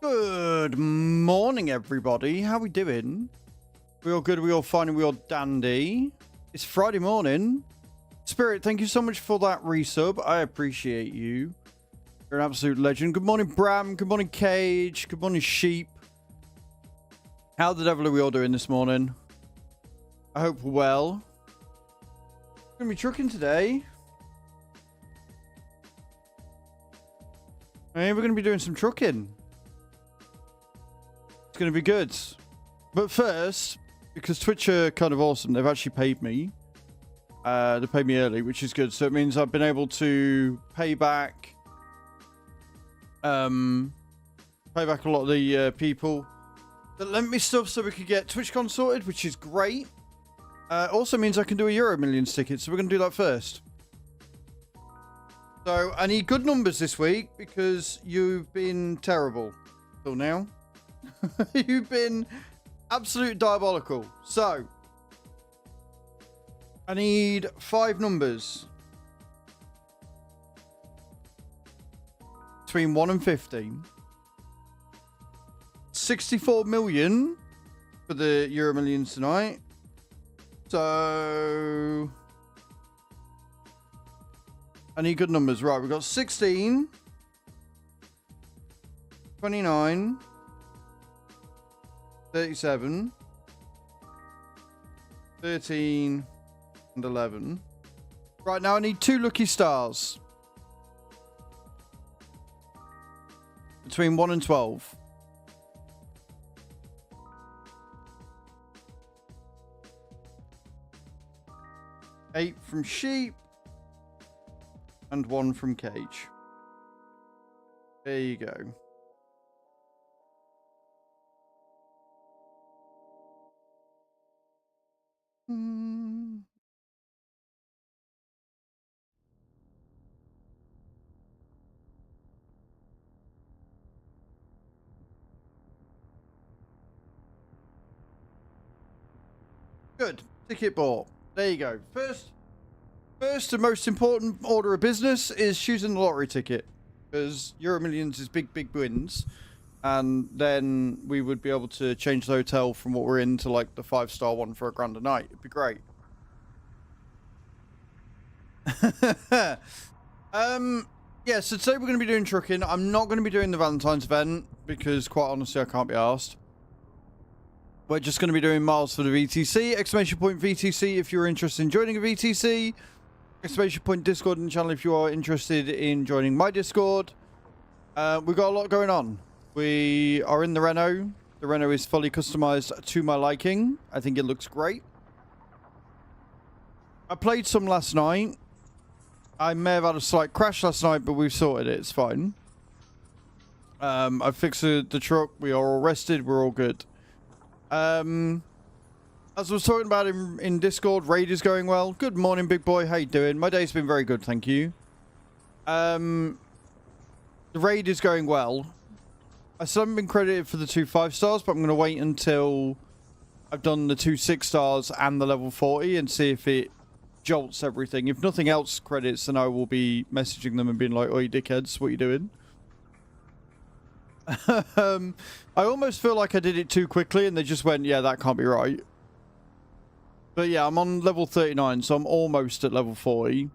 Good morning, everybody. How we doing? We all good? We all fine? And we all dandy? It's Friday morning. Spirit, thank you so much for that resub. I appreciate you. You're an absolute legend. Good morning, Bram. Good morning, Cage. Good morning, Sheep. How the devil are we all doing this morning? I hope we're well. We're going to be trucking today. Hey, we're going to be doing some trucking. It's going to be good. But first, because Twitch are kind of awesome, they've actually paid me. They paid me early, which is good. So it means I've been able to pay back a lot of the people that lent me stuff so we could get TwitchCon sorted, which is great. Also means I can do a Euro Millions ticket, so we're going to do that first. So I need good numbers this week because you've been terrible till now. You've been absolute diabolical. So I need 5 numbers between 1 and 15. 64 million for the Euro Millions tonight. So I need good numbers. Right, we've got 16, 29, 37, 13, and 11. Right, now I need 2 lucky stars. Between 1 and 12. Eight from Sheep. And 1 from Cage. There you go. Good. Ticket bought. There you go. First and most important order of business is choosing the lottery ticket, because Euro Millions is big wins, and then we would be able to change the hotel from what we're in to like the 5-star one for $1,000 a night. It'd be great. Yeah, so today we're going to be doing trucking. I'm not going to be doing the Valentine's event because quite honestly I can't be asked. We're just going to be doing miles for the VTC. Exclamation point VTC if you're interested in joining a VTC. Exclamation point Discord in the channel if you are interested in joining my Discord. We've got a lot going on. We are in the Renault. The Renault is fully customized to my liking. I think it looks great. I played some last night. I may have had a slight crash last night, but we've sorted it. It's fine. I fixed the truck. We are all rested. We're all good. As I was talking about in Discord, raid is going well. Good morning, big boy. How you doing? My day's been very good, thank you. The raid is going well. I still haven't been credited for the 2 5-stars, but I'm going to wait until I've done the 2 6-stars and the level 40 and see if it jolts everything. If nothing else credits, then I will be messaging them and being like, "Oi, dickheads, what are you doing?" I almost feel like I did it too quickly and they just went, "Yeah, that can't be right." But yeah, I'm on level 39, so I'm almost at level 40.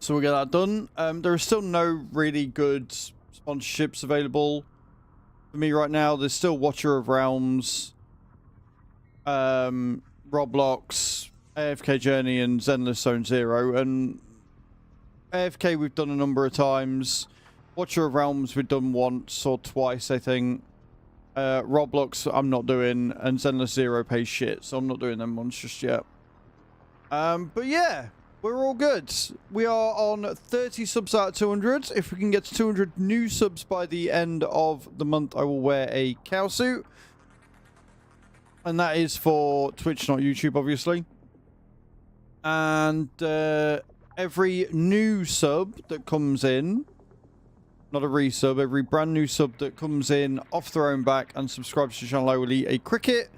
So we'll get that done. There are still no really good sponsorships available for me right now. There's still Watcher of Realms, Roblox, AFK Journey, and Zenless Zone Zero. And AFK we've done a number of times. Watcher of Realms we've done once or twice, I think. Roblox I'm not doing, and Zenless Zero pays shit, so I'm not doing them ones just yet. But yeah, we're all good. We are on 30 subs out of 200. If we can get to 200 new subs by the end of the month, I will wear a cow suit. And that is for Twitch, not YouTube, obviously. And every new sub that comes in, not a resub, every brand new sub that comes in off their own back and subscribes to the channel, I will eat a cricket.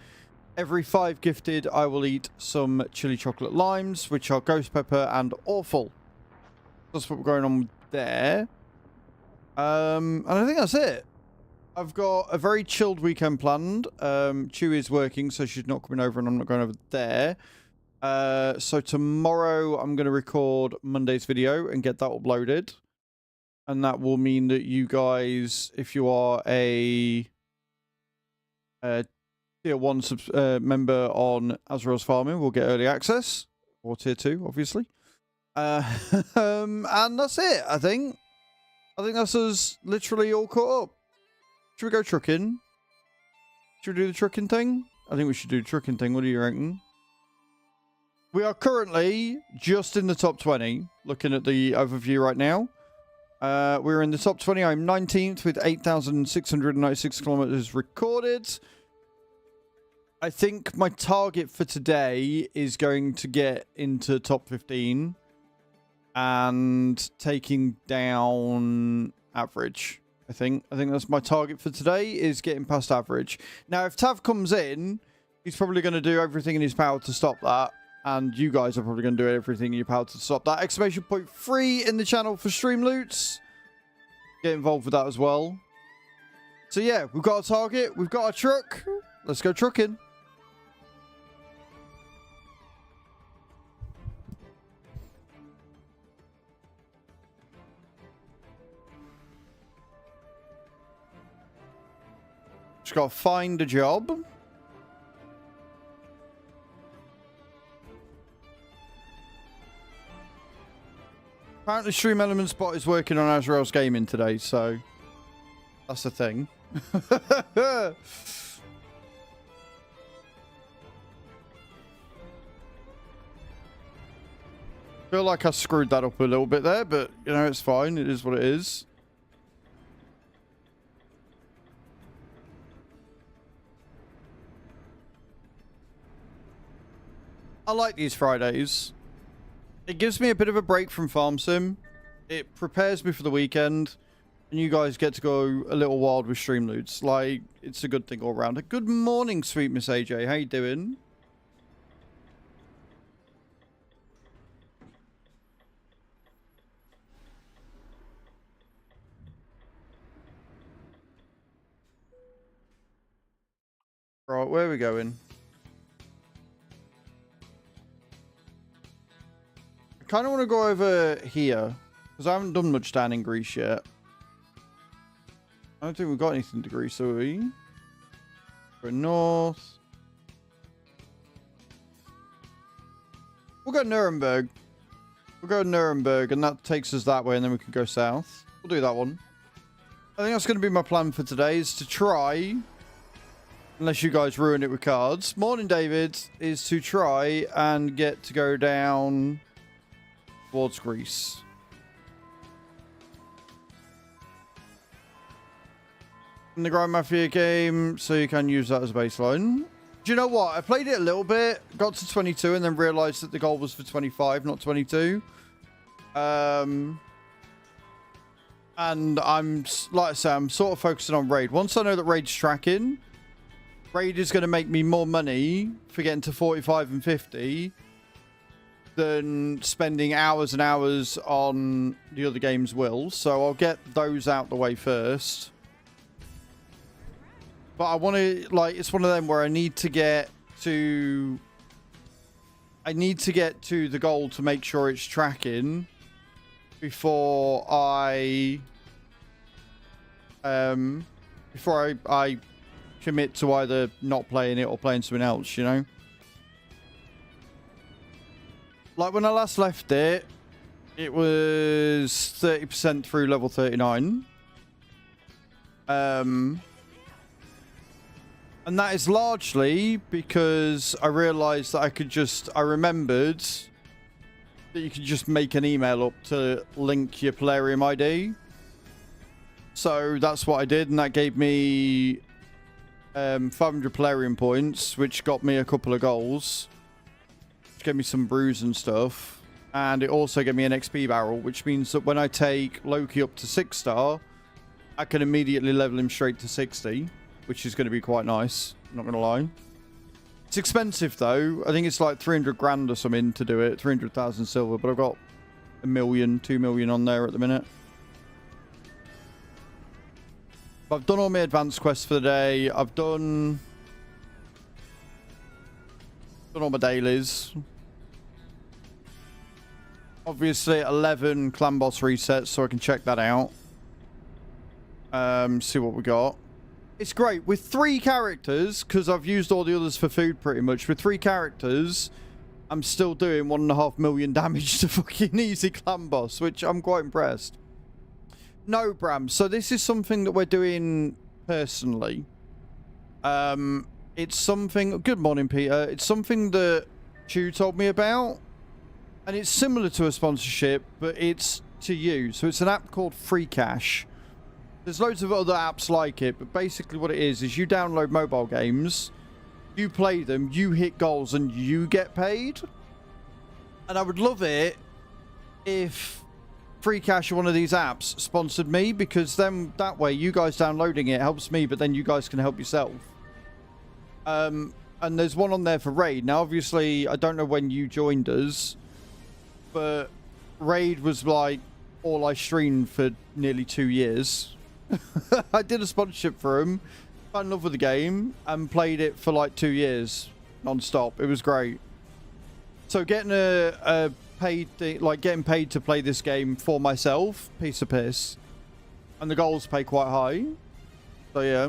Every 5 gifted, I will eat some chili chocolate limes, which are ghost pepper and awful. That's what we're going on there. And I think that's it. I've got a very chilled weekend planned. Chewie is working, so she's not coming over and I'm not going over there. So tomorrow I'm going to record Monday's video and get that uploaded. And that will mean that you guys, if you are a tier 1 member on Azraels Farming, will get early access. Or tier 2, obviously. And that's it, I think. I think that's us literally all caught up. Should we go trucking? Should we do the trucking thing? I think we should do the trucking thing. What do you reckon? We are currently just in the top 20. Looking at the overview right now. We're in the top 20. I'm 19th with 8,696 kilometers recorded. I think my target for today is going to get into top 15 and taking down average. I think that's my target for today, is getting past average. Now, if Tav comes in, he's probably going to do everything in his power to stop that. And you guys are probably going to do everything in your power to stop that. Exclamation point free in the channel for stream loots. Get involved with that as well. So yeah, we've got a target. We've got a truck. Let's go trucking. Just got to find a job. Apparently Stream Elements bot is working on Azraels Gaming today, so that's the thing. Feel like I screwed that up a little bit there, but you know, it's fine. It is what it is. I like these Fridays. It gives me a bit of a break from Farm Sim. It prepares me for the weekend. And you guys get to go a little wild with stream loots. Like, it's a good thing all around. Good morning, sweet Miss AJ. How you doing? Right, where are we going? I kind of want to go over here, because I haven't done much down in Greece yet. I don't think we've got anything to Greece, do we? Go north. We'll go Nuremberg. We'll go Nuremberg, and that takes us that way, and then we can go south. We'll do that one. I think that's going to be my plan for today, is to try, unless you guys ruin it with cards. Morning, David. Is to try and get to go down towards Greece. In the Grand Mafia game, so you can use that as a baseline. Do you know what? I played it a little bit, got to 22, and then realized that the goal was for 25, not 22. And I'm, like I say, I'm sort of focusing on Raid. Once I know that Raid's tracking, Raid is going to make me more money for getting to 45 and 50 than spending hours and hours on the other games will. So I'll get those out the way first. But I want to, like, it's one of them where I need to get to the goal to make sure it's tracking before I commit to either not playing it or playing something else, you know? Like when I last left it, it was 30% through level 39. And that is largely because I realized that I remembered that you could just make an email up to link your Polarium ID. So that's what I did, and that gave me 500 Polarium points, which got me a couple of goals. Which gave me some brews and stuff. And it also gave me an XP barrel, which means that when I take Loki up to 6-star, I can immediately level him straight to 60, which is going to be quite nice, not going to lie. It's expensive, though. I think it's like 300 grand or something to do it, 300,000 silver, but I've got 1 million, 2 million on there at the minute. I've done all my advanced quests for the day. I've done all my dailies. Obviously, 11 clan boss resets, so I can check that out. See what we got. It's great. With 3 characters, because I've used all the others for food pretty much. With 3 characters, I'm still doing 1.5 million damage to fucking easy clan boss, which I'm quite impressed. No, Bram. So this is something that we're doing personally. It's something... Good morning, Peter. It's something that Chu told me about. And it's similar to a sponsorship, but it's to you. So it's an app called Free Cash. There's loads of other apps like it, but basically what it is you download mobile games, you play them, you hit goals, and you get paid. And I would love it if Free Cash or one of these apps sponsored me, because then that way you guys downloading it helps me, but then you guys can help yourself. And there's one on there for Raid. Now, obviously, I don't know when you joined us, but Raid was like all I streamed for nearly 2 years. I did a sponsorship for him, fell in love with the game, and played it for like 2 years non-stop. It was great. So getting a paid thing, like getting paid to play this game for myself, piece of piss. And the goals pay quite high. So yeah.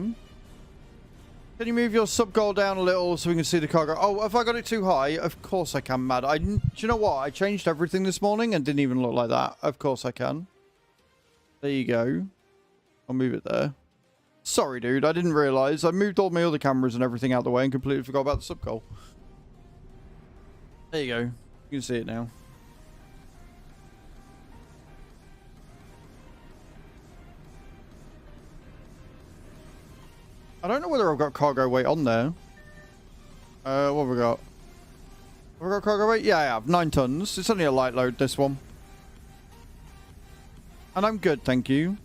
Can you move your sub goal down a little so we can see the cargo? Oh, have I got it too high? Of course I can, Mad. Do you know what? I changed everything this morning and didn't even look like that. Of course I can. There you go. I'll move it there. Sorry, dude. I didn't realise. I moved all my other cameras and everything out the way and completely forgot about the sub goal. There you go. You can see it now. I don't know whether I've got cargo weight on there. What have we got? Have we got cargo weight? Yeah, I have. 9 tons. It's only a light load, this one. And I'm good, thank you.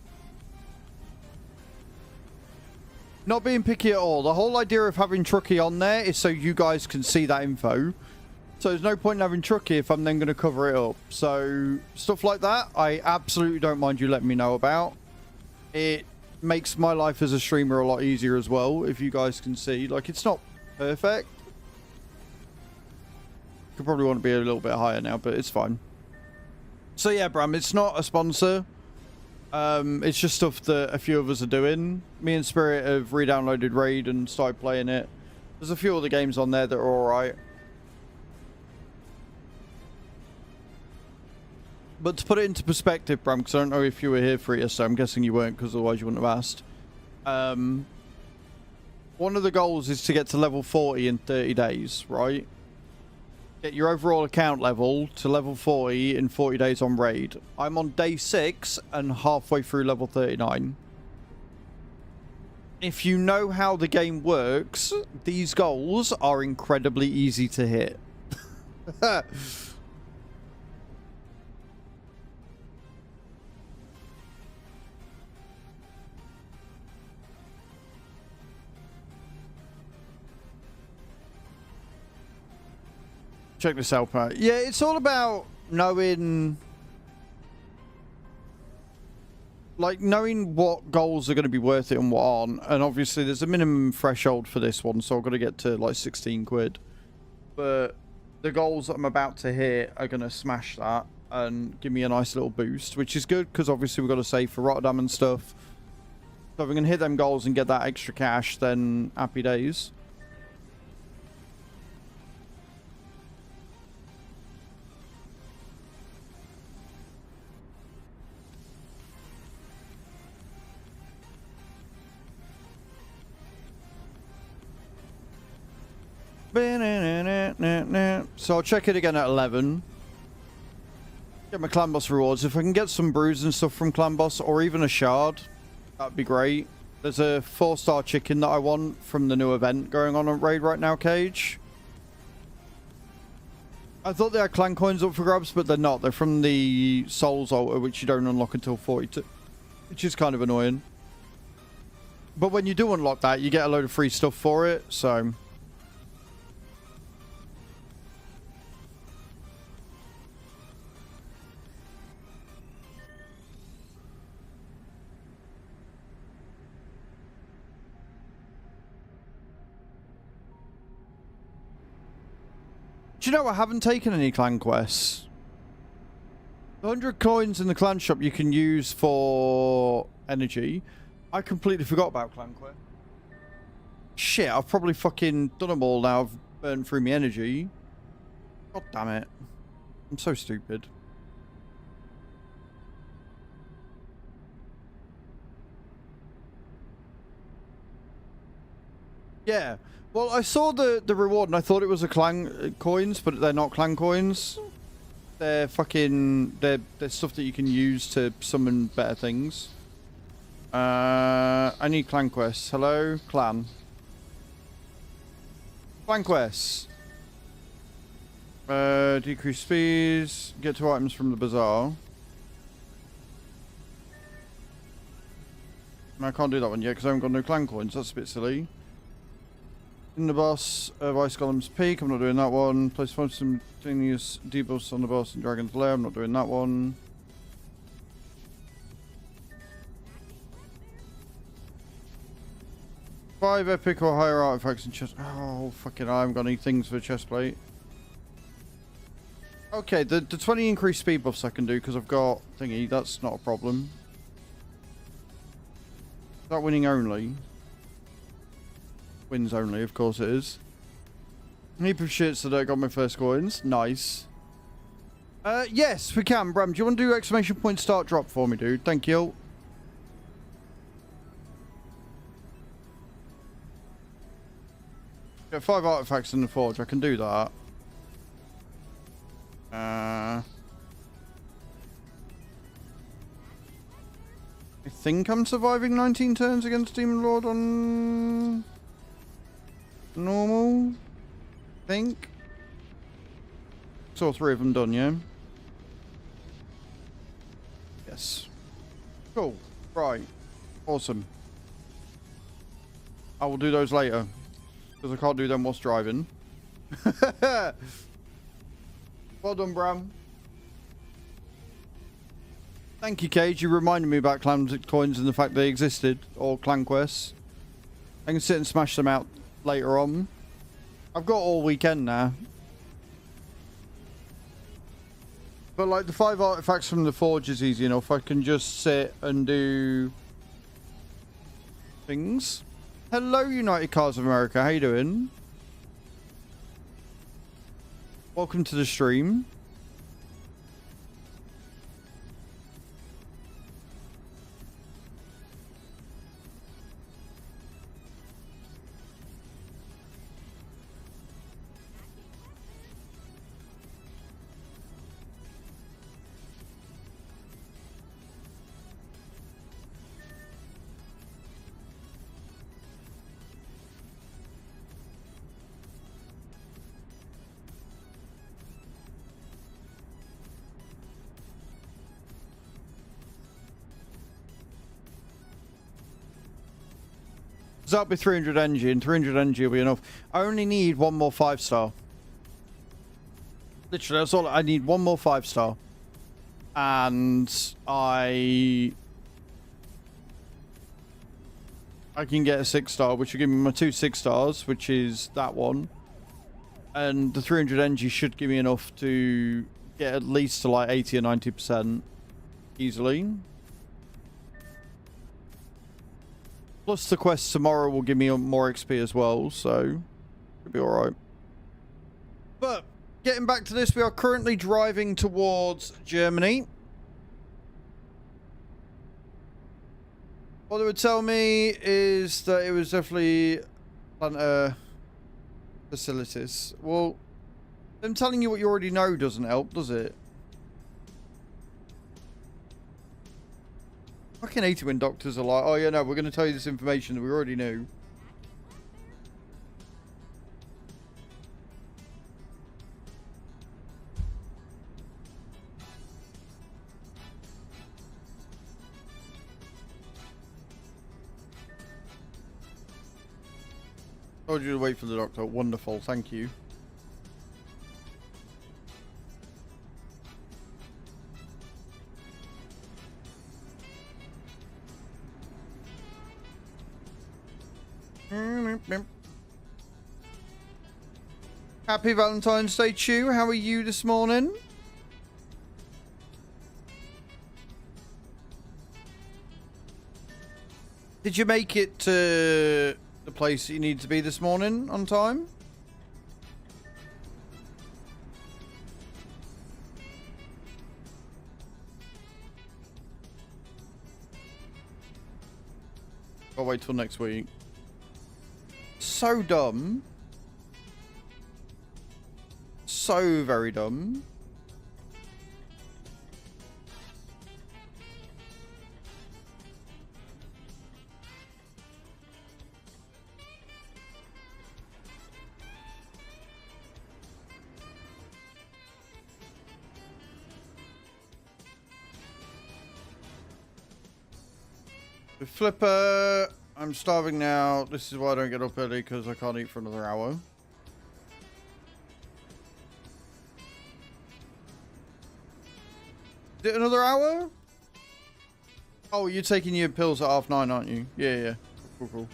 Not being picky at all. The whole idea of having Truckee on there is so you guys can see that info. So there's no point in having Truckee if I'm then going to cover it up. So stuff like that, I absolutely don't mind you letting me know about. It makes my life as a streamer a lot easier as well, if you guys can see. Like, it's not perfect. Could probably want to be a little bit higher now, but it's fine. So yeah, Bram, it's not a sponsor. It's just stuff that a few of us are doing. Me and Spirit have re-downloaded Raid and started playing it. There's a few other games on there that are alright. But to put it into perspective, Bram, because I don't know if you were here for it yesterday, I'm guessing you weren't, because otherwise you wouldn't have asked. One of the goals is to get to level 40 in 30 days, right? Get your overall account level to level 40 in 40 days on Raid. I'm on day 6 and halfway through level 39. If you know how the game works, these goals are incredibly easy to hit. Check this out, Pat. Yeah, it's all about knowing... like, knowing what goals are going to be worth it and what aren't. And obviously, there's a minimum threshold for this one, so I've got to get to, like, 16 quid. But the goals that I'm about to hit are going to smash that and give me a nice little boost, which is good, because obviously we've got to save for Rotterdam and stuff. So if we can hit them goals and get that extra cash, then happy days. So I'll check it again at 11. Get my clan boss rewards. If I can get some brews and stuff from clan boss, or even a shard, that'd be great. There's a 4-star chicken that I want from the new event going on Raid right now, Cage. I thought they had clan coins up for grabs, but they're not. They're from the Souls altar, which you don't unlock until 42, which is kind of annoying. But when you do unlock that, you get a load of free stuff for it, so... Do you know I haven't taken any clan quests? 100 coins in the clan shop you can use for energy. I completely forgot about clan quest. Shit, I've probably fucking done them all now. I've burned through my energy. God damn it. I'm so stupid. Yeah. Well, I saw the reward and I thought it was a clan coins, but they're not clan coins. They're fucking... They're stuff that you can use to summon better things. I need clan quests. Hello? Clan. Clan quests. Decrease speeds. Get 2 items from the bazaar. I can't do that one yet because I haven't got no clan coins. That's a bit silly. In the boss of Ice Golem's Peak. I'm not doing that one. Place 5 simultaneous debuffs on the boss in Dragon's Lair. I'm not doing that one. Five epic or higher artifacts in chest. Oh, fucking hell. I haven't got any things for chest plate. Okay, the 20 increased speed buffs I can do because I've got thingy. That's not a problem. Is that winning only? Wins only, of course it is. Heap of shits that I got my first coins. Nice. Yes, we can. Bram, do you want to do exclamation point start drop for me, dude? Thank you. Get 5 artifacts in the forge. I can do that. I think I'm surviving 19 turns against Demon Lord on normal. I think. Saw 3 of them done, yeah? Yes. Cool. Right. Awesome. I will do those later. Because I can't do them whilst driving. Well done, Bram. Thank you, Cage. You reminded me about clan coins and the fact they existed. Or clan quests. I can sit and smash them out later on. I've got all weekend now. But like the 5 artifacts from the forge is easy enough. I can just sit and do things. Hello, United Cars of America. How you doing? Welcome to the stream. So that'll be 300 engine. 300 engine will be enough. I only need 1 more 5-star. Literally, that's all. I need 1 more 5-star. And I can get a 6-star, which will give me my 2 6-stars, which is that one. And the 300 NG should give me enough to get at least to like 80 or 90% easily. Plus the quest tomorrow will give me more XP as well, so it'll be alright. But getting back to this, we are currently driving towards Germany. What they would tell me is that it was definitely planter facilities. Well, them telling you what you already know doesn't help, does it? Fucking 80 when doctors are like, oh yeah, no, we're going to tell you this information that we already knew. Told you to wait for the doctor. Wonderful, thank you. Happy Valentine's Day, Chew. How are you this morning? Did you make it to the place that you need to be this morning on time? I'll wait till next week. So dumb. So very dumb. The Flipper, I'm starving now. This is why I don't get up early, because I can't eat for another hour. Is it another hour? Oh, you're taking your pills at 9:30, aren't you? Yeah, yeah. Cool, cool.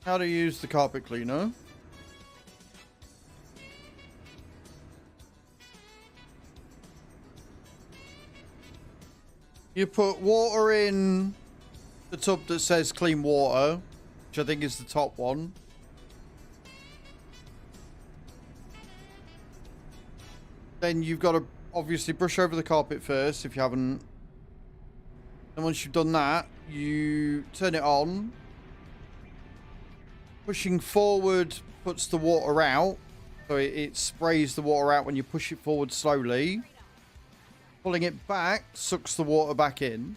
How to use the carpet cleaner. You put water in the tub that says clean water, which I think is the top one. Then you've got to obviously brush over the carpet first if you haven't. And once you've done that, you turn it on. Pushing forward puts the water out, so it sprays the water out when you push it forward slowly. Pulling it back sucks the water back in.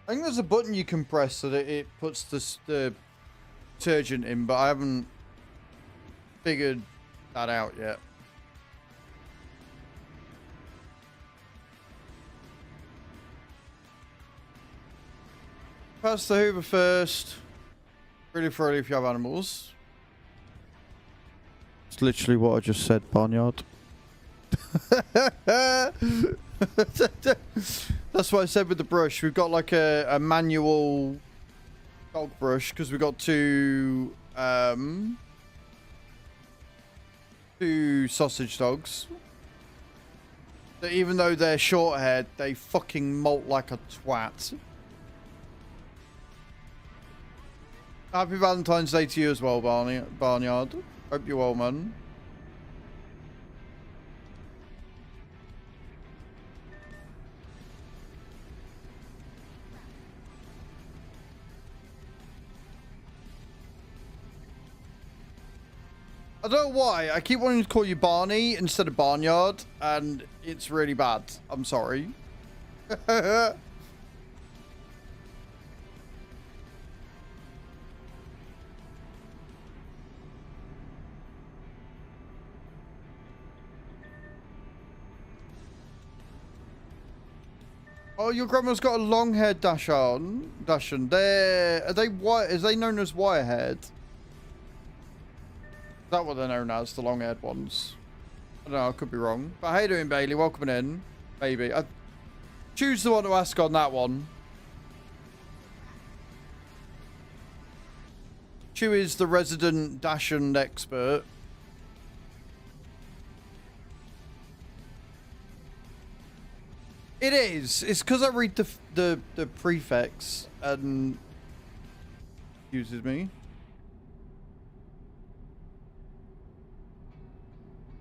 I think there's a button you can press so that it puts the detergent in, but I haven't figured that out yet. Pass the Hoover first. Really thoroughly if you have animals. It's literally what I just said, barnyard. That's what I said with the brush. We've got like a manual dog brush because we've got two sausage dogs. That even though they're short haired, they fucking molt like a twat. Happy Valentine's Day to you as well, Barnyard. Hope you're well, man. I don't know why. I keep wanting to call you Barney instead of Barnyard, and it's really bad. I'm sorry. Oh, your grandma's got a long-haired Dachshund. Are they white? Is they known as wire-haired? Is that what they're known as, the long-haired ones? I don't know, I could be wrong. But how you doing, Bailey? Welcome in, baby. I choose the one to ask on that one. Chew is the resident Dachshund expert. It is. It's because I read the prefix and uses me.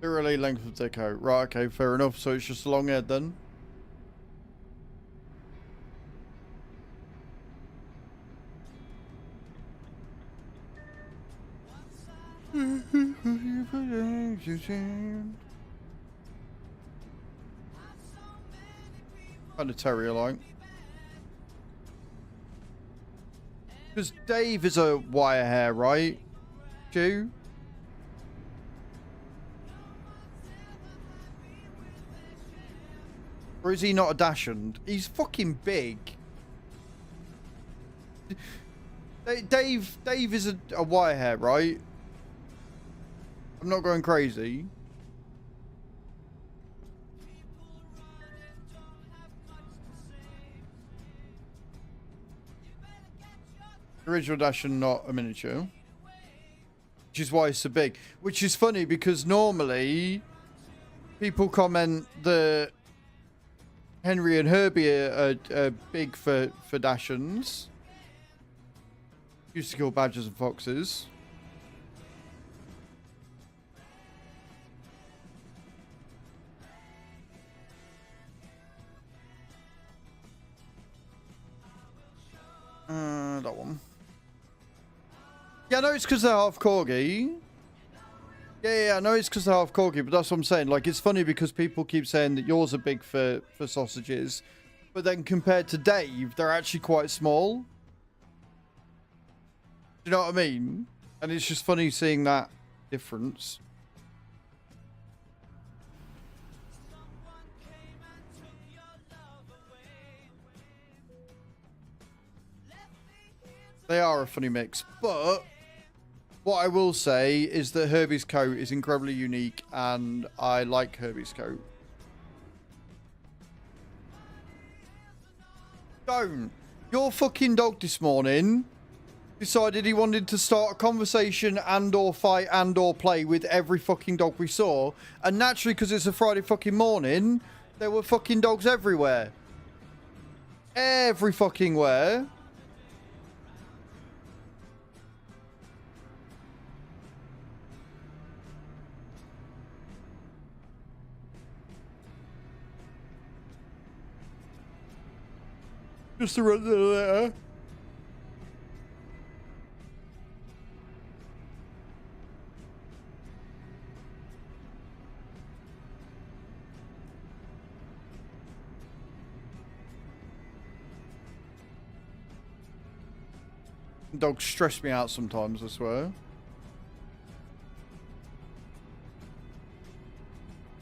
The relay length of their coat. Right, okay, fair enough. So it's just a long head then. Kind of terrier-like. Because Dave is a wire hair, right? Jew? Or is he not a dachshund? He's fucking big. Dave is a wire hair, right? I'm not going crazy. Original dachshund, not a miniature. Which is why it's so big. Which is funny because normally people comment that Henry and Herbie are big for dachshunds. Used to kill badgers and foxes. That one. Yeah, I know it's because they're half corgi. Yeah, I know it's because they're half corgi, but that's what I'm saying. Like, it's funny because people keep saying that yours are big for sausages, but then compared to Dave, they're actually quite small. Do you know what I mean? And it's just funny seeing that difference. They are a funny mix, but what I will say is that Herbie's coat is incredibly unique, and I like Herbie's coat. Don't. Your fucking dog this morning decided he wanted to start a conversation and or fight and or play with every fucking dog we saw, and naturally, because it's a Friday fucking morning, there were fucking dogs everywhere. Every fucking where. Just to run the letter. Dogs stress me out sometimes, I swear.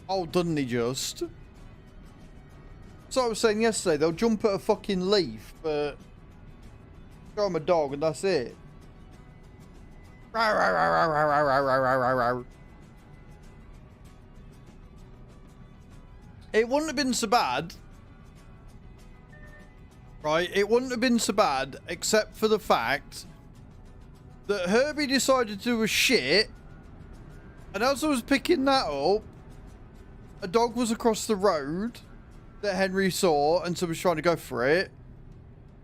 Oh, doesn't he just? So I was saying yesterday, they'll jump at a fucking leaf, but show them a dog and that's it. It wouldn't have been so bad. Right? It wouldn't have been so bad, except for the fact that Herbie decided to do a shit, and as I was picking that up, a dog was across the road that Henry saw and so was trying to go for it.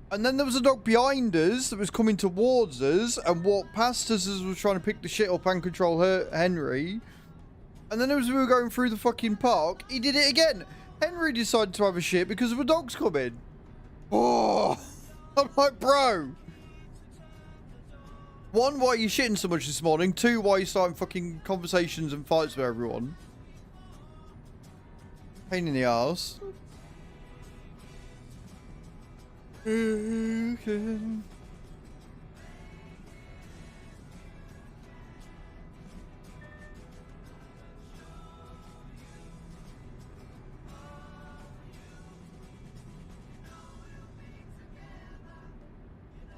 And then there was a dog behind us that was coming towards us and walked past us as we were trying to pick the shit up and control Henry. And then as we were going through the fucking park, he did it again. Henry decided to have a shit because of a dog's coming. Oh, I'm like, bro. One, why are you shitting so much this morning? Two, why are you starting fucking conversations and fights with everyone? Pain in the arse.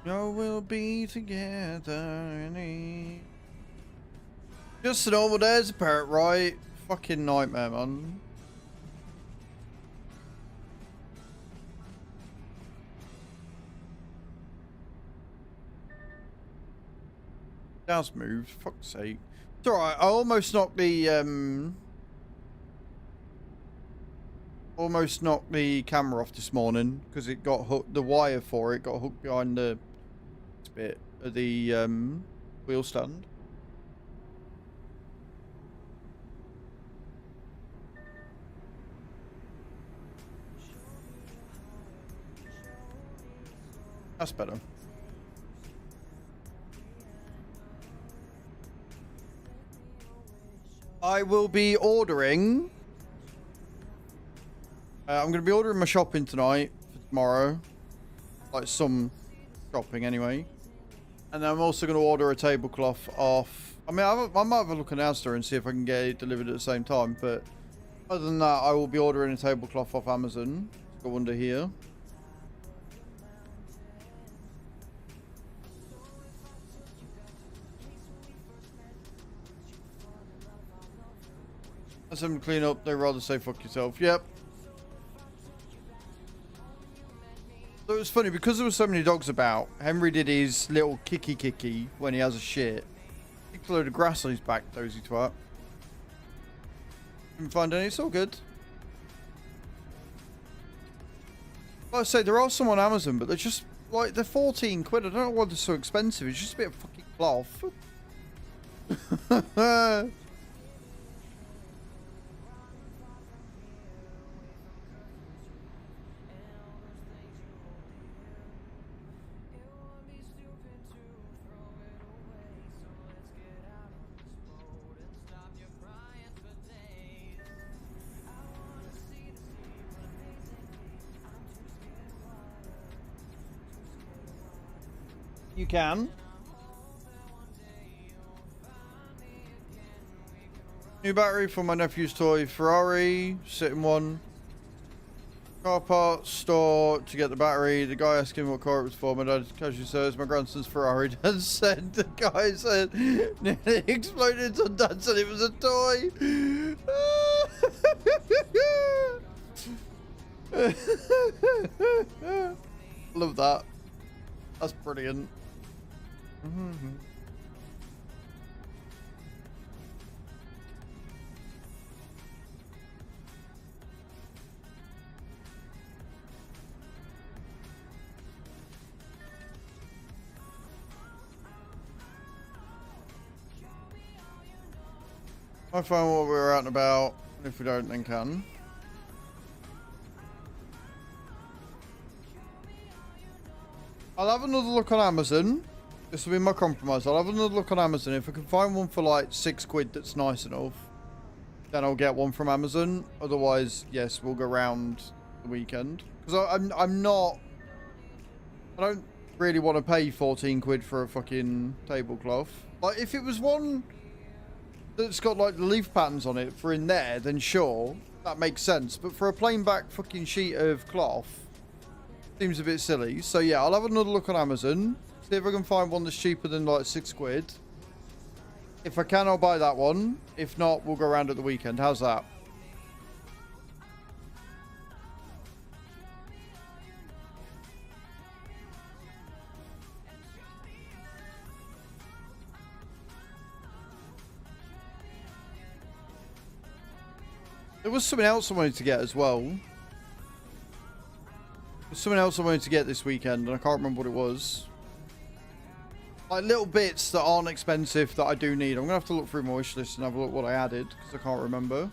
No, we'll be together. Just a normal day as a parrot, right? Fucking nightmare, man. That's moved. Fuck's sake. It's alright. I almost knocked the camera off this morning because it got hooked. The wire for it got hooked behind the bit of the wheel stand. That's better. I will be ordering. I'm going to be ordering my shopping tonight for tomorrow. Like some shopping anyway. And then I'm also going to order a tablecloth off. I mean, I might have a look on Asda and see if I can get it delivered at the same time. But other than that, I will be ordering a tablecloth off Amazon. Go under here. Let them clean up. They'd rather say fuck yourself. Yep. So it was funny because there were so many dogs about. Henry did his little kicky when he has a shit. He a load of grass on his back, dozy twat. Didn't find any. It's all good. Like I say, there are some on Amazon, but they're just like they're 14 quid. I don't know why they're so expensive. It's just a bit of fucking cloth. You can. New battery for my nephew's toy Ferrari, sitting one. Car parts store to get the battery. The guy asked him what car it was for. My dad casually says, my grandson's Ferrari. Dad said, the guy said, nearly exploded. So Dad said it was a toy. Love that. That's brilliant. I find what we're out and about. If we don't, then can. I'll have another look on Amazon. This will be my compromise. I'll have another look on Amazon. If I can find one for like 6 quid that's nice enough, then I'll get one from Amazon. Otherwise, yes, we'll go around the weekend. Because I'm not... I don't really want to pay 14 quid for a fucking tablecloth. Like, if it was one that's got like the leaf patterns on it for in there, then sure, that makes sense. But for a plain back fucking sheet of cloth, seems a bit silly. So yeah, I'll have another look on Amazon. See if I can find one that's cheaper than like 6 quid. If I can, I'll buy that one. If not, we'll go around at the weekend. How's that? There was something else I wanted to get as well. There's something else I wanted to get this weekend, and I can't remember what it was. Like little bits that aren't expensive that I do need. I'm going to have to look through my wish list and have a look what I added, because I can't remember.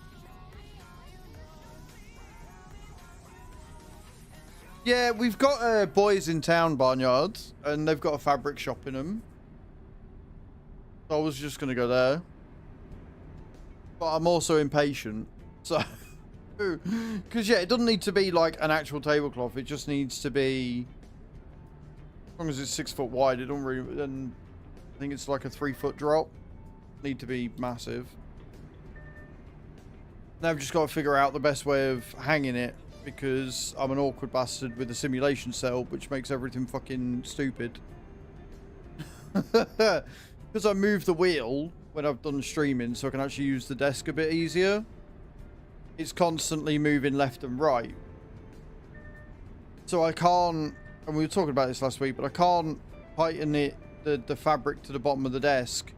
Yeah, we've got Boys in Town Barnyard, and they've got a fabric shop in them. So I was just going to go there. But I'm also impatient. So... Because, yeah, it doesn't need to be like an actual tablecloth. It just needs to be... As long as it's 6 foot wide, it don't really... Then I think it's like a 3 foot drop. Need to be massive. Now I've just got to figure out the best way of hanging it. Because I'm an awkward bastard with a simulation cell, which makes everything fucking stupid. Because I moved the wheel when I've done streaming, so I can actually use the desk a bit easier. It's constantly moving left and right. So I can't, and we were talking about this last week, but I can't tighten it, the fabric to the bottom of the desk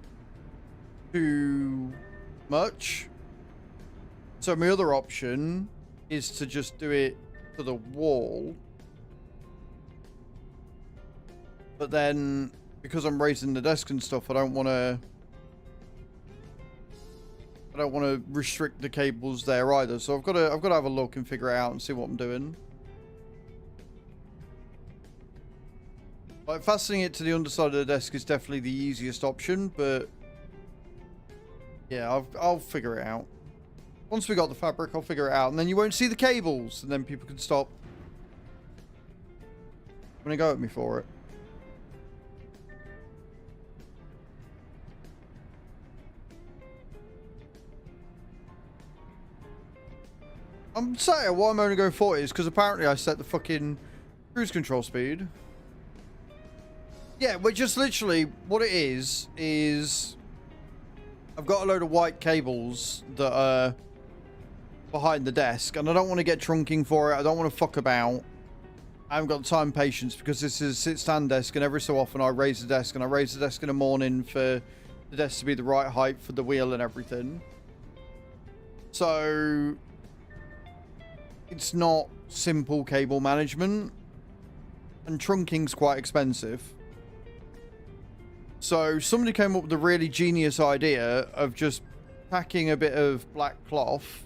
too much. So my other option is to just do it to the wall. But then, because I'm raising the desk and stuff, I don't want to restrict the cables there either. So I've got to have a look and figure it out and see what I'm doing. Like, fastening it to the underside of the desk is definitely the easiest option, but yeah, I'll figure it out. Once we got the fabric, I'll figure it out, and then you won't see the cables, and then people can stop when they go at me for it. I'm saying why I'm only going 40 is because apparently I set the fucking cruise control speed. Yeah, but just literally what it is I've got a load of white cables that are behind the desk, and I don't want to get trunking for it. I don't want to fuck about. I haven't got the time and patience because this is a sit-stand desk, and every so often I raise the desk, and I raise the desk in the morning for the desk to be the right height for the wheel and everything. So it's not simple cable management, and trunking's quite expensive. So somebody came up with a really genius idea of just packing a bit of black cloth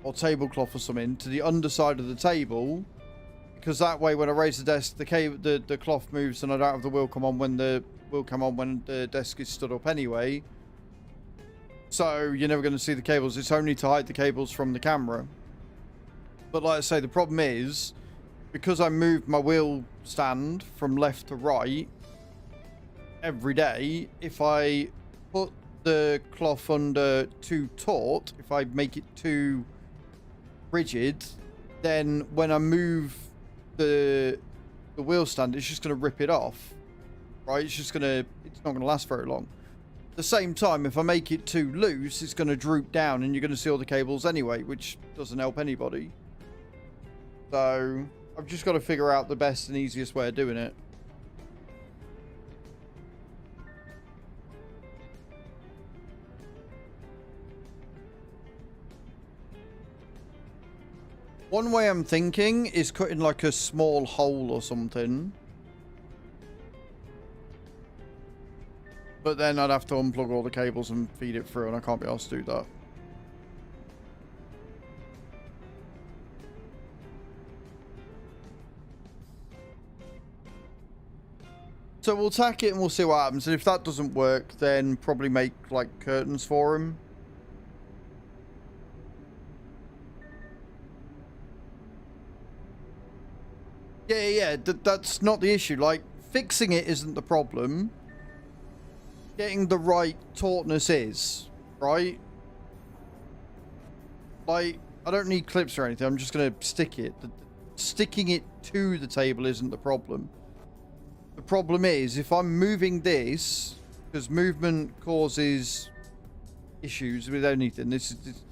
or tablecloth or something to the underside of the table, because that way when I raise the desk, the cloth moves and I don't have the wheel come on when the desk is stood up anyway. So you're never going to see the cables. It's only to hide the cables from the camera. But like I say, the problem is because I moved my wheel stand from left to right every day, if I put the cloth under too taut, if I make it too rigid, then when I move the wheel stand, it's just going to rip it off, right? It's not going to last very long. At the same time, if I make it too loose, it's going to droop down and you're going to see all the cables anyway, which doesn't help anybody. So I've just got to figure out the best and easiest way of doing it. One way I'm thinking is cutting like a small hole or something. But then I'd have to unplug all the cables and feed it through, and I can't be asked to do that. So we'll tack it and we'll see what happens. And if that doesn't work, then probably make like curtains for him. Yeah, that's not the issue. Like, fixing it isn't the problem. Getting the right tautness is, right? Like, I don't need clips or anything. I'm just going to stick it. Sticking it to the table isn't the problem. The problem is, if I'm moving this, because movement causes issues with anything. This is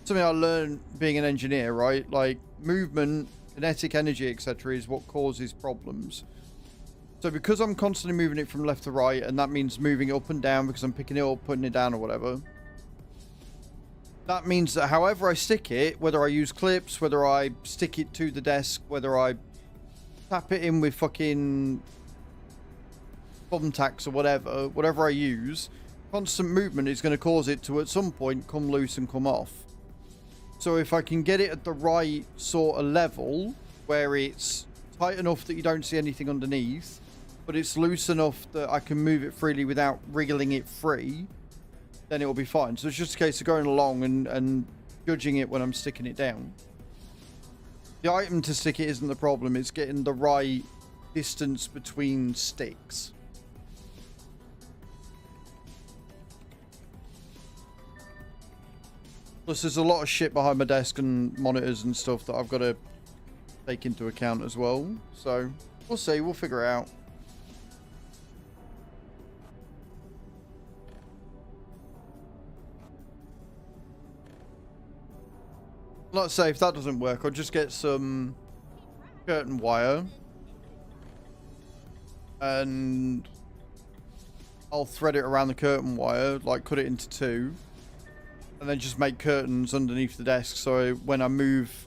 something I learned being an engineer, right? Like, movement, kinetic energy, etc. is what causes problems. So because I'm constantly moving it from left to right, and that means moving it up and down because I'm picking it up, putting it down or whatever, that means that however I stick it, whether I use clips, whether I stick it to the desk, whether I tap it in with fucking thumbtacks or whatever I use, constant movement is going to cause it to at some point come loose and come off. So if I can get it at the right sort of level where it's tight enough that you don't see anything underneath, but it's loose enough that I can move it freely without wriggling it free, then it will be fine. So it's just a case of going along and judging it when I'm sticking it down. The item to stick it isn't the problem. It's getting the right distance between sticks. Plus, there's a lot of shit behind my desk and monitors and stuff that I've got to take into account as well. So, we'll see. We'll figure it out. Like I say, if that doesn't work, I'll just get some curtain wire. And I'll thread it around the curtain wire, like cut it into two. And then just make curtains underneath the desk, so when I move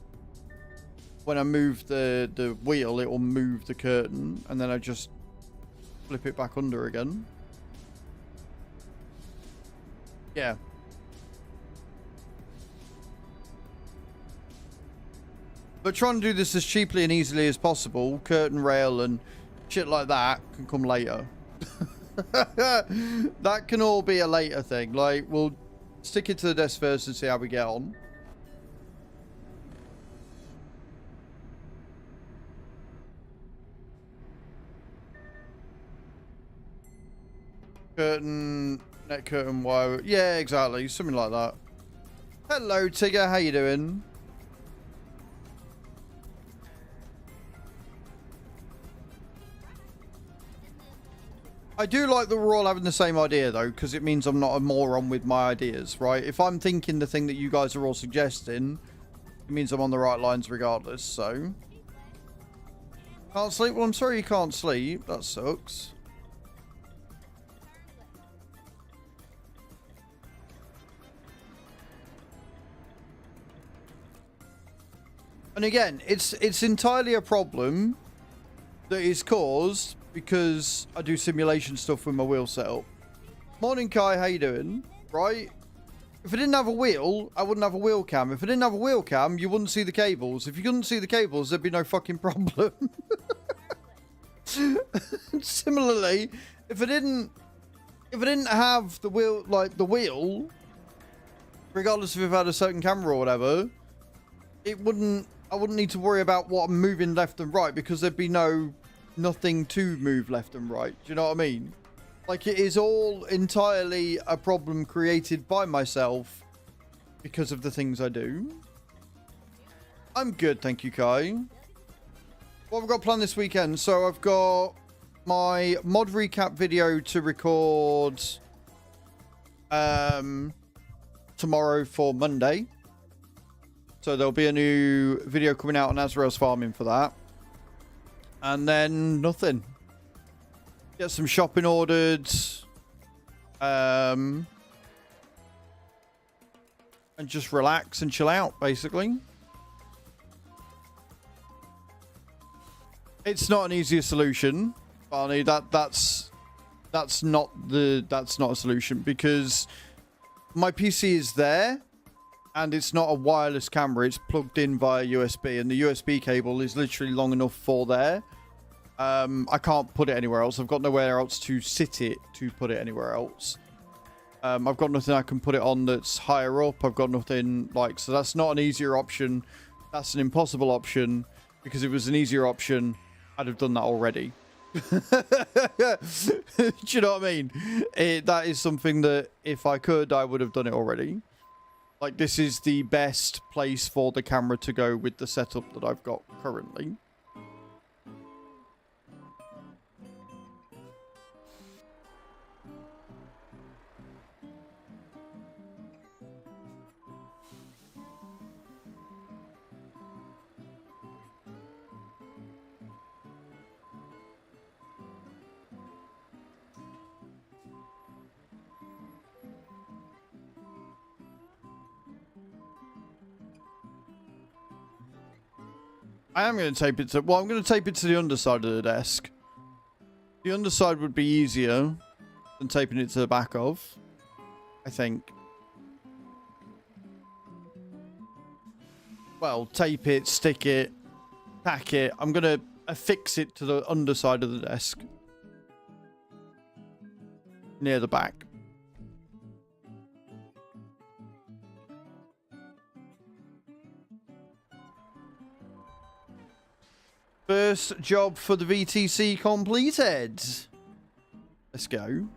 the wheel, it will move the curtain, and then I just flip it back under again. Yeah. But trying to do this as cheaply and easily as possible, curtain rail and Shit like that can come later. That can all be a later thing. Like, we'll stick it to the desk first and see how we get on. Curtain, net curtain wire. Yeah, exactly. Something like that. Hello, Tigger. How you doing? I do like that we're all having the same idea, though, because it means I'm not a moron with my ideas, right? If I'm thinking the thing that you guys are all suggesting, it means I'm on the right lines regardless, so... Can't sleep? Well, I'm sorry you can't sleep. That sucks. And again, it's entirely a problem that is caused because I do simulation stuff with my wheel setup. Morning, Kai. How you doing? Right? If I didn't have a wheel, I wouldn't have a wheel cam. If I didn't have a wheel cam, you wouldn't see the cables. If you couldn't see the cables, there'd be no fucking problem. Similarly, if I didn't have the wheel, like the wheel, regardless if I've had a certain camera or whatever, I wouldn't need to worry about what I'm moving left and right because there'd be nothing to move left and right. Do you know what I mean? Like, it is all entirely a problem created by myself because of the things I do. I'm good, thank you, Kai. What have I got planned this weekend? So I've got my mod recap video to record tomorrow for Monday. So there'll be a new video coming out on Azraels farming for that. And then nothing. Get some shopping ordered. And just relax and chill out, basically. It's not an easier solution, Barney. That's not a solution because my PC is there. And it's not a wireless camera. It's plugged in via USB. And the USB cable is literally long enough for there. I can't put it anywhere else. I've got nowhere else to sit it to put it anywhere else. I've got nothing I can put it on that's higher up. I've got nothing like... So that's not an easier option. That's an impossible option. Because if it was an easier option, I'd have done that already. Do you know what I mean? That is something that if I could, I would have done it already. Like, this is the best place for the camera to go with the setup that I've got currently. I am going to tape it to... Well, I'm going to tape it to the underside of the desk. The underside would be easier than taping it to the back of, I think. Well, tape it, stick it, tack it. I'm going to affix it to the underside of the desk. Near the back. First job for the VTC completed. Let's go.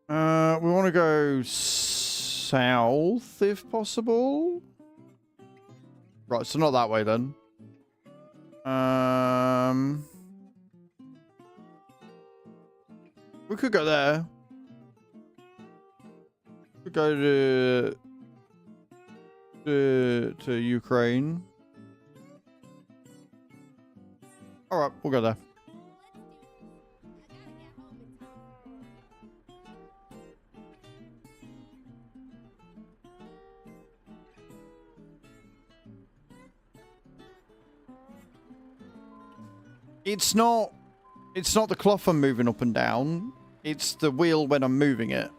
We want to go south if possible. Right, so not that way then. We could go there. We could go to Ukraine. All right, we'll go there. It's not the cloth I'm moving up and down. It's the wheel when I'm moving it.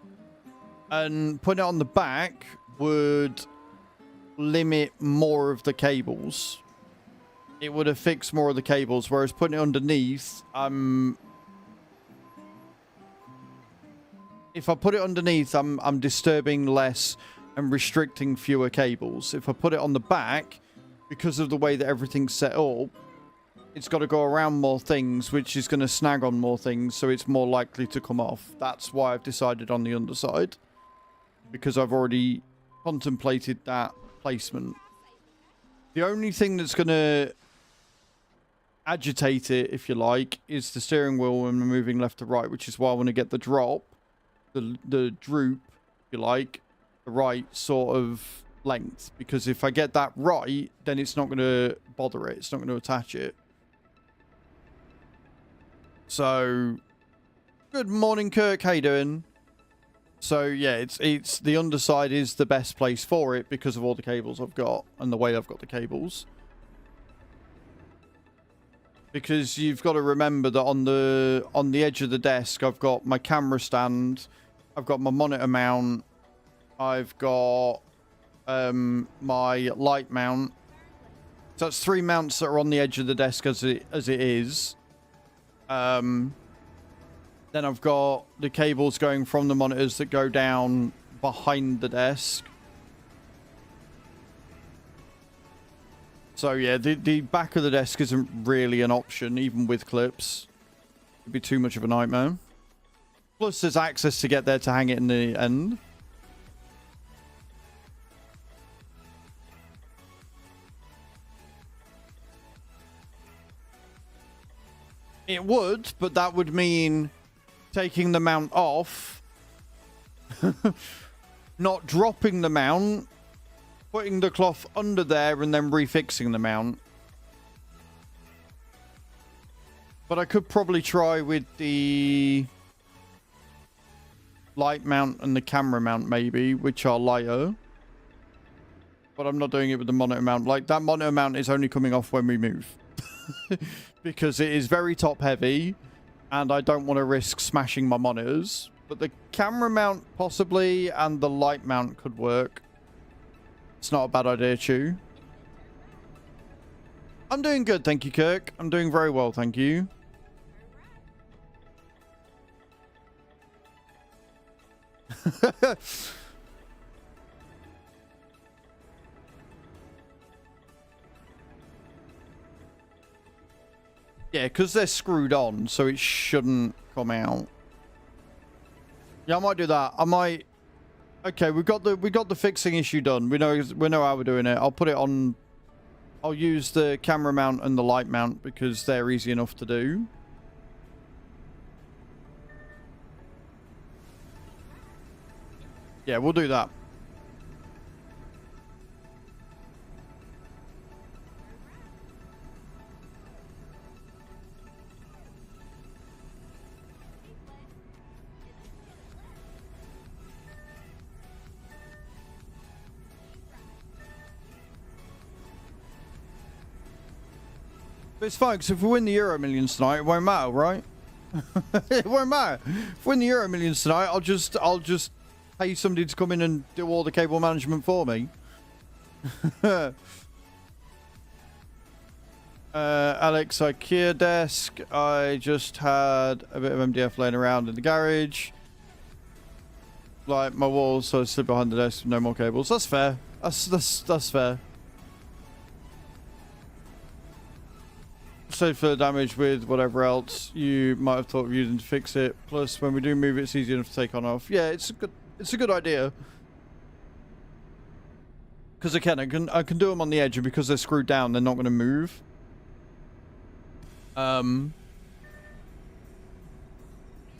And putting it on the back would limit more of the cables. It would have fixed more of the cables, whereas putting it underneath, if I put it underneath, I'm disturbing less and restricting fewer cables. If I put it on the back, because of the way that everything's set up, it's got to go around more things, which is going to snag on more things, so it's more likely to come off. That's why I've decided on the underside, because I've already contemplated that placement. The only thing that's going to agitate it, if you like, is the steering wheel when we're moving left to right, which is why I want to get the drop, the droop, if you like, the right sort of length, because if I get that right, then it's not going to bother it. It's not going to attach it. So, good morning, Kirk. How you doing? So, yeah, it's the underside is the best place for it because of all the cables I've got and the way I've got the cables. Because you've got to remember that on the edge of the desk, I've got my camera stand, I've got my monitor mount, I've got my light mount. So that's 3 mounts that are on the edge of the desk as it is. Then I've got the cables going from the monitors that go down behind the desk. So yeah, the back of the desk isn't really an option, even with clips. It'd be too much of a nightmare. Plus there's access to get there to hang it in the end. It would, but that would mean taking the mount off, not dropping the mount, putting the cloth under there, and then refixing the mount. But I could probably try with the light mount and the camera mount, maybe, which are lighter. But I'm not doing it with the monitor mount. Like, that monitor mount is only coming off when we move. Because it is very top heavy and I don't want to risk smashing my monitors. But the camera mount possibly and the light mount could work. It's not a bad idea, Chew. I'm doing good, thank you, Kirk. I'm doing very well, thank you. Yeah, because they're screwed on, so it shouldn't come out. Yeah, I might do that. I might. Okay, we got the fixing issue done. We know how we're doing it. I'll put it on. I'll use the camera mount and the light mount because they're easy enough to do. Yeah, we'll do that. But it's fine, because if we win the Euro Millions tonight, it won't matter, right? It won't matter. If we win the Euro Millions tonight, I'll just pay somebody to come in and do all the cable management for me. Alex, IKEA desk. I just had a bit of MDF laying around in the garage. Like my walls, so I slid behind the desk with no more cables. That's fair. That's fair. So for the damage with whatever else you might have thought of using to fix it. Plus, when we do move, it's easy enough to take on off. Yeah, it's a good idea. Because I can do them on the edge, and because they're screwed down, they're not going to move. So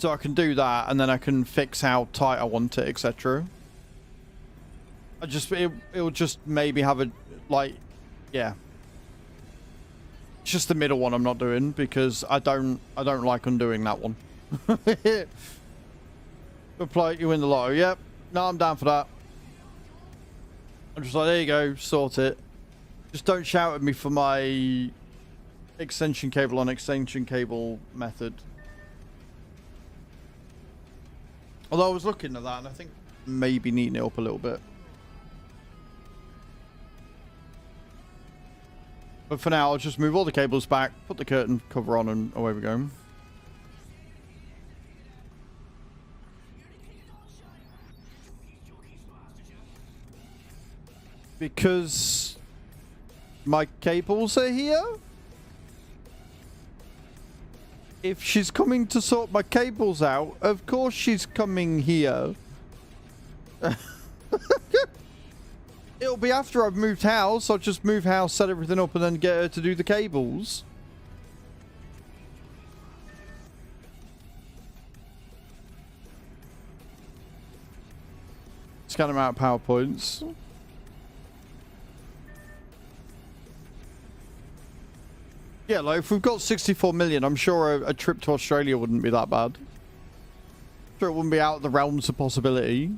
I can do that, and then I can fix how tight I want it, etc. It'll just maybe have a yeah. It's just the middle one I'm not doing because I don't like undoing that one. Apply you win the lotto. Yep. No, I'm down for that. I'm just like, there you go, sort it. Just don't shout at me for my extension cable on extension cable method. Although I was looking at that and I think maybe neaten it up a little bit. But for now, I'll just move all the cables back, put the curtain cover on, and away we go. Because my cables are here? If she's coming to sort my cables out, of course she's coming here. It'll be after I've moved house. I'll just move house, set everything up, and then get her to do the cables. Scan them out PowerPoints. Yeah, like if we've got 64 million, I'm sure a trip to Australia wouldn't be that bad. I'm sure it wouldn't be out of the realms of possibility.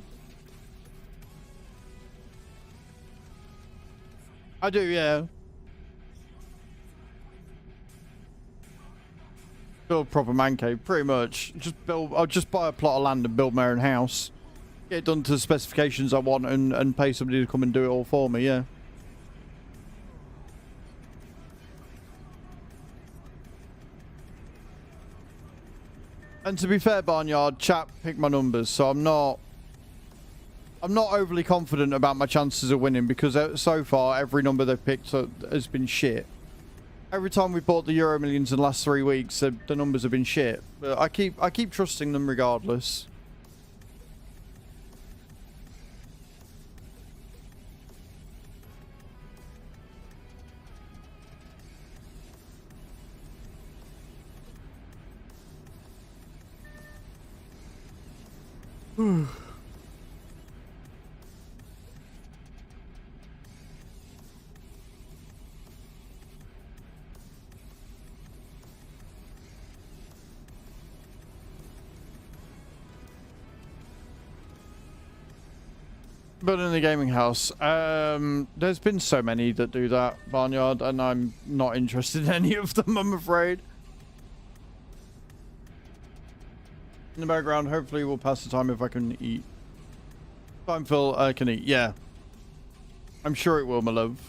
I do, yeah. Build a proper man cave, pretty much. I'll just buy a plot of land and build my own house. Get it done to the specifications I want and pay somebody to come and do it all for me, yeah. And to be fair, Barnyard, chat picked my numbers, so I'm not overly confident about my chances of winning because so far every number they've picked has been shit. Every time we bought the Euro Millions in the last 3 weeks, the numbers have been shit. But I keep trusting them regardless. Building the gaming house. There's been so many that do that, Barnyard, and I'm not interested in any of them, I'm afraid. In the background, hopefully we'll pass the time if I can eat. Time Phil, I can eat, yeah. I'm sure it will, my love.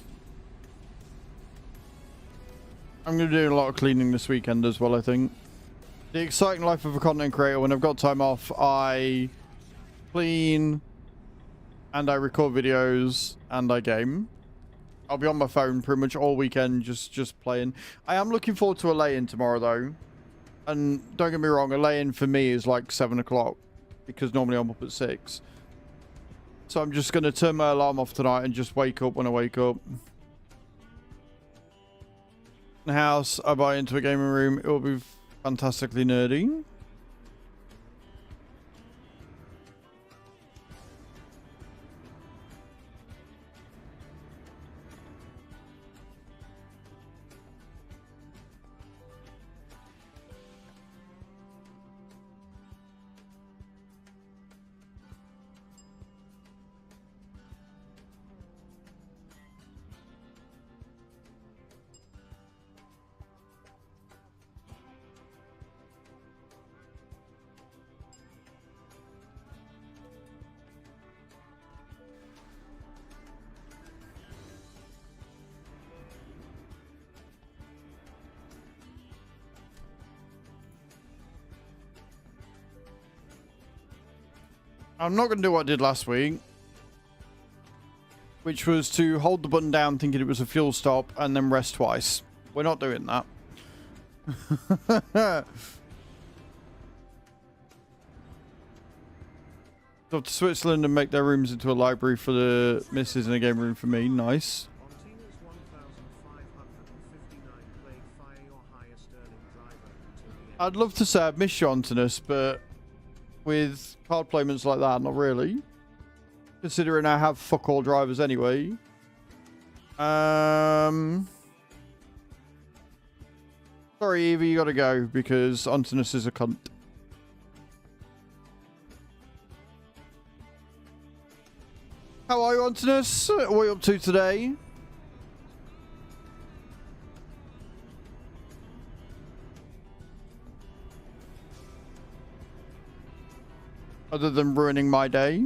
I'm going to do a lot of cleaning this weekend as well, I think. The exciting life of a content creator, when I've got time off, I clean and I record videos and I game. I'll be on my phone pretty much all weekend just playing. I am looking forward to a lay-in tomorrow though. And don't get me wrong, a lay-in for me is like 7 o'clock because normally I'm up at 6. So I'm just going to turn my alarm off tonight and just wake up when I wake up. In the house, I buy into a gaming room. It will be fantastically nerdy. I'm not going to do what I did last week, which was to hold the button down thinking it was a fuel stop and then rest twice. We're not doing that. Go to Switzerland and make their rooms into a library for the missus and a game room for me. Nice. I'd love to say I've missed you, Antinous, but with card payments like that, not really. Considering I have fuck all drivers anyway. Sorry, Evie, you gotta go because Antinous is a cunt. How are you, Antinous? What are you up to today? Other than ruining my day.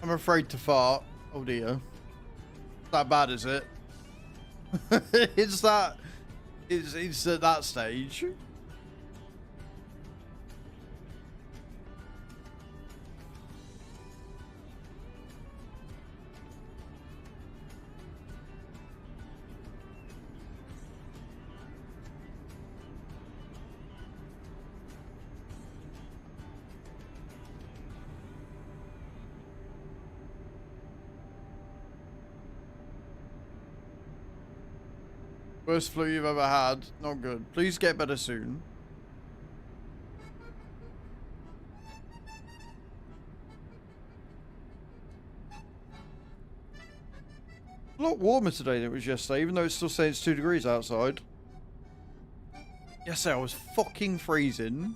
I'm afraid to fart. Oh dear. That bad, is it? It's at that stage. Worst flu you've ever had. Not good. Please get better soon. A lot warmer today than it was yesterday, even though it's still saying it's 2 degrees outside. Yesterday I was fucking freezing.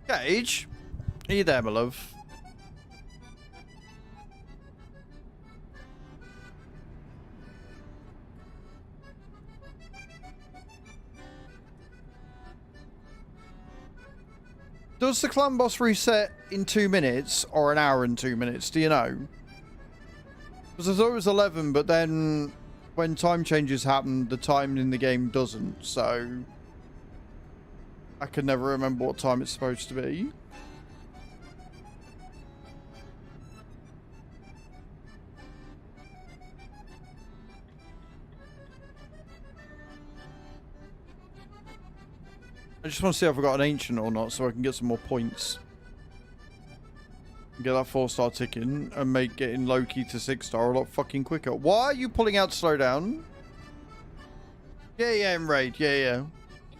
Gage? Are you there, my love? Does the clan boss reset in 2 minutes or an hour and 2 minutes? Do you know? Because I thought it was 11, but then when time changes happen, the time in the game doesn't. So I can never remember what time it's supposed to be. I just want to see if I've got an ancient or not so I can get some more points. Get that 4-star ticking and make getting Loki to 6-star a lot fucking quicker. Why are you pulling out to slow down? Yeah, in raid. Yeah.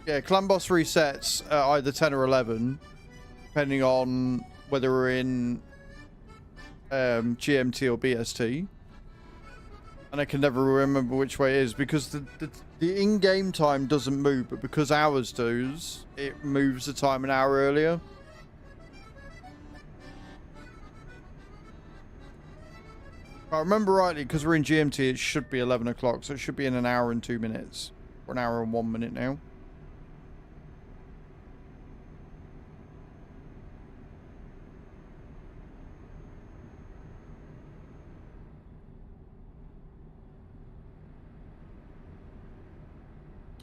Yeah, clan boss resets either 10 or 11. Depending on whether we're in GMT or BST. And I can never remember which way it is because the in-game time doesn't move, but because ours does, it moves the time an hour earlier. If I remember rightly, because we're in GMT, it should be 11 o'clock, so it should be in an hour and 2 minutes. Or an hour and 1 minute now.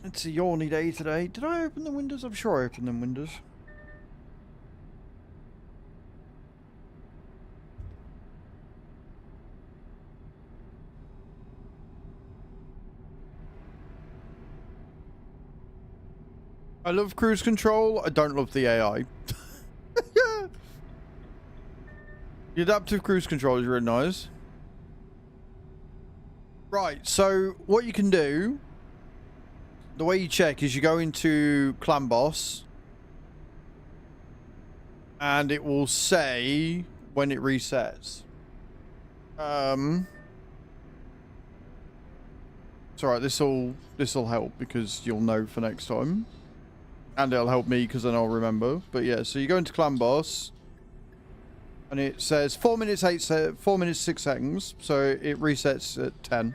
It's a yawny day today. Did I open the windows? I'm sure I opened them windows. I love cruise control. I don't love the AI. The adaptive cruise control is really nice. Right, so what you can do, the way you check is you go into Clan Boss, and it will say when it resets. It's alright, this'll help because you'll know for next time. And it'll help me because then I'll remember. But yeah, so you go into Clan Boss. And it says 4 minutes 4 minutes 6 seconds. So it resets at 10.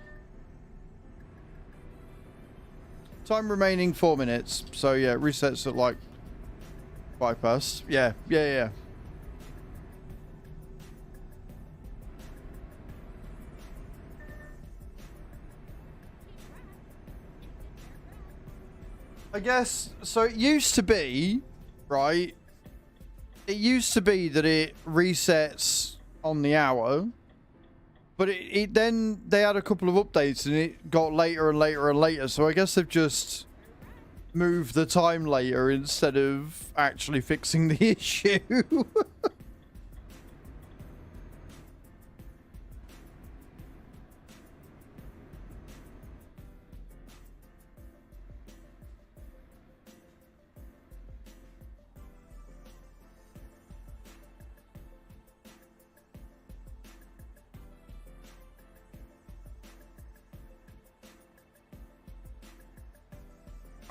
Time remaining 4 minutes. So yeah, it resets at like 5 past. Yeah. I guess, so it used to be, right? It used to be that it resets on the hour, but it then, they had a couple of updates and it got later and later and later. So I guess they've just moved the time later instead of actually fixing the issue.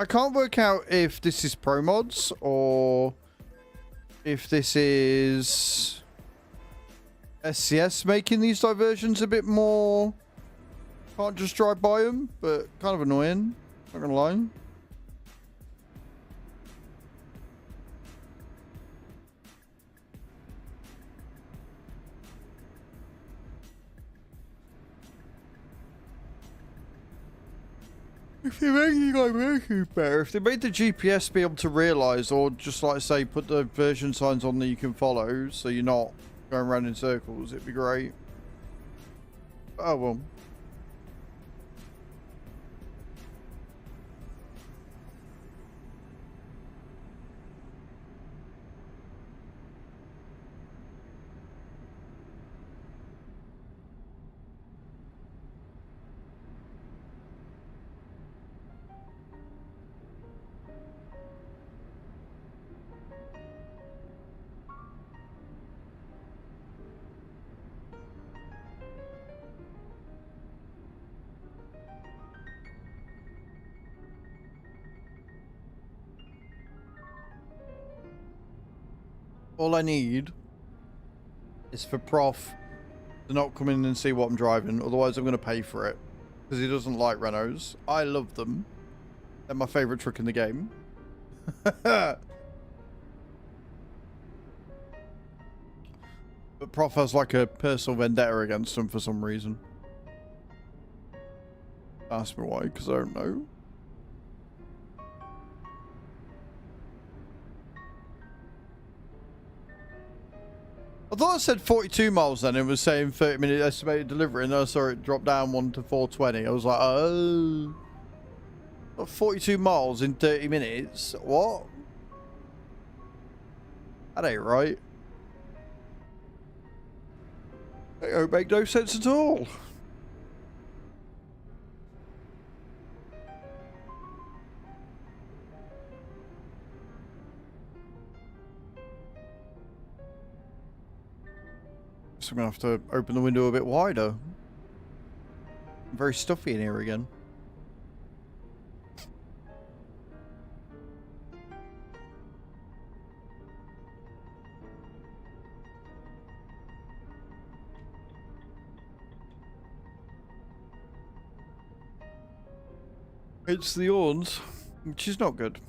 I can't work out if this is pro mods or if this is SCS making these diversions a bit more. Can't just drive by them, but kind of annoying. Not gonna lie. If they make it better, if they made the GPS be able to realise, or just like say put the version signs on that you can follow, so you're not going around in circles, it'd be great. Oh well. All I need is for Prof to not come in and see what I'm driving. Otherwise, I'm going to pay for it. Because he doesn't like Renaults. I love them. They're my favourite truck in the game. But Prof has like a personal vendetta against them for some reason. Ask me why, because I don't know. I thought I said 42 miles then. It was saying 30-minute estimated delivery, and then I saw it drop down 1 to 420. I was like, oh. 42 miles in 30 minutes? What? That ain't right. That don't make no sense at all. So I'm gonna have to open the window a bit wider. Very stuffy in here again. It's the horns, which is not good.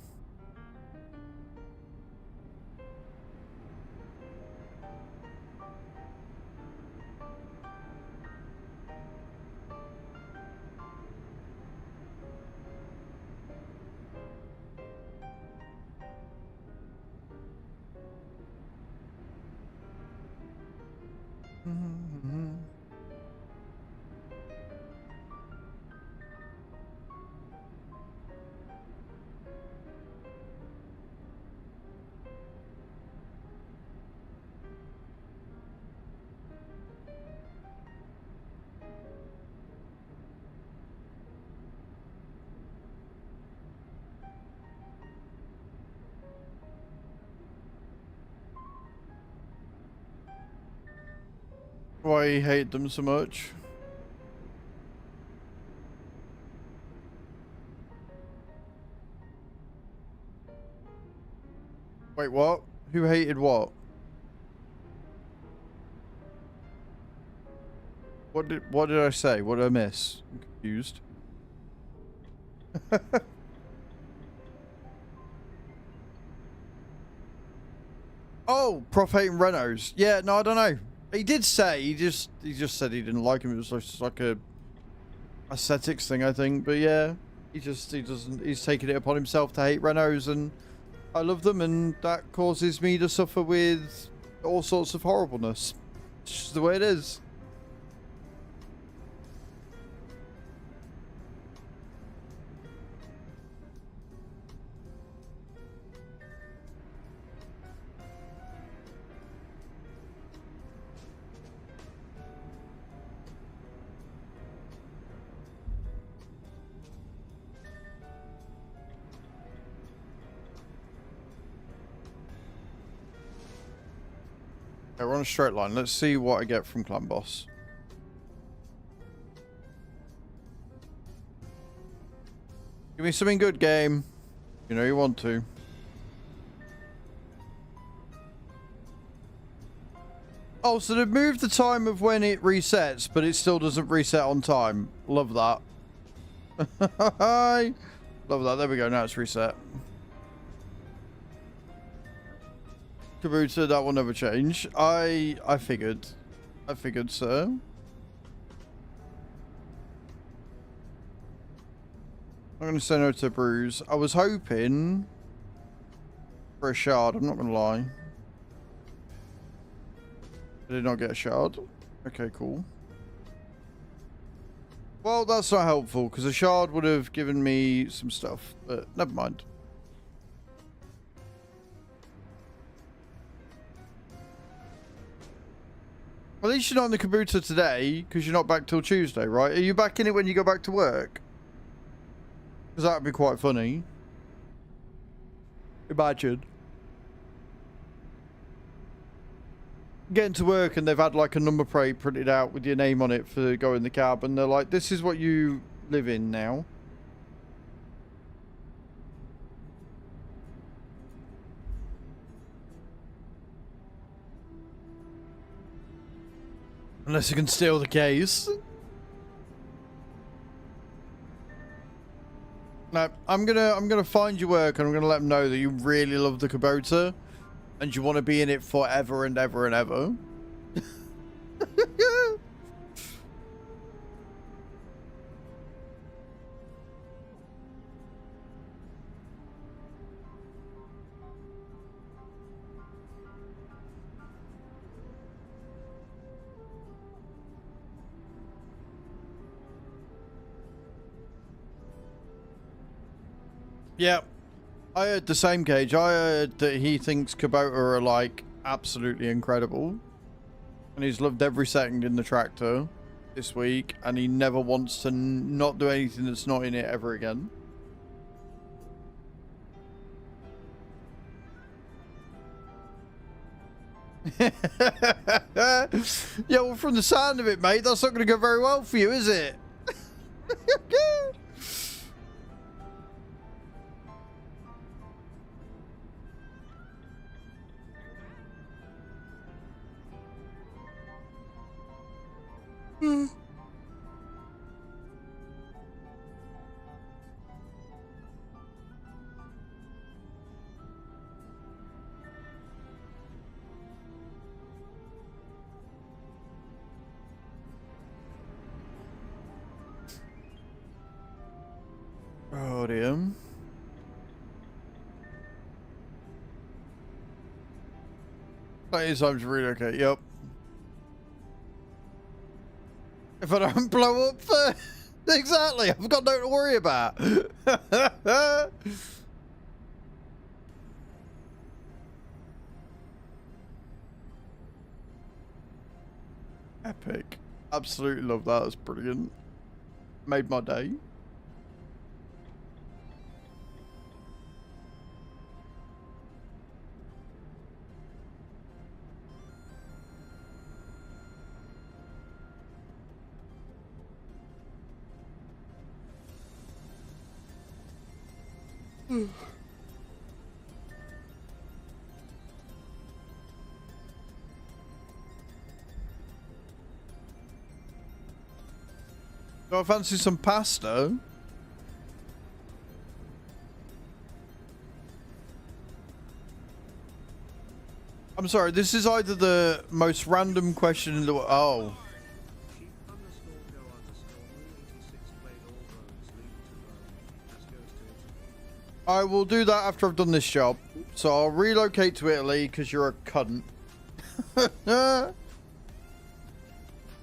Why you hate them so much? Wait, what? Who hated what? What did I say? What did I miss? I'm confused. Oh, Prof hating Renos. Yeah, no, I don't know. He did say he just said he didn't like him. It was just like a aesthetics thing, I think. But yeah, he's taking it upon himself to hate Renos, and I love them, and that causes me to suffer with all sorts of horribleness. It's just the way it is. Okay, we're on a straight line. Let's see what I get from Clan Boss. Give me something good, game. You know you want to. Oh, so they've moved the time of when it resets, but it still doesn't reset on time. Love that. Love that. There we go. Now it's reset. Kabuta, that will never change. I figured. I figured so. I'm going to say no to Bruise. I was hoping for a shard. I'm not going to lie. I did not get a shard. Okay, cool. Well, that's not helpful, because a shard would have given me some stuff, but never mind. Well, at least you're not in the Kabuta today, because you're not back till Tuesday, right? Are you back in it when you go back to work? Because that would be quite funny. Imagine. Getting to work and they've had like a number plate printed out with your name on it for go in the cab, and they're like, this is what you live in now. Unless you can steal the case. No, I'm gonna find your work, and I'm gonna let them know that you really love the Kubota and you want to be in it forever and ever and ever. Yeah, I heard the same, Cage. I heard that he thinks Kubota are like absolutely incredible, and he's loved every second in the tractor this week, and he never wants to not do anything that's not in it ever again. Yeah, well, from the sound of it, mate, that's not going to go very well for you, is it? Oh, dear. Plenty of time to relocate, yep. If I don't blow up for... Exactly, I've got nothing to worry about. Epic. Absolutely love that, that's brilliant. Made my day. Do I fancy some pasta? I'm sorry, this is either the most random question in the world. Oh. I will do that after I've done this job. So I'll relocate to Italy because you're a cunt.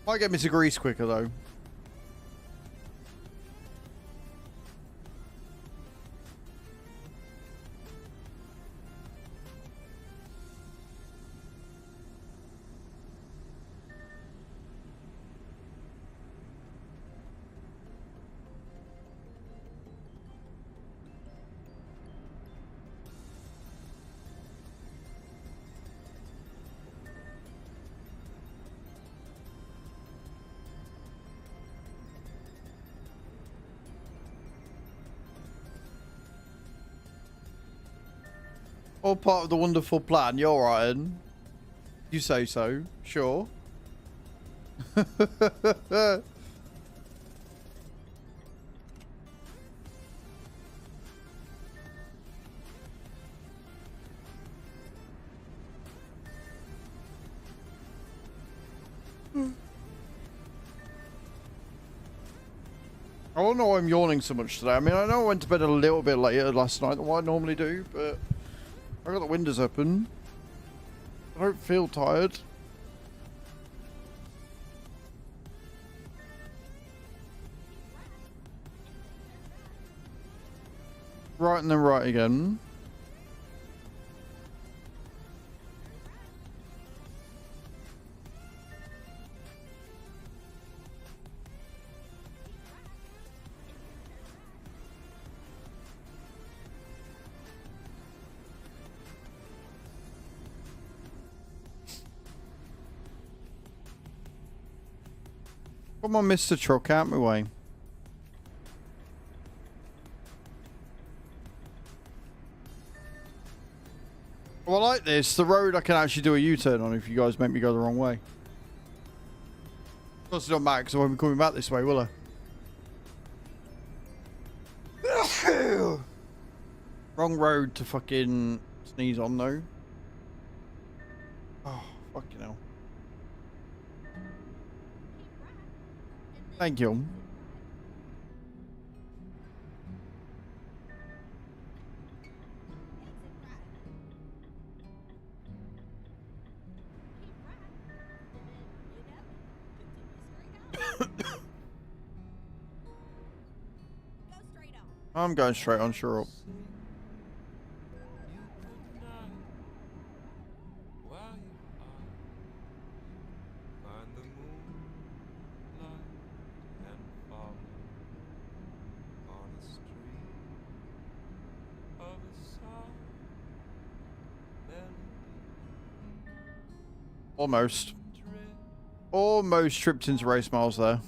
Might get me to Greece quicker though. All part of the wonderful plan. You're right, Ian. You say so. Sure. I don't know why I'm yawning so much today. I mean, I know I went to bed a little bit later last night than what I normally do, but I got the windows open. I don't feel tired. Right and then right again. Come on, Mr. Truck, out my way. Well, I like this. The road I can actually do a U-turn on if you guys make me go the wrong way. Of course it don't matter because I won't be coming back this way, will I? Wrong road to fucking sneeze on though. Oh, fucking hell. Thank you. I'm going straight on, sure up. Almost. Almost tripped into race miles there.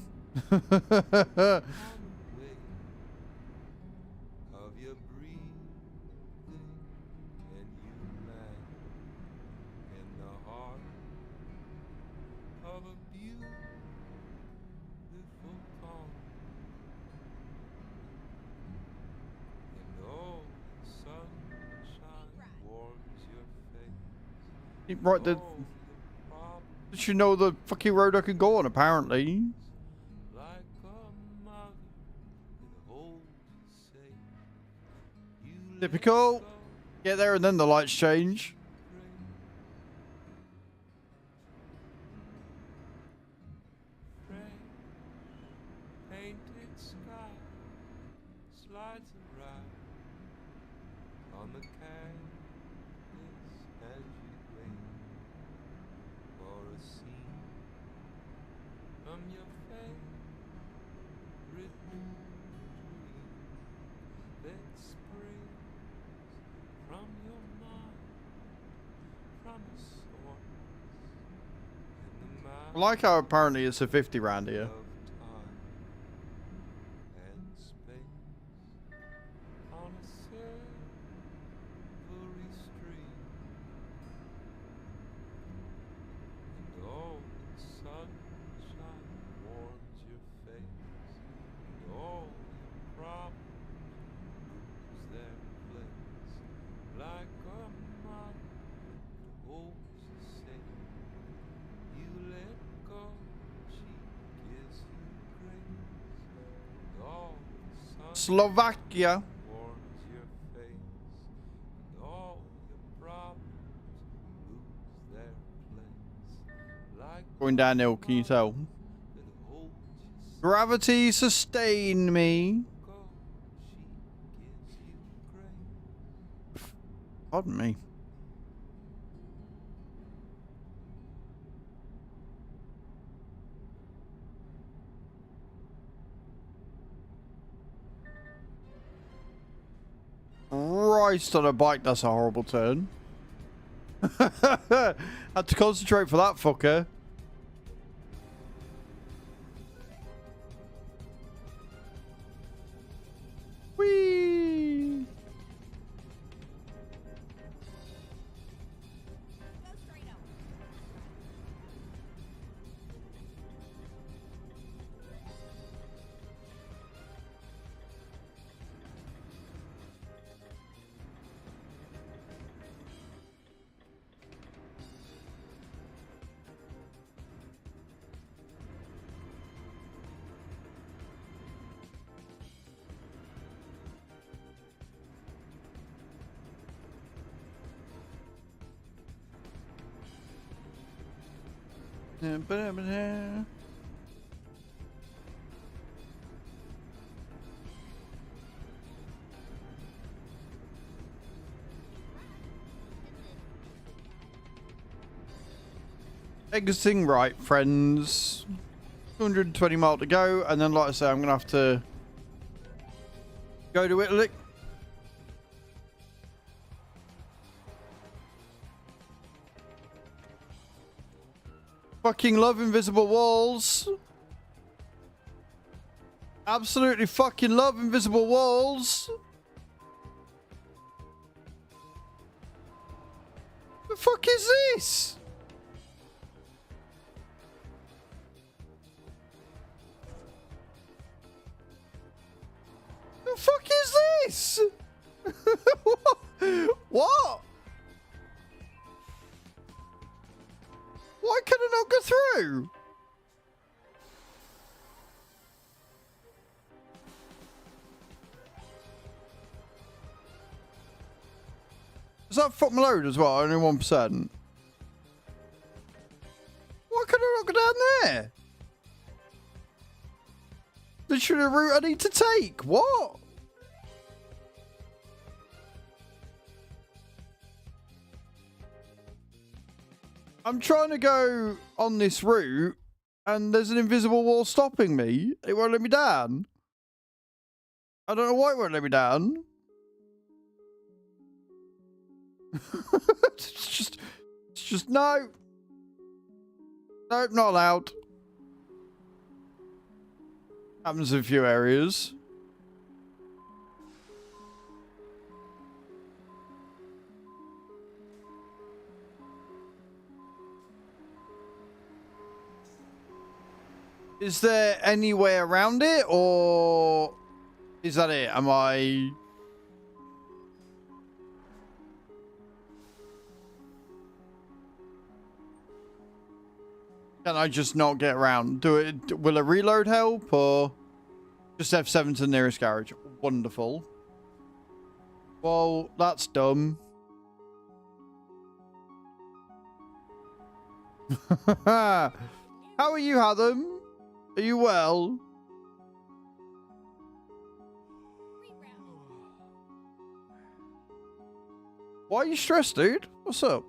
Right, did you know the fucking road I could go on, apparently? Typical. Get there and then the lights change. I like how apparently it's a 50 round here. Slovakia. Going downhill, can you tell? Gravity sustain me. Pardon me. Christ, on a bike, that's a horrible turn. Had to concentrate for that fucker. Whee! Exiting right, friends. 220 miles to go, and then, like I say, I'm gonna have to go to Italy. Fucking love invisible walls. Absolutely fucking love invisible walls. The fuck is this? The fuck is this? What? Why can I not go through? Does that fuck my load as well? Only 1%. Why can I not go down there? Literally a route I need to take. What? I'm trying to go on this route and there's an invisible wall stopping me. It won't let me down. I don't know why it won't let me down. it's just no. Nope, not allowed. Happens in a few areas. Is there any way around it, or is that it? Am I... Can I just not get around? Will a reload help, or just F7 to the nearest garage? Wonderful. Well, that's dumb. How are you, Hatham? Are you well? Why are you stressed, dude? What's up?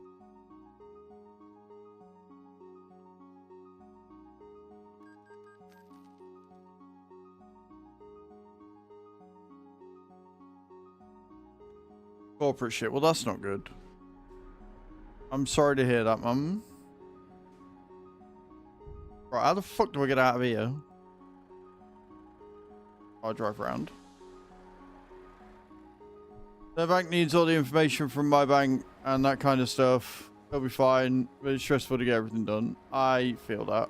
Corporate shit. Well, that's not good. I'm sorry to hear that, Mum. Right, how the fuck do I get out of here? I'll drive around. The bank needs all the information from my bank and that kind of stuff. It'll be fine, but it's stressful to get everything done. I feel that.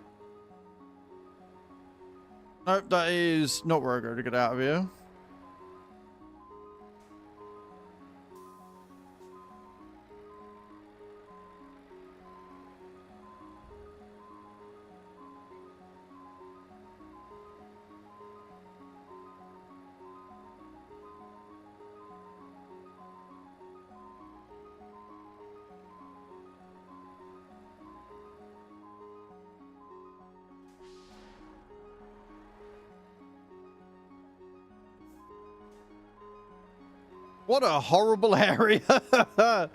Nope, that is not where I go to get out of here. What a horrible area. Right,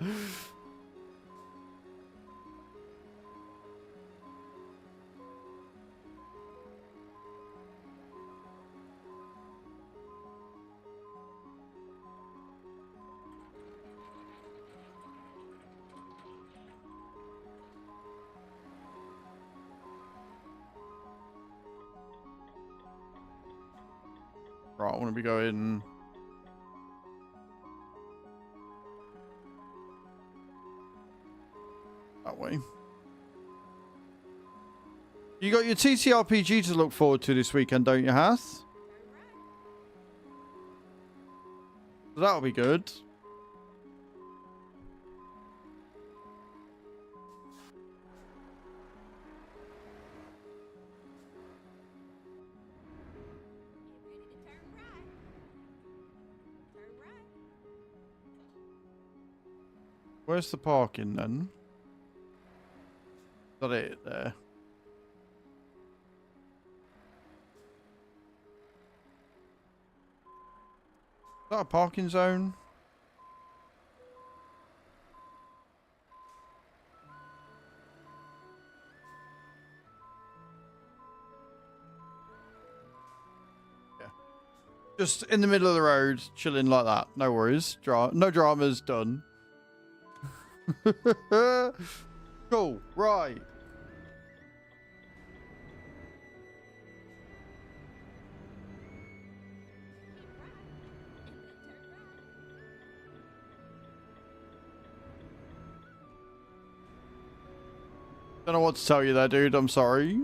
I want to be going that way. You got your TTRPG to look forward to this weekend, don't you, Hath? That'll be good. Where's the parking then? Got it there. Is that a parking zone? Yeah. Just in the middle of the road, chilling like that. No worries. No dramas, done. Cool, right. Don't know what to tell you there, dude. I'm sorry.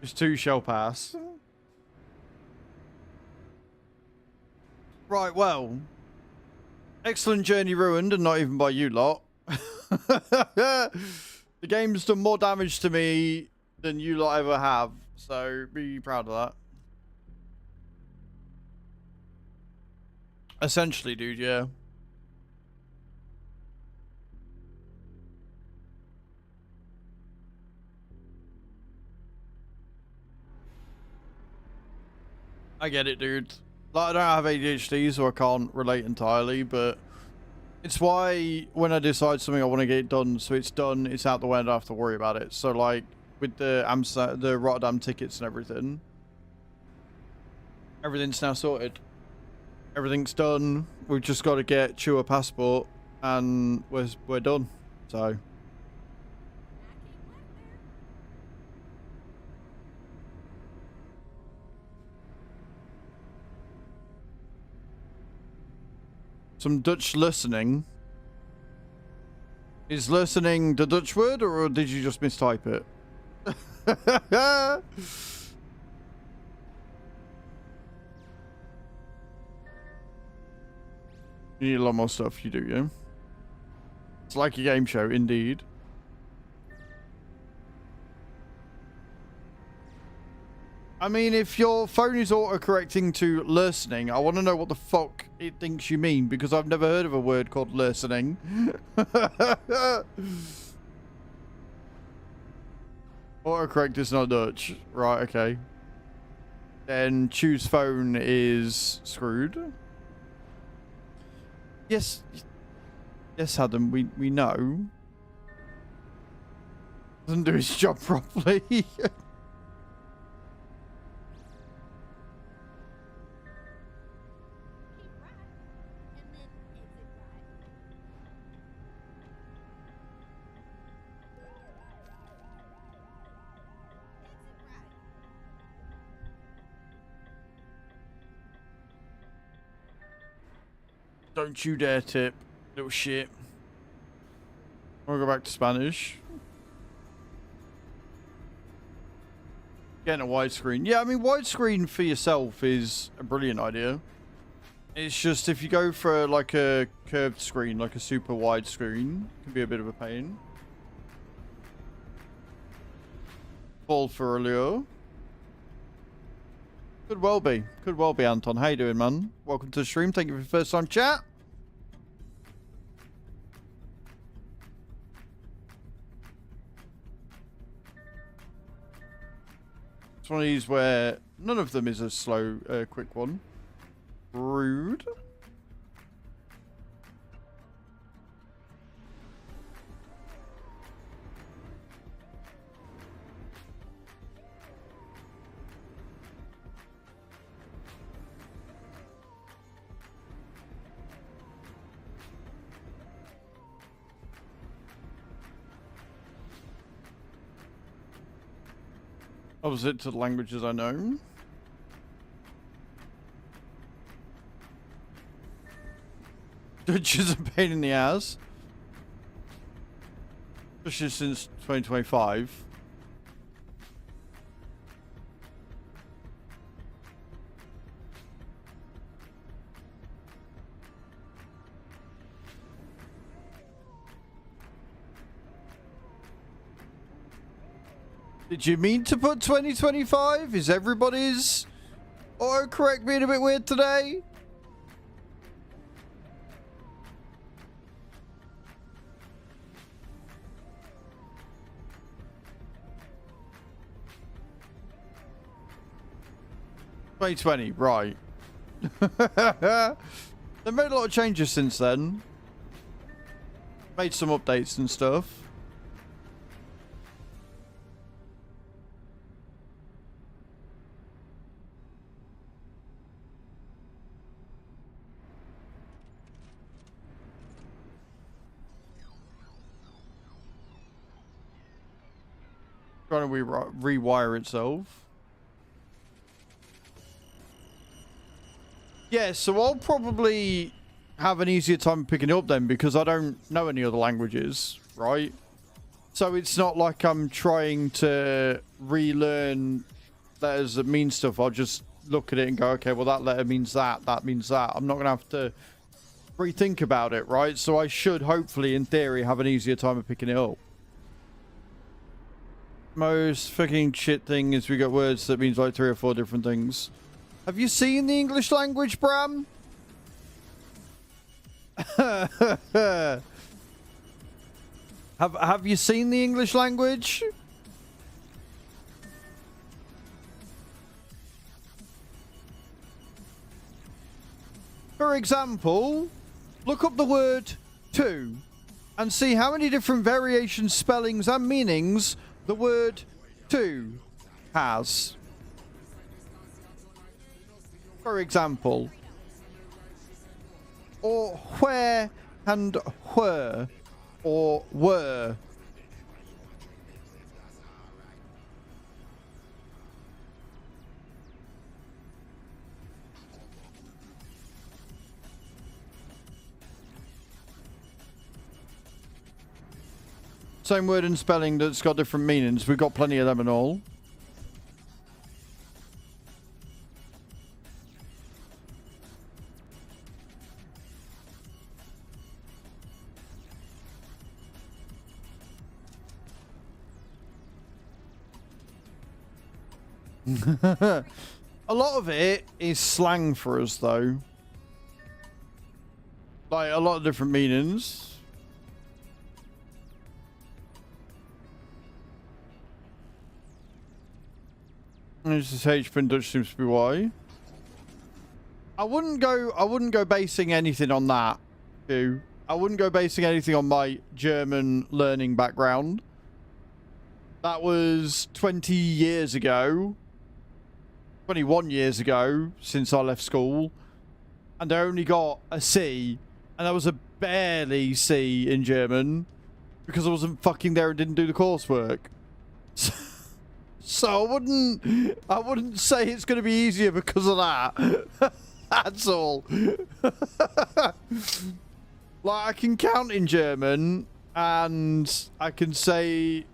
Just two shall pass. Right, well. Excellent journey ruined, and not even by you lot. The game's done more damage to me than you lot ever have, so be proud of that. Essentially, dude, yeah. I get it, dude. Like, I don't have ADHD, so I can't relate entirely, but it's why when I decide something I want to get it done, so it's done, it's out the way, I don't have to worry about it. So, like, with the Rotterdam tickets and everything, everything's now sorted. Everything's done. We've just got to get Chew a passport, and we're done. So. Some Dutch listening. Is listening the Dutch word, or did you just mistype it? You need a lot more stuff, you do, yeah? It's like a game show, indeed. I mean, if your phone is auto-correcting to listening, I want to know what the fuck it thinks you mean, because I've never heard of a word called listening. Autocorrect is not Dutch. Right, okay. Then choose phone is screwed. Yes. Yes, Adam, we know. Doesn't do his job properly. Don't you dare tip, little shit. I'll go back to Spanish. Getting a widescreen. Yeah, I mean, widescreen for yourself is a brilliant idea. It's just if you go for like a curved screen, like a super wide screen, it can be a bit of a pain. Fall for a lure. Could well be. Could well be, Anton. How you doing, man? Welcome to the stream. Thank you for your first time chat. It's one of these where none of them is a slow, quick one. Rude. Opposite to the languages I know. Dutch is a pain in the ass. Especially since 2025. Did you mean to put 2025? Is everybody's autocorrect being a bit weird today? $2020, right. They've made a lot of changes since then. Made some updates and stuff. Trying to rewire itself. Yeah, so I'll probably have an easier time picking it up then because I don't know any other languages, right? So it's not like I'm trying to relearn letters that mean stuff. I'll just look at it and go, okay, well that letter means that, that means that. I'm not going to have to rethink about it, right? So I should hopefully, in theory, have an easier time of picking it up. Most fucking shit thing is we got words that means like 3 or 4 different things. Have you seen the English language, Bram? Have you seen the English language? For example, look up the word to and see how many different variations, spellings and meanings the word to has. For example, or where and where, or were. Same word and spelling that's got different meanings. We've got plenty of them and all. A lot of it is slang for us, though. Like, a lot of different meanings. This is H, but Dutch seems to be Y. I wouldn't go basing anything on that, too. I wouldn't go basing anything on my German learning background. That was 20 years ago. 21 years ago since I left school. And I only got a C. And that was a barely C in German. Because I wasn't fucking there and didn't do the coursework. So I wouldn't say it's going to be easier because of that. That's all. Like, I can count in German, and I can say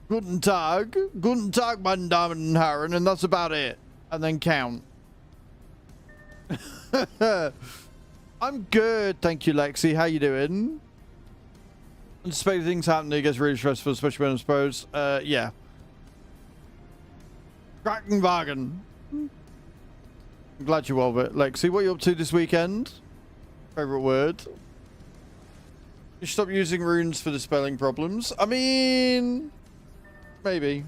Guten Tag, meine Damen und Herren, and that's about it. And then count. I'm good, thank you, Lexi. How you doing? Unexpected things happen, it gets really stressful, especially when I'm supposed. Yeah. Krankenwagen. I'm glad you love it. Lexi, what are you up to this weekend? Favorite word? You stop using runes for the spelling problems. I mean, maybe.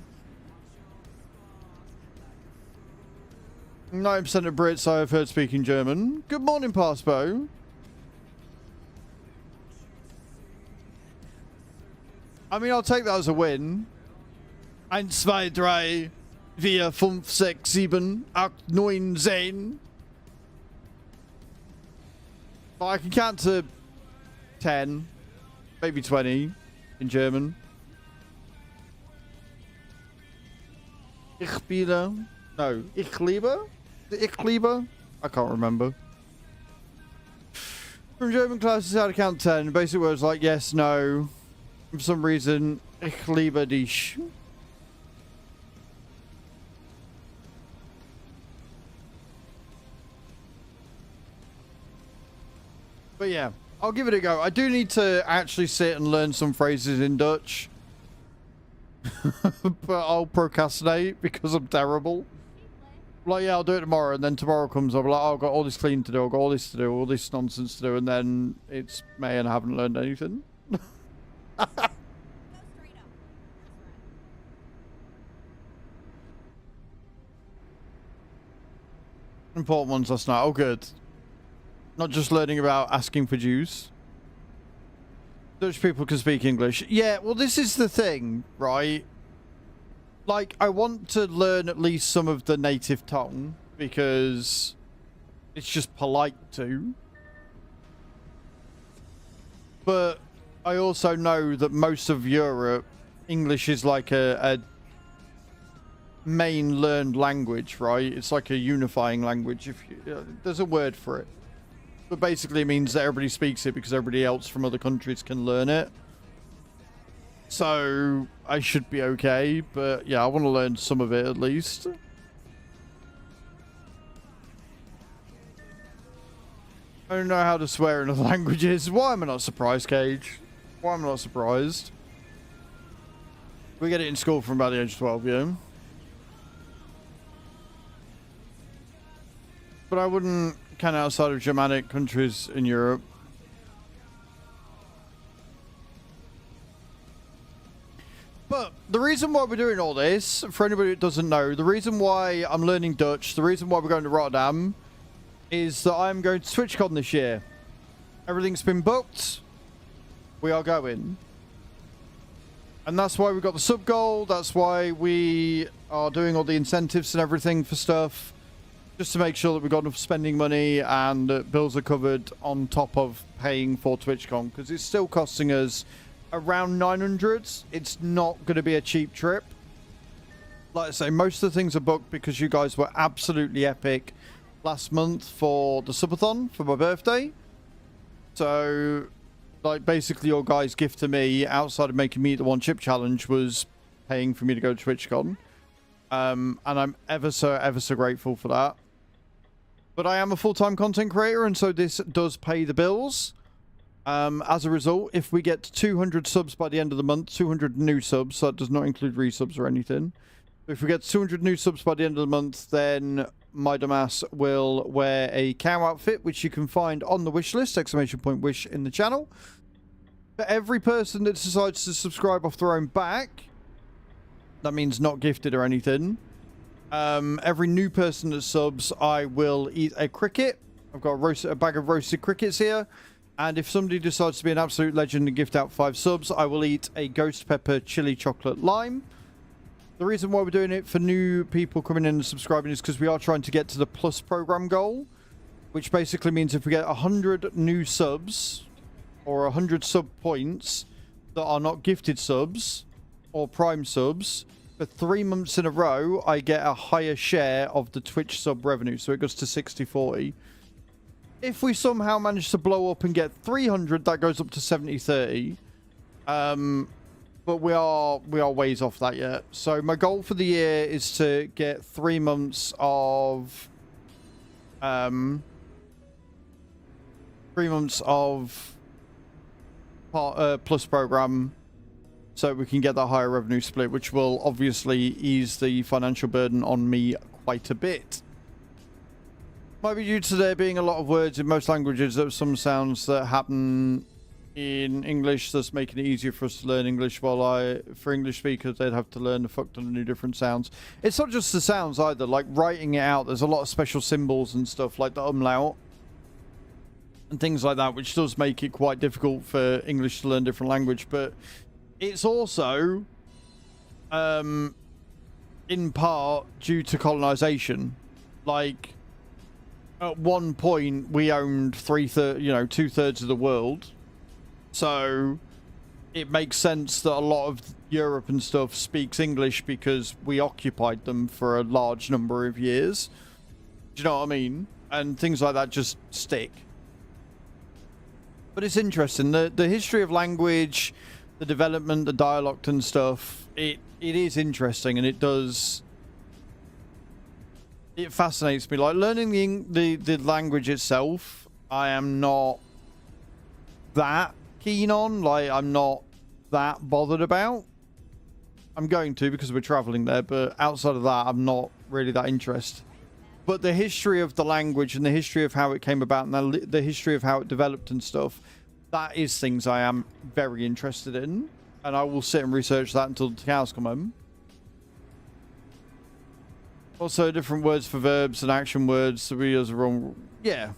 9% of Brits I have heard speaking German. Good morning, Passbow. I mean, I'll take that as a win. 1, 2, 3, 4, 5, 6, 7, 8, 9, 10. I can count to 10, maybe 20 in German. Ich spiele. No, ich liebe? Ich liebe? I can't remember. From German classes, how to count 10. Basic words like yes, no. For some reason, ich liebe dich. But yeah, I'll give it a go. I do need to actually sit and learn some phrases in Dutch. But I'll procrastinate because I'm terrible. Like, yeah, I'll do it tomorrow, and then tomorrow comes up, like, oh, I've got all this clean to do, I've got all this to do, all this nonsense to do, and then it's May and I haven't learned anything. Important ones last night. Oh, good. Not just learning about asking for juice. Dutch people can speak English. Yeah, well, this is the thing, right? Like, I want to learn at least some of the native tongue because it's just polite to. But I also know that most of Europe, English is like a main learned language, right? It's like a unifying language. If you, there's a word for it. But basically it means that everybody speaks it because everybody else from other countries can learn it. So I should be okay, but yeah, I want to learn some of it at least. I don't know how to swear in other languages. Why am I not surprised, Cage? Why am I not surprised? We get it in school from about the age of 12, yeah? But I wouldn't count outside of Germanic countries in Europe. But the reason why we're doing all this, for anybody that doesn't know, the reason why I'm learning Dutch, the reason why we're going to Rotterdam, is that I'm going to TwitchCon this year. Everything's been booked. We are going. And that's why we got the sub goal. That's why we are doing all the incentives and everything for stuff. Just to make sure that we've got enough spending money and bills are covered on top of paying for TwitchCon. Because it's still costing us around 900. It's not going to be a cheap trip. Like I say, most of the things are booked because you guys were absolutely epic last month for the subathon for my birthday. So, like, basically your guys' gift to me, outside of making me eat the one chip challenge, was paying for me to go to TwitchCon. And I'm ever so grateful for that. But I am a full-time content creator, and so this does pay the bills. As a result, if we get 200 subs by the end of the month, 200 new subs, so that does not include resubs or anything. If we get 200 new subs by the end of the month, then my dumbass will wear a cow outfit, which you can find on the wish list, !wish in the channel. For every person that decides to subscribe off their own back, that means not gifted or anything. Every new person that subs, I will eat a cricket. I've got a bag of roasted crickets here. And if somebody decides to be an absolute legend and gift out 5 subs, I will eat a ghost pepper chili chocolate lime. The reason why we're doing it for new people coming in and subscribing is because we are trying to get to the plus program goal, which basically means if we get 100 new subs or 100 sub points that are not gifted subs or prime subs, for 3 months in a row, I get a higher share of the Twitch sub revenue. So it goes to 60-40. If we somehow manage to blow up and get 300, that goes up to 70-30. But we are ways off that yet. So my goal for the year is to get 3 months of 3 months of plus program so we can get that higher revenue split, which will obviously ease the financial burden on me quite a bit. Might be due to there being a lot of words in most languages, there are some sounds that happen in English, thus making it easier for us to learn English, while for English speakers, they'd have to learn a fuck ton of new different sounds. It's not just the sounds either, like writing it out, there's a lot of special symbols and stuff, like the umlaut and things like that, which does make it quite difficult for English to learn different language, but it's also, in part, due to colonization. Like, at one point, we owned 2/3 of the world. So it makes sense that a lot of Europe and stuff speaks English because we occupied them for a large number of years. Do you know what I mean? And things like that just stick. But it's interesting. The history of language, the development, the dialect and stuff, it is interesting, and it fascinates me. Like learning the language itself, I am not that keen on. Like, I'm not that bothered about. I'm going to because we're traveling there, but outside of that, I'm not really that interested. But the history of the language and the history of how it came about and the history of how it developed and stuff, that is things I am very interested in, and I will sit and research that until the cows come home. Also, different words for verbs and action words. The videos are wrong. Yeah.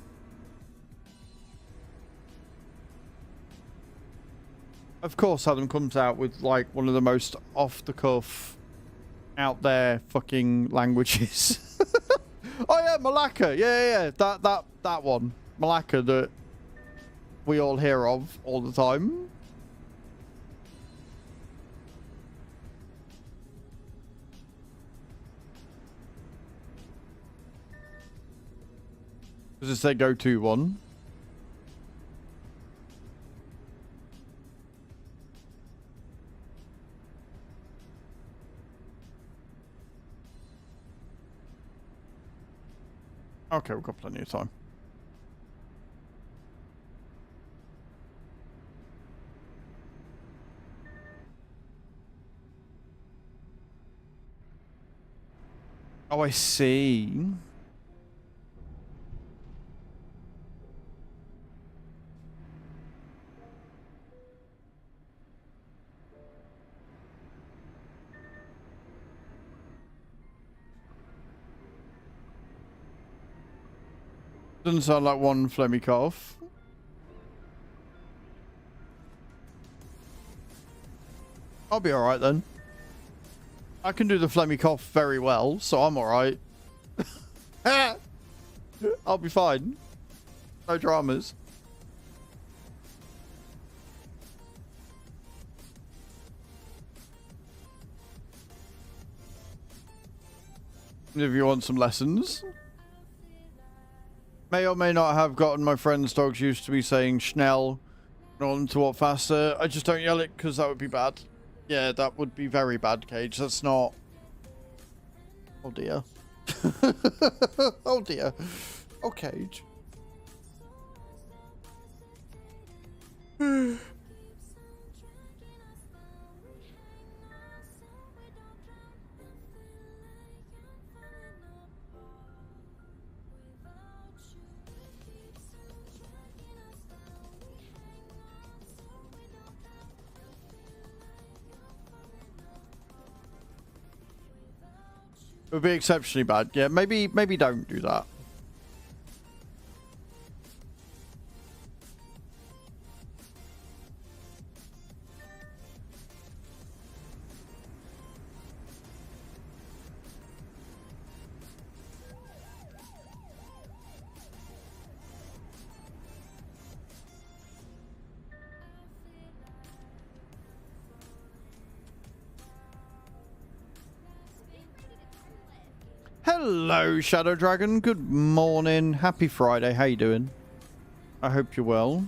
Of course, Adam comes out with like one of the most off-the-cuff, out there fucking languages. Oh yeah, Malacca. Yeah. That one, Malacca, that we all hear of all the time. This is their go-to one. Okay, we've got plenty of time. Oh, I see. Doesn't sound like one Flemikov. I'll be alright then. I can do the Flemikov very well, so I'm alright. I'll be fine. No dramas. If you want some lessons. May or may not have gotten my friend's dogs used to be saying Schnell in order to walk faster. I just don't yell it because that would be bad. Yeah, that would be very bad, Cage. That's not... Oh dear. Oh dear. Oh, Cage. It would be exceptionally bad. Yeah, maybe don't do that. Hello, Shadow Dragon. Good morning. Happy Friday. How you doing? I hope you're well.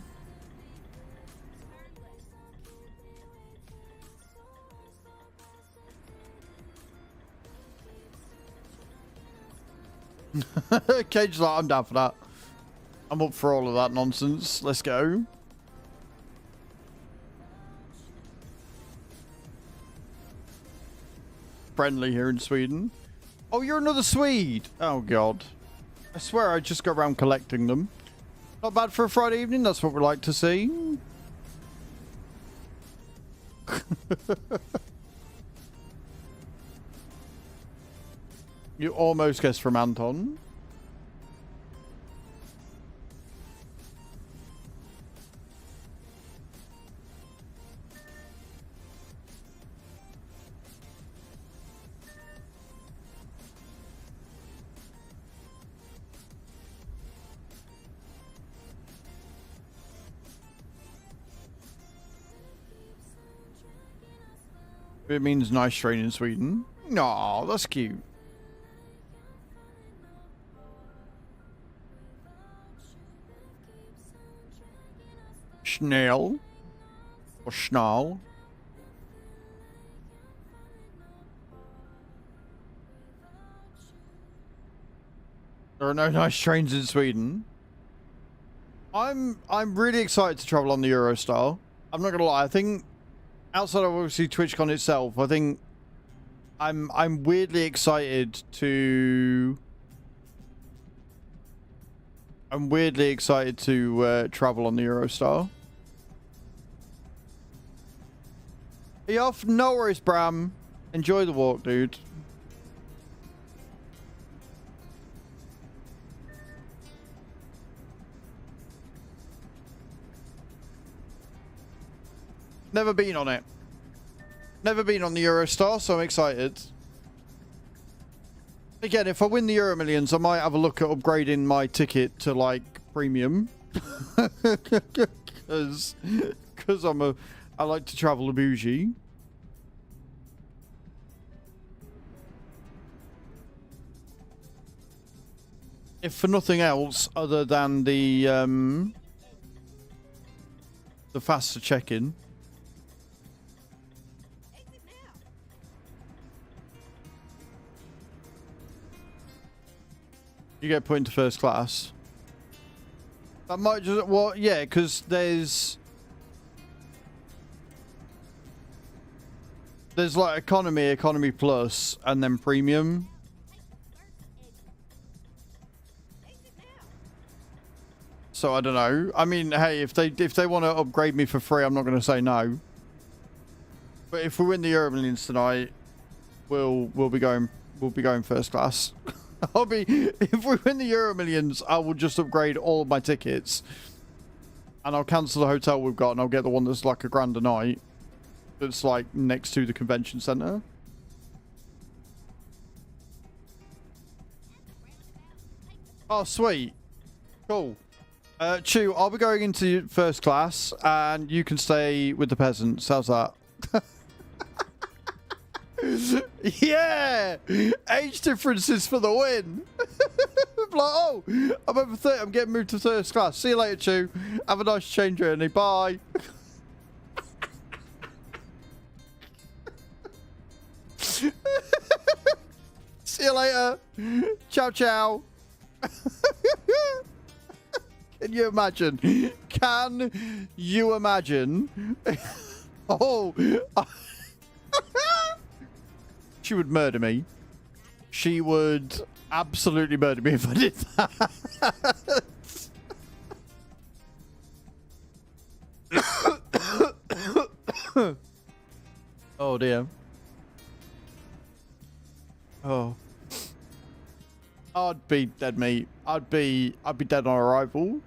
Cage's like, I'm down for that. I'm up for all of that nonsense. Let's go. friendly here in Sweden. Oh, you're another Swede. Oh, God. I swear I just go around collecting them. Not bad for a Friday evening. That's what we like to see. You almost guessed from Anton. It means nice train in Sweden. Aw, that's cute. Schnell. Or Schnall. There are no nice trains in Sweden. I'm really excited to travel on the Eurostar. I'm not gonna lie, I think outside of obviously TwitchCon itself, I think I'm weirdly excited to travel on the Eurostar. Are you off? No worries, Bram. Enjoy the walk, dude. Never been on it. Never been on the Eurostar, so I'm excited. Again, if I win the Euro Millions, I might have a look at upgrading my ticket to like premium. Because I like to travel a bougie. If for nothing else other than the faster check-in. You get put into first class. That might just, well, yeah, because there's like economy plus, and then premium. So I don't know. I mean, hey, if they want to upgrade me for free, I'm not going to say no. But if we win the Euro Millions tonight, we'll be going first class. If we win the Euro Millions, I will just upgrade all of my tickets. And I'll cancel the hotel we've got and I'll get the one that's like $1,000 a night. That's like next to the convention center. Oh, sweet. Cool. Chew, I'll be going into first class and you can stay with the peasants. How's that? Yeah! Age differences for the win! Like, oh, I'm over 30. I'm getting moved to first class. See you later, Chew. Have a nice train journey. Bye. See you later. Ciao, ciao. Can you imagine? Can you imagine? Oh. She would murder me. She would absolutely murder me if I did that. Oh dear. Oh. I'd be dead, mate. I'd be dead on arrival.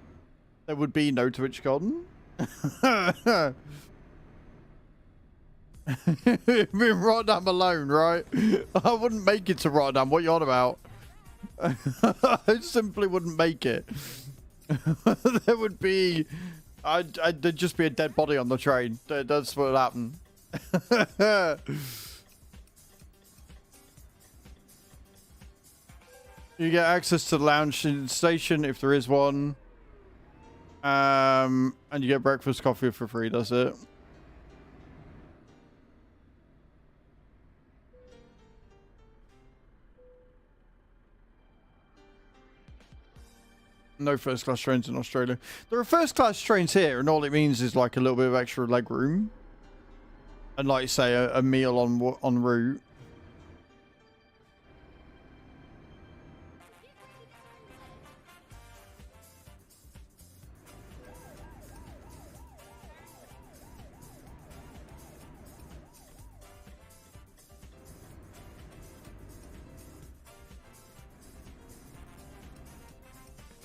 There would be no TwitchCon. In Rotterdam alone, right? I wouldn't make it to Rotterdam. What are you on about? I simply wouldn't make it. There would be... there'd just be a dead body on the train. That's what would happen. You get access to the lounge station if there is one. And you get breakfast coffee for free, that's it. No first class trains in Australia. There are first class trains here, and all it means is like a little bit of extra leg room. And like you say, a meal en route.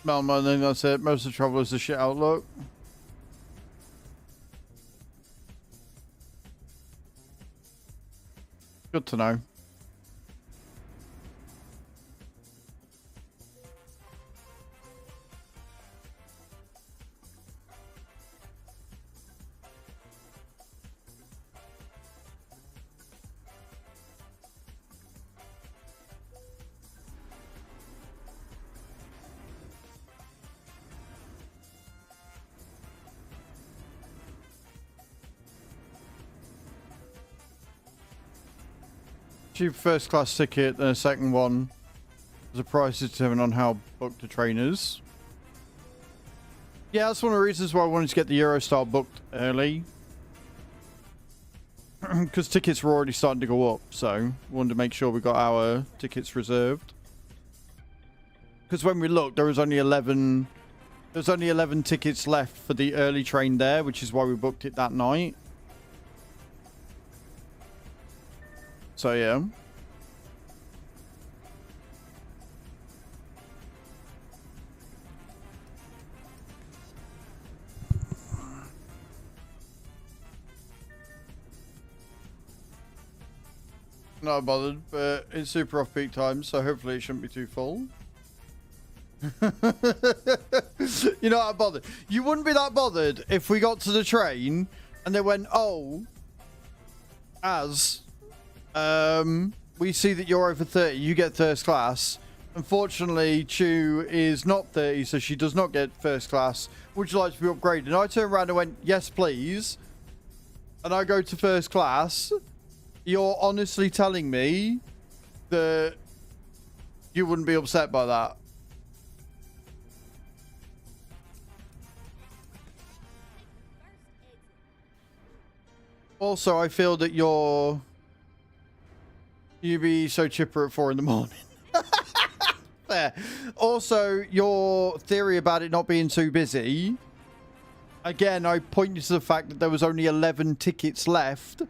No, I think that's it. Most of the travelers are shit outlook. Good to know. Cheap first class ticket, then a second one. The price is determined on how booked the train is. Yeah, that's one of the reasons why I wanted to get the Eurostar booked early. Because tickets were already starting to go up, so wanted to make sure we got our tickets reserved. Because when we looked, there was only 11 tickets left for the early train there, which is why we booked it that night. So yeah. Not bothered, but it's super off-peak time, so hopefully it shouldn't be too full. You're not bothered. You wouldn't be that bothered if we got to the train and they went, oh, we see that you're over 30, you get first class. Unfortunately, Chu is not 30, so she does not get first class. Would you like to be upgraded? And I turned around and went, yes, please. And I go to first class. You're honestly telling me that you wouldn't be upset by that? Also, I feel that you'd be so chipper at 4 in the morning. Fair. Also, your theory about it not being too busy. Again, I point you to the fact that there was only 11 tickets left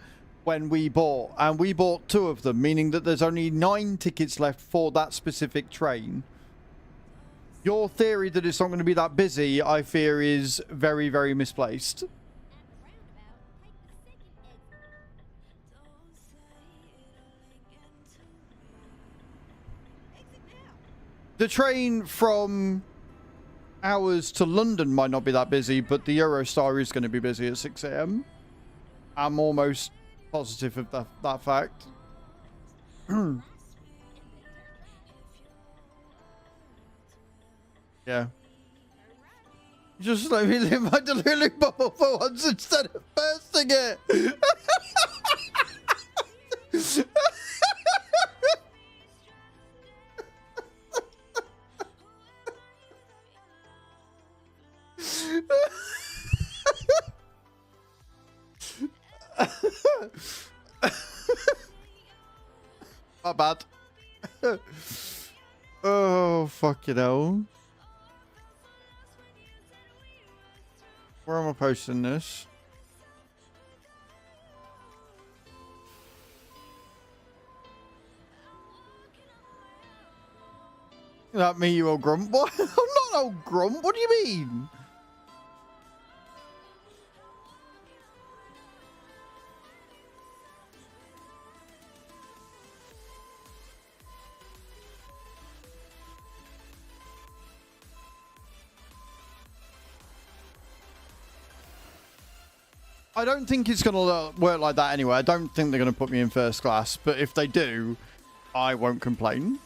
when we bought, and we bought 2 of them, meaning that there's only 9 tickets left for that specific train. Your theory that it's not going to be that busy, I fear, is very, very misplaced. The train from ours to London might not be that busy, but the Eurostar is going to be busy at 6 AM. I'm almost positive of that fact. Yeah. Just let me live my delulu bubble for once instead of bursting it. Not bad. Oh, fuck, you know. Where am I posting this? That me, you old grump. What? I'm not an old grump. What do you mean? I don't think it's going to work like that anyway. I don't think they're going to put me in first class. But if they do, I won't complain.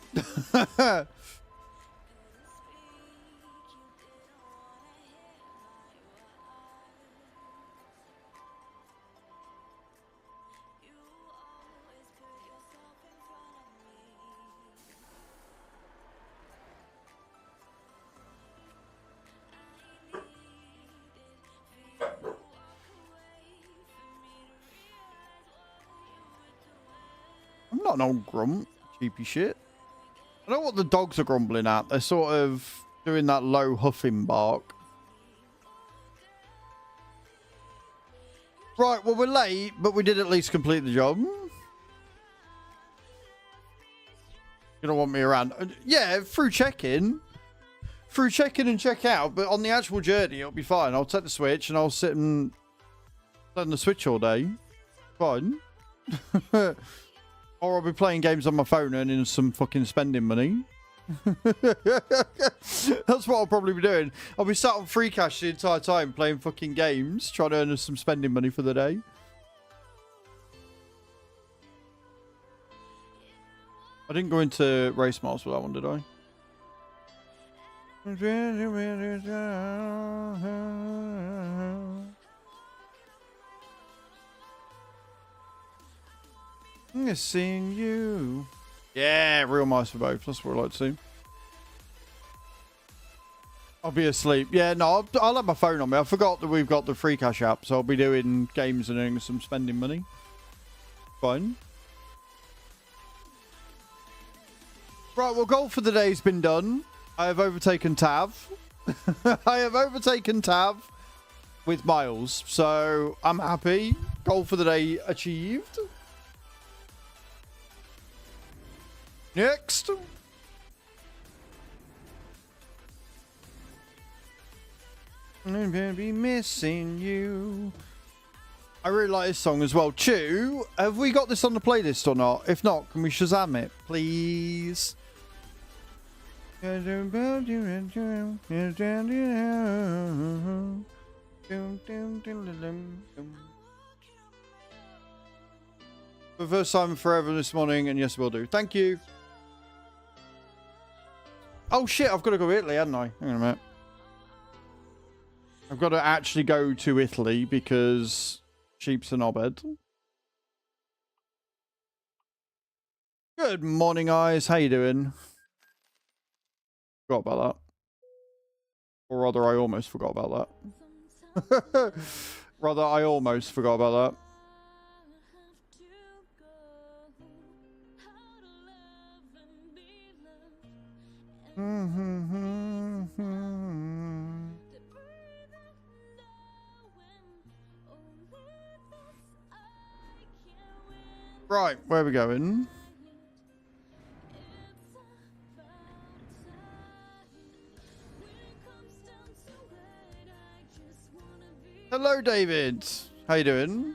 I'm not an old grump, cheapy shit. I know what the dogs are grumbling at. They're sort of doing that low huffing bark. Right, well, we're late, but we did at least complete the job. You don't want me around? Yeah, through check-in. through check in and check out, but on the actual journey, it'll be fine. I'll take the Switch and I'll sit and play on the Switch all day. Fine. Or I'll be playing games on my phone earning some fucking spending money. That's what I'll probably be doing. I'll be sat on free cash the entire time playing fucking games, trying to earn us some spending money for the day. I didn't go into race miles for that one, did I? Missing you. Yeah, real mice for both. That's what I like to see. I'll be asleep. Yeah, no, I'll have my phone on me. I forgot that we've got the free cash app, so I'll be doing games and earning some spending money. Fine. Right, well, goal for the day's been done. I have overtaken Tav. I have overtaken Tav with miles, so I'm happy. Goal for the day achieved. Next. I'm gonna be missing you. I really like this song as well. Chew, have we got this on the playlist or not? If not, can we Shazam it, please? For the first time forever this morning, and yes, we'll do. Thank you. Oh shit, I've got to go to Italy, haven't I? Hang on a minute. I've got to actually go to Italy because sheep's an obed. Good morning, guys. How you doing? Forgot about that. Or rather, I almost forgot about that. Rather, I almost forgot about that. Right, where are we going? Hello, David. How you doing?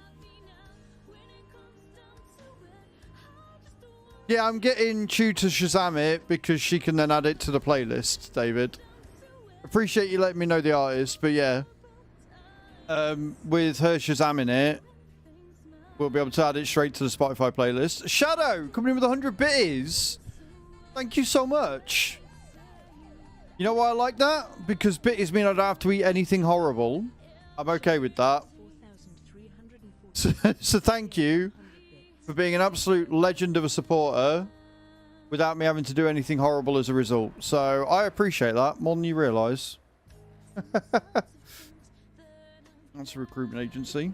Yeah, I'm getting Chew to Shazam it because she can then add it to the playlist, David. Appreciate you letting me know the artist, but yeah. With her Shazamming it, we'll be able to add it straight to the Spotify playlist. Shadow, coming in with 100 bitties. Thank you so much. You know why I like that? Because bitties mean I don't have to eat anything horrible. I'm okay with that. So thank you for being an absolute legend of a supporter without me having to do anything horrible as a result. So I appreciate that more than you realise. That's a recruitment agency.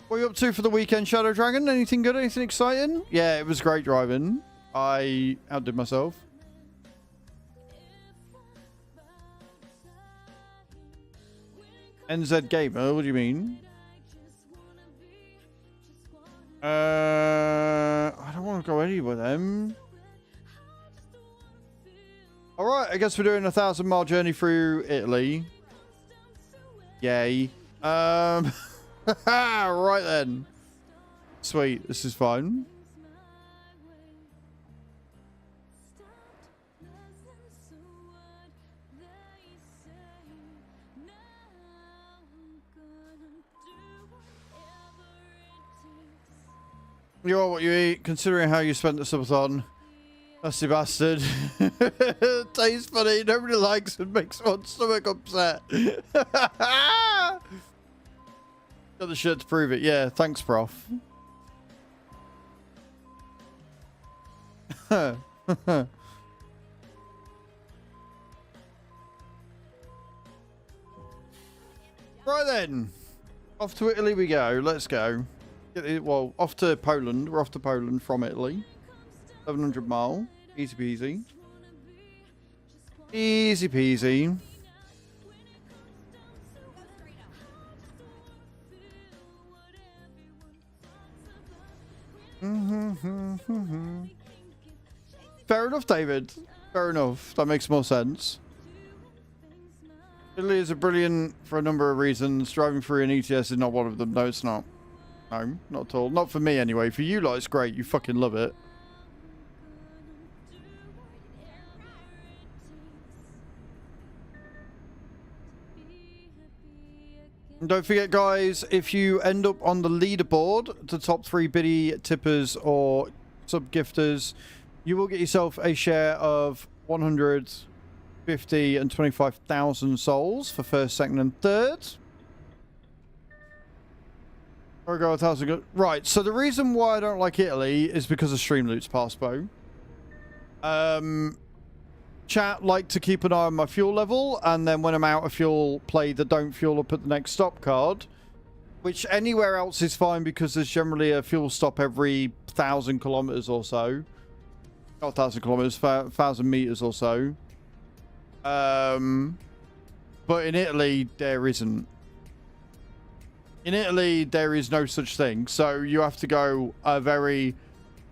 What are you up to for the weekend, Shadow Dragon? Anything good? Anything exciting? Yeah, it was great driving. I outdid myself. NZ Gamer, what do you mean? I don't want to go anywhere with them. Alright, I guess we're doing a 1,000-mile journey through Italy. Yay. Right then. Sweet, this is fine. You are what you eat, considering how you spent the subathon. Nasty bastard. Tastes funny, nobody likes it, makes one's stomach upset. Got the shirt to prove it. Yeah, thanks, Prof. Right then. Off to Italy we go. Let's go. Well, off to Poland. We're off to Poland from Italy. 700 mile. Easy peasy. Easy peasy. Fair enough, David. Fair enough. That makes more sense. Italy is a brilliant for a number of reasons. Driving through an ETS is not one of them. No, it's not. No, not at all. Not for me, anyway. For you lot, it's great. You fucking love it. And don't forget, guys, if you end up on the leaderboard, the top 3 biddy tippers or sub-gifters, you will get yourself a share of 150 and 25,000 souls for first, second, and third. Or go 1,000. Right, so the reason why I don't like Italy is because of stream loots, Passbow. Chat like to keep an eye on my fuel level, and then when I'm out of fuel, play the don't fuel up at the next stop card, which anywhere else is fine because there's generally a fuel stop every 1,000 kilometers or so. Not 1,000 kilometers, 1,000 meters or so. But in Italy, there isn't. In Italy, there is no such thing. So you have to go a very,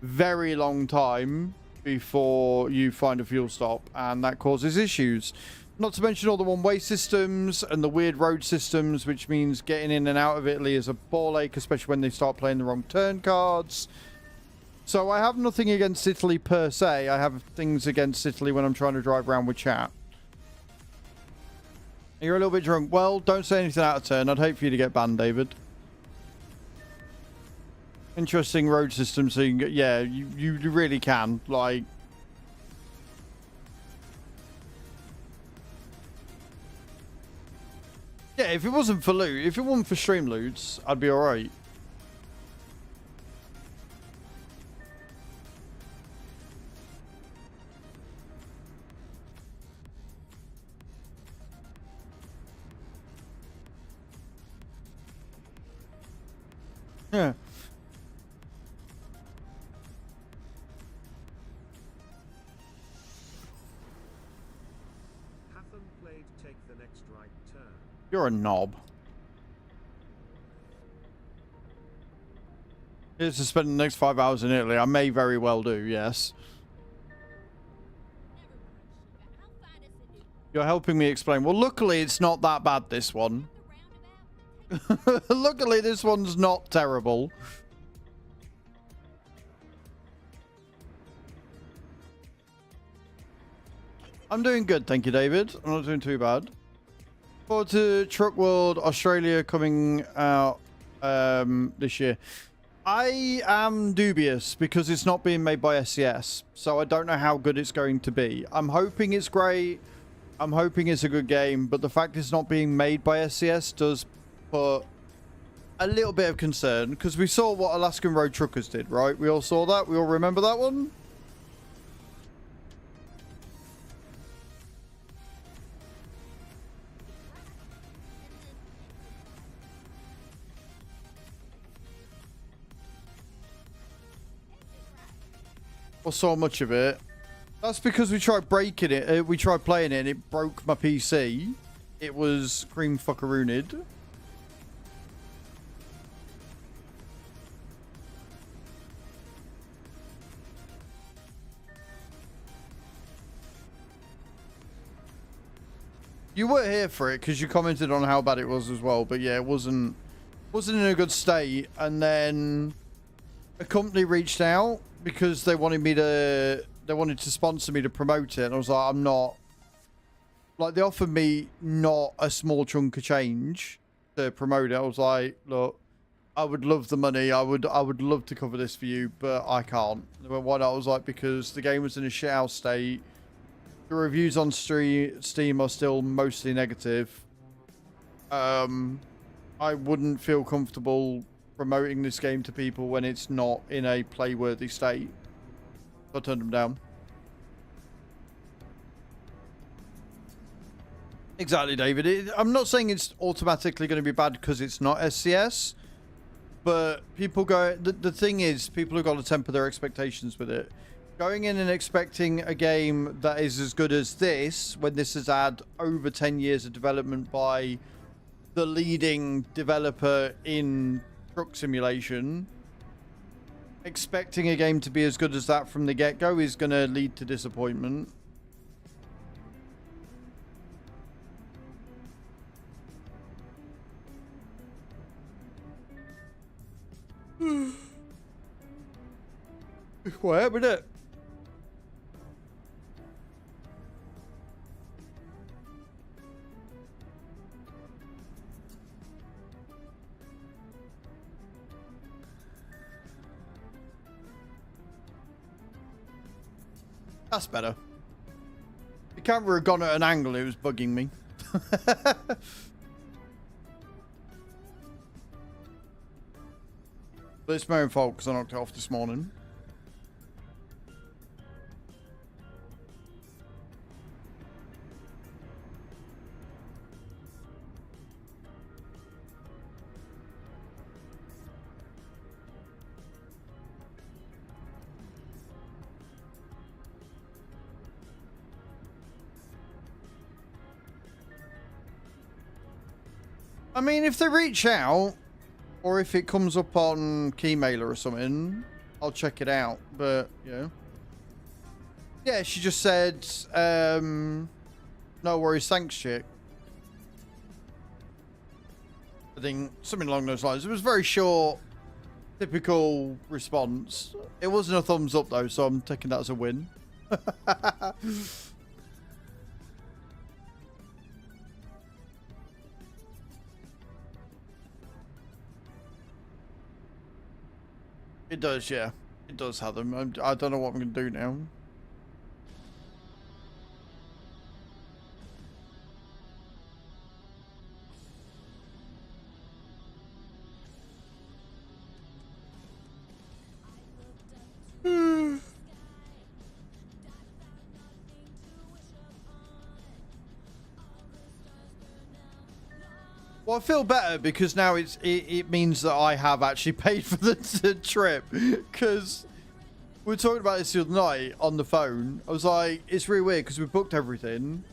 very long time before you find a fuel stop, and that causes issues. Not to mention all the one-way systems and the weird road systems, which means getting in and out of Italy is a ball ache, especially when they start playing the wrong turn cards. So I have nothing against Italy per se. I have things against Italy when I'm trying to drive around with chat. You're a little bit drunk. Well, don't say anything out of turn. I'd hate for you to get banned, David. Interesting road system, so you can get, yeah, you really can, like. Yeah, if it wasn't for loot, if it wasn't for stream loots, I'd be alright. Yeah. You're a knob. Here's to spend the next 5 hours in Italy. I may very well do, yes. You're helping me explain. Well, luckily it's not that bad, this one. Luckily this one's not terrible. I'm doing good, thank you, David. I'm not doing too bad. Forward to Truck World Australia coming out this year. I am dubious because it's not being made by SCS, so I don't know how good it's going to be. I'm hoping it's great. I'm hoping it's a good game, but the fact it's not being made by SCS does put a little bit of concern, because we saw what Alaskan Road Truckers did, right? We all saw that. We all remember that one. Or so much of it. That's because we tried breaking it. We tried playing it and it broke my PC. It was cream fuckerooned. You were here for it because you commented on how bad it was as well. But yeah, it wasn't in a good state. And then a company reached out because they wanted to sponsor me to promote it, and I was like, I'm not. Like, they offered me not a small chunk of change to promote it. I was like, look, I would love the money. I would love to cover this for you, but I can't. They went, why not? I was like, because the game was in a shithouse state. The reviews on Steam are still mostly negative. I wouldn't feel comfortable promoting this game to people when it's not in a playworthy state. So I turned them down. Exactly, David. I'm not saying it's automatically going to be bad because it's not SCS, but people go. The thing is, people have got to temper their expectations with it. Going in and expecting a game that is as good as this, when this has had over 10 years of development by the leading developer in truck simulation, expecting a game to be as good as that from the get-go is going to lead to disappointment. What happened it? That's better. The camera had gone at an angle, it was bugging me. But it's my own fault because I knocked it off this morning. I mean, if they reach out, or if it comes up on Keymailer or something, I'll check it out. But, yeah. Yeah, she just said, no worries, thanks, chick. I think something along those lines. It was very short, typical response. It wasn't a thumbs up, though, so I'm taking that as a win. It does, yeah. It does have them. I don't know what I'm going to do now. Well, I feel better because now it means that I have actually paid for the trip. Because we were talking about this the other night on the phone. I was like, it's really weird because we booked everything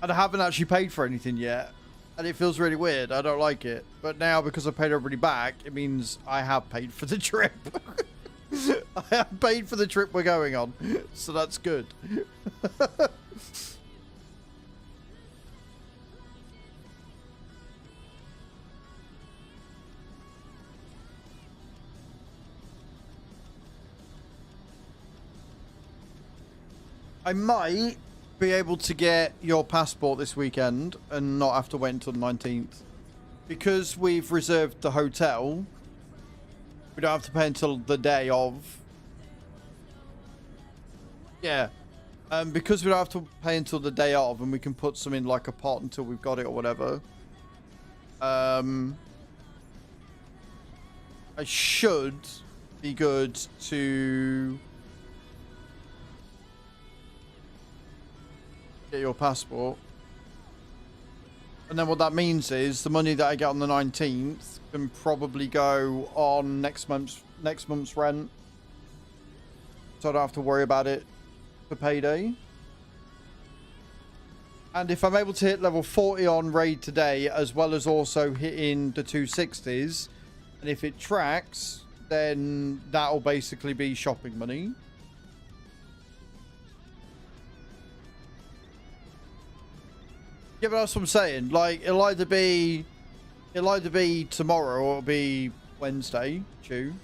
and I haven't actually paid for anything yet. And it feels really weird. I don't like it. But now because I paid everybody back, it means I have paid for the trip. I have paid for the trip we're going on. So that's good. I might be able to get your passport this weekend and not have to wait until the 19th. Because we've reserved the hotel, we don't have to pay until the day of. Yeah. Because we don't have to pay until the day of and we can put some in like a pot until we've got it or whatever. I should be good to get your passport. And then what that means is the money that I get on the 19th can probably go on next month's rent. So I don't have to worry about it for payday. And if I'm able to hit level 40 on raid today, as well as also hitting the 260s, and if it tracks, then that'll basically be shopping money. Yeah, but that's what I'm saying. Like, it'll either be tomorrow or it'll be Wednesday, Chew.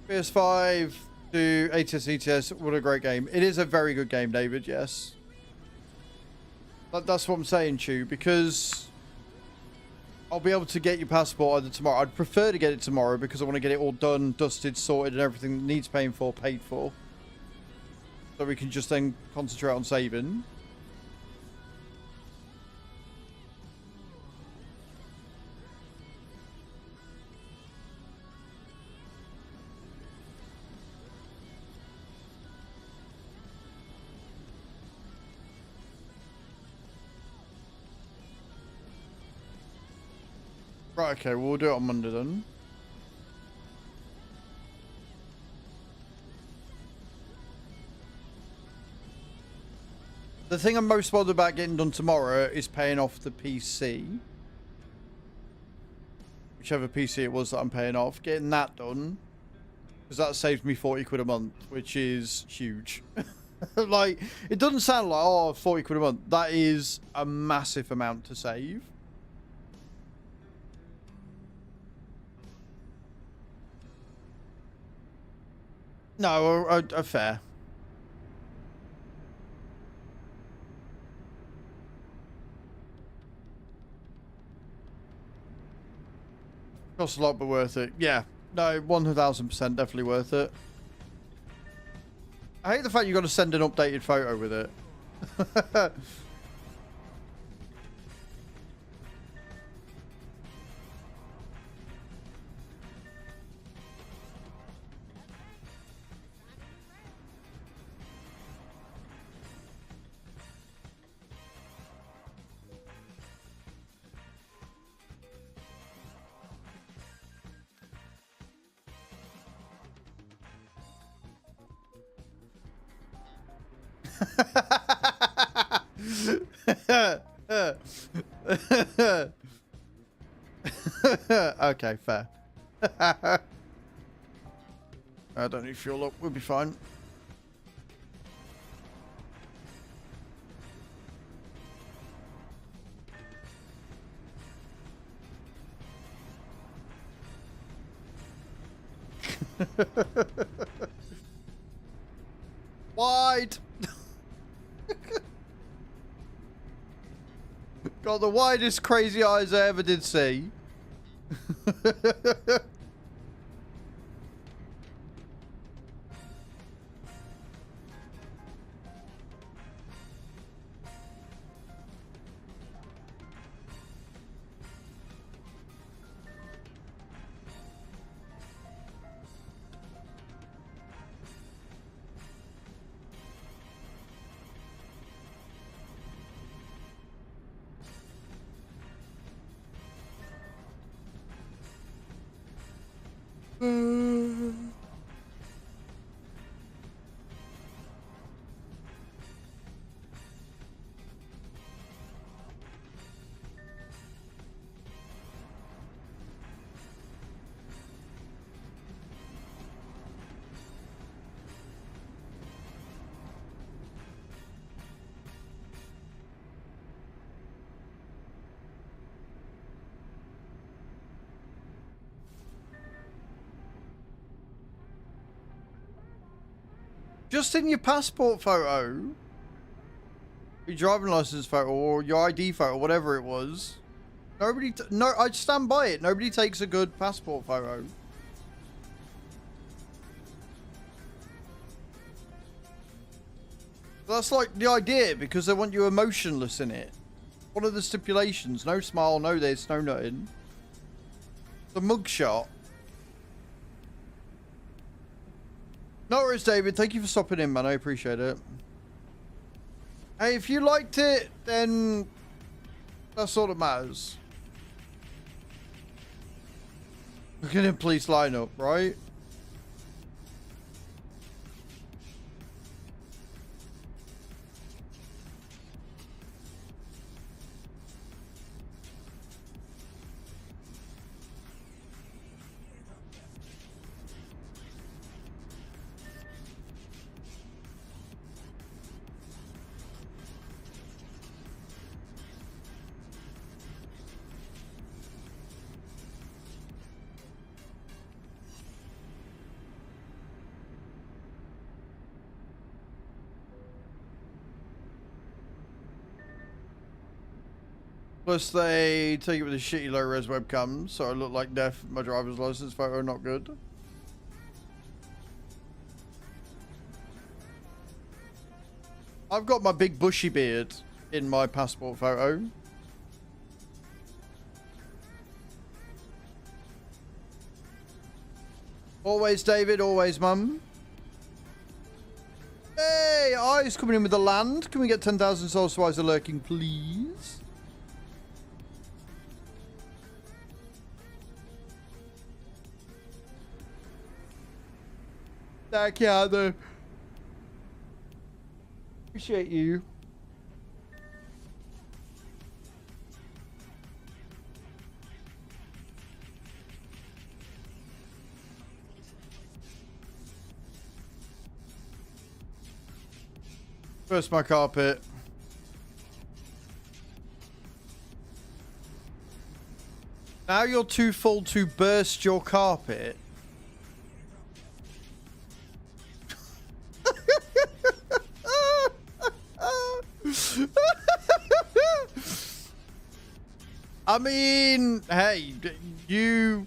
PS5 to ATS ETS, what a great game. It is a very good game, David, yes. But that's what I'm saying, Chew, because I'll be able to get your passport either tomorrow. I'd prefer to get it tomorrow because I want to get it all done, dusted, sorted, and everything that needs paying for, paid for. So we can just then concentrate on saving. Right, okay, we'll do it on Monday then. The thing I'm most bothered about getting done tomorrow is paying off the PC. whichever PC it was that I'm paying off, getting that done, because that saved me 40 quid a month, which is huge. Like, it doesn't sound like, oh, 40 quid a month. That is a massive amount to save. No, a fair. Costs a lot, but worth it. Yeah. No, 1000% definitely worth it. I hate the fact you got to send an updated photo with it. Okay, fair. I don't need fuel up. We'll be fine. Wide. Got the widest crazy eyes I ever did see. Just in your passport photo, your driving license photo, or your ID photo, whatever it was. Nobody, no, I'd stand by it. Nobody takes a good passport photo. That's like the idea, because they want you emotionless in it. One of the stipulations: no smile, no this, no nothing. The mugshot. No worries, David. Thank you for stopping in, man. I appreciate it. Hey, if you liked it, then that's all that matters. Look at him, please line up, right? Plus, they take it with a shitty low-res webcam, so I look like deaf. My driver's license photo not good. I've got my big bushy beard in my passport photo. Always, David. Always, Mum. Hey, Eyes coming in with the land. Can we get 10,000 soul swipes lurking, please? Thank you, Heather. Appreciate you. Burst my carpet. Now you're too full to burst your carpet. I mean, hey, you...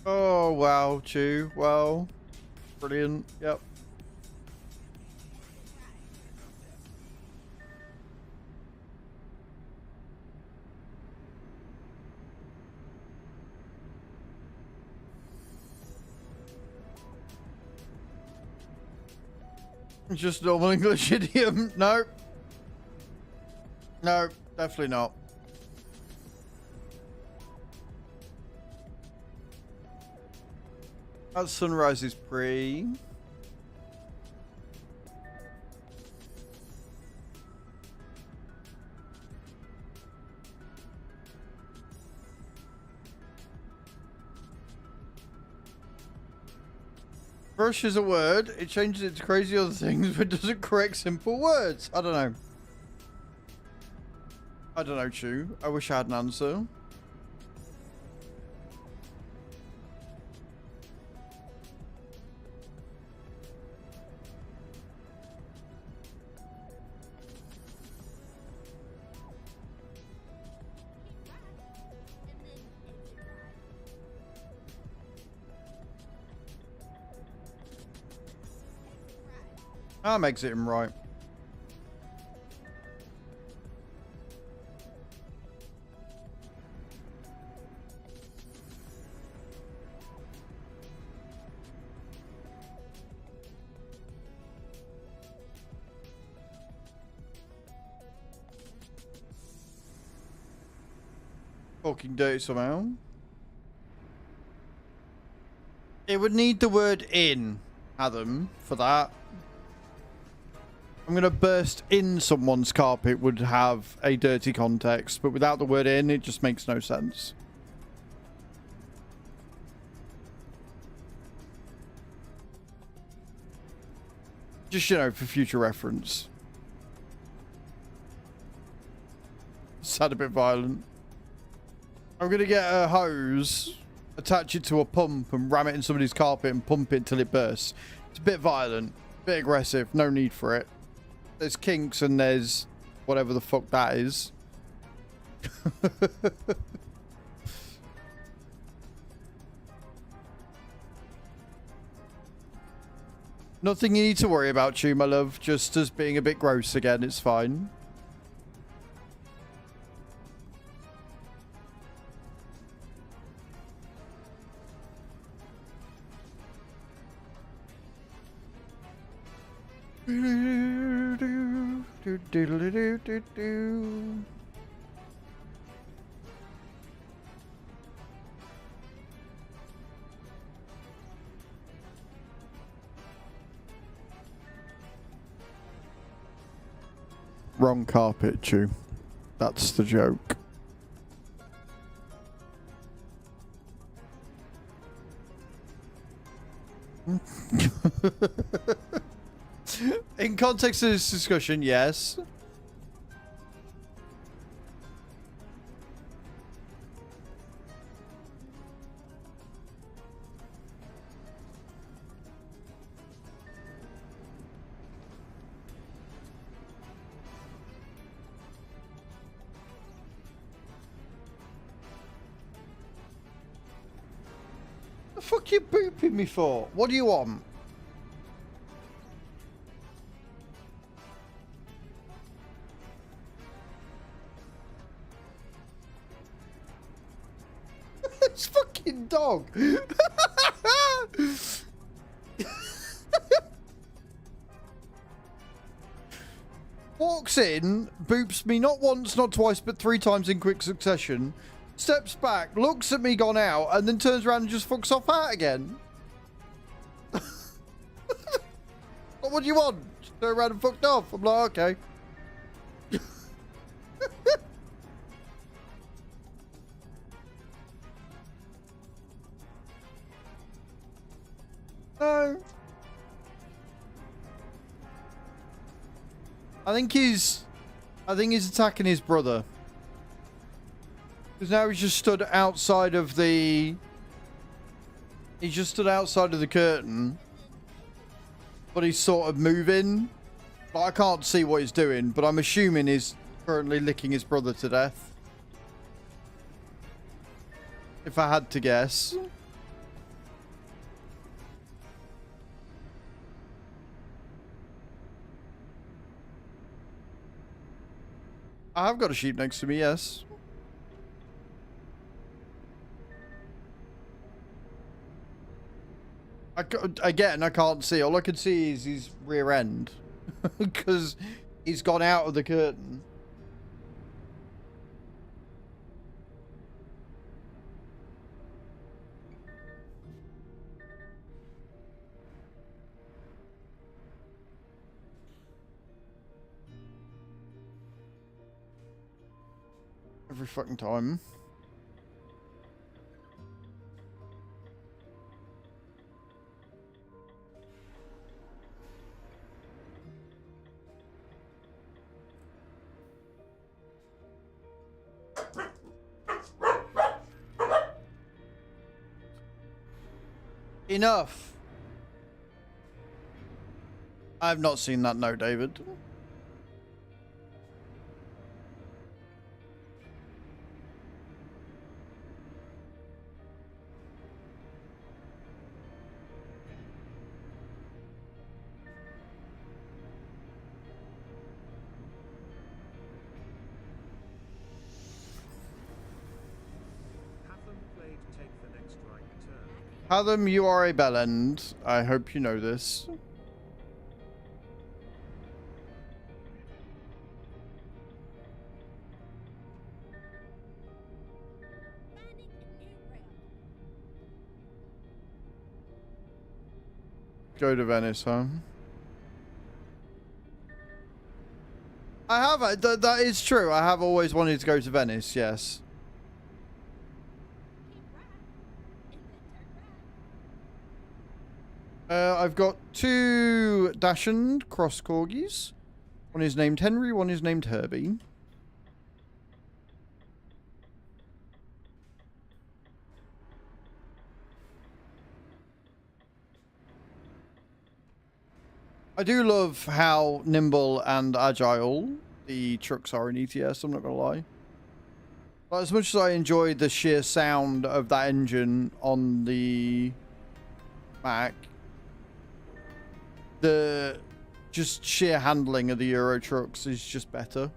Oh, wow, Chew. Well, brilliant. Yep. Just normal English idiom. No. No, definitely not. That sunrise is pretty. Brush is a word. It changes it to crazy other things, but doesn't correct simple words. I don't know. I don't know, Chew. I wish I had an answer. I'm exiting right. Fucking dirty somehow. It would need the word in, Adam, for that. I'm going to burst in someone's carpet would have a dirty context, but without the word in, it just makes no sense. Just, you know, for future reference. Sound a bit violent. I'm going to get a hose, attach it to a pump and ram it in somebody's carpet and pump it till it bursts. It's a bit violent, a bit aggressive, no need for it. There's kinks and there's whatever the fuck that is. Nothing you need to worry about, Chew, my love. Just as being a bit gross again, it's fine. Wrong carpet, Chew. That's the joke. In context of this discussion, yes. The fuck you booping me for? What do you want? It's fucking dog. Walks in, boops me not once, not twice, but 3 times in quick succession. Steps back, looks at me gone out, and then turns around and just fucks off out again. What do you want? Just turn around and fucked off. I'm like, okay. I think he's attacking his brother. Because now he's just stood outside of the... He's just stood outside of the curtain. But he's sort of moving. But I can't see what he's doing. But I'm assuming he's currently licking his brother to death. If I had to guess. I have got a sheep next to me, yes. Again, I can't see. All I can see is his rear end. Because he's gone out of the curtain. Every fucking time. Enough. I've not seen that, no, David. Hatham, you are a bellend. I hope you know this. Go to Venice, huh? I have. That is true. I have always wanted to go to Venice, yes. I've got 2 Dachshund cross corgis. One is named Henry, one is named Herbie. I do love how nimble and agile the trucks are in ETS, I'm not gonna lie. But as much as I enjoyed the sheer sound of that engine on the Mac, the just sheer handling of the Euro trucks is just better.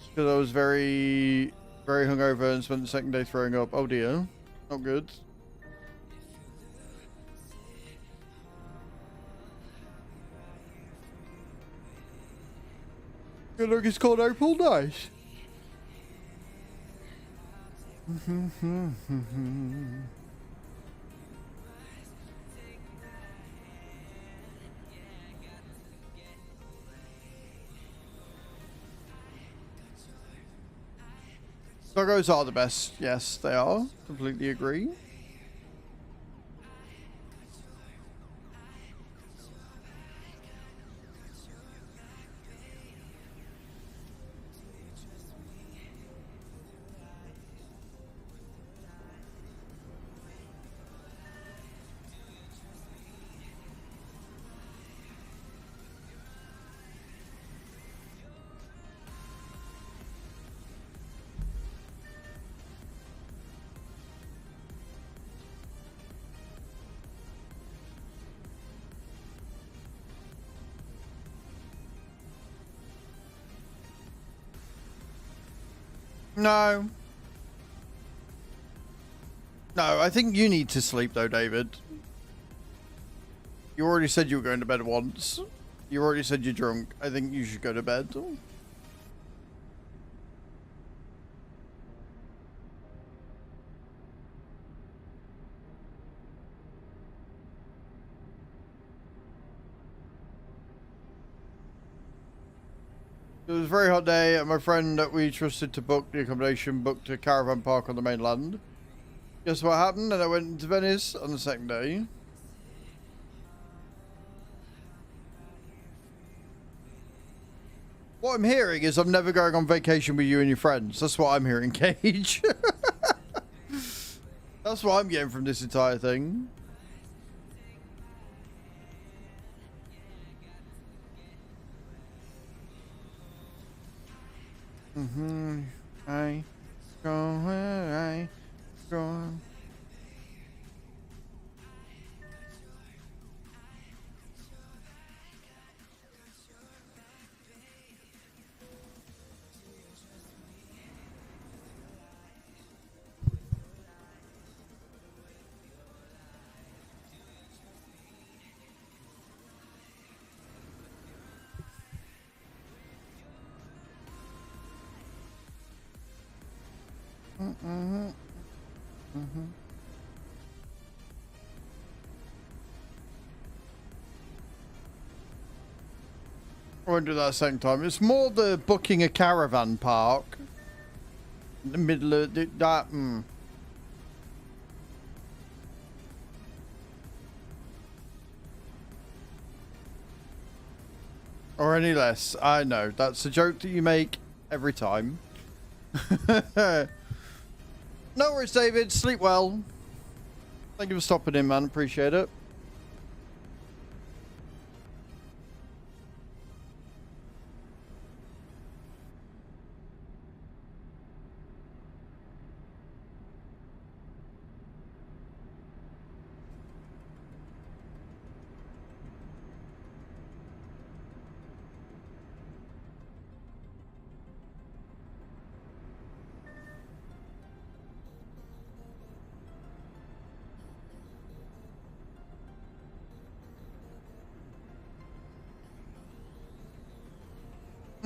Because I was very hungover and spent the second day throwing up. Oh dear, not good. Good look, it's called April. Nice. Doggos are the best. Yes, they are. Completely agree. No. No, I think you need to sleep though, David. You already said you were going to bed once. You already said you're drunk. I think you should go to bed. It was a very hot day, and my friend that we trusted to book the accommodation booked a caravan park on the mainland. Guess what happened? And I went to Venice on the second day. what I'm hearing is I'm never going on vacation with you and your friends. That's what I'm hearing, Cage. That's what I'm getting from this entire thing. I go where I go. I won't do that at the same time. It's more the booking a caravan park in the middle of that. Or any less. I know. That's a joke that you make every time. No worries, David. Sleep well. Thank you for stopping in, man. Appreciate it.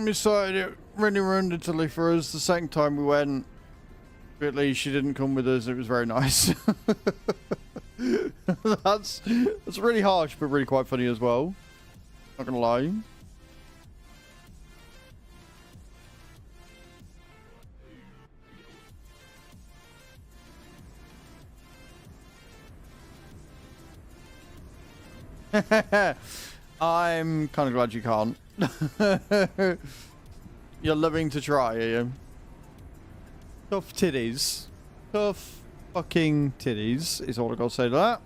Decided it really ruined Italy for us. The second time we went, at least she didn't come with us. It was very nice. That's really harsh, but really quite funny as well. Not gonna lie. I'm kind of glad you can't. You're loving to try, are you? Tough titties. Tough fucking titties is all I gotta say to that.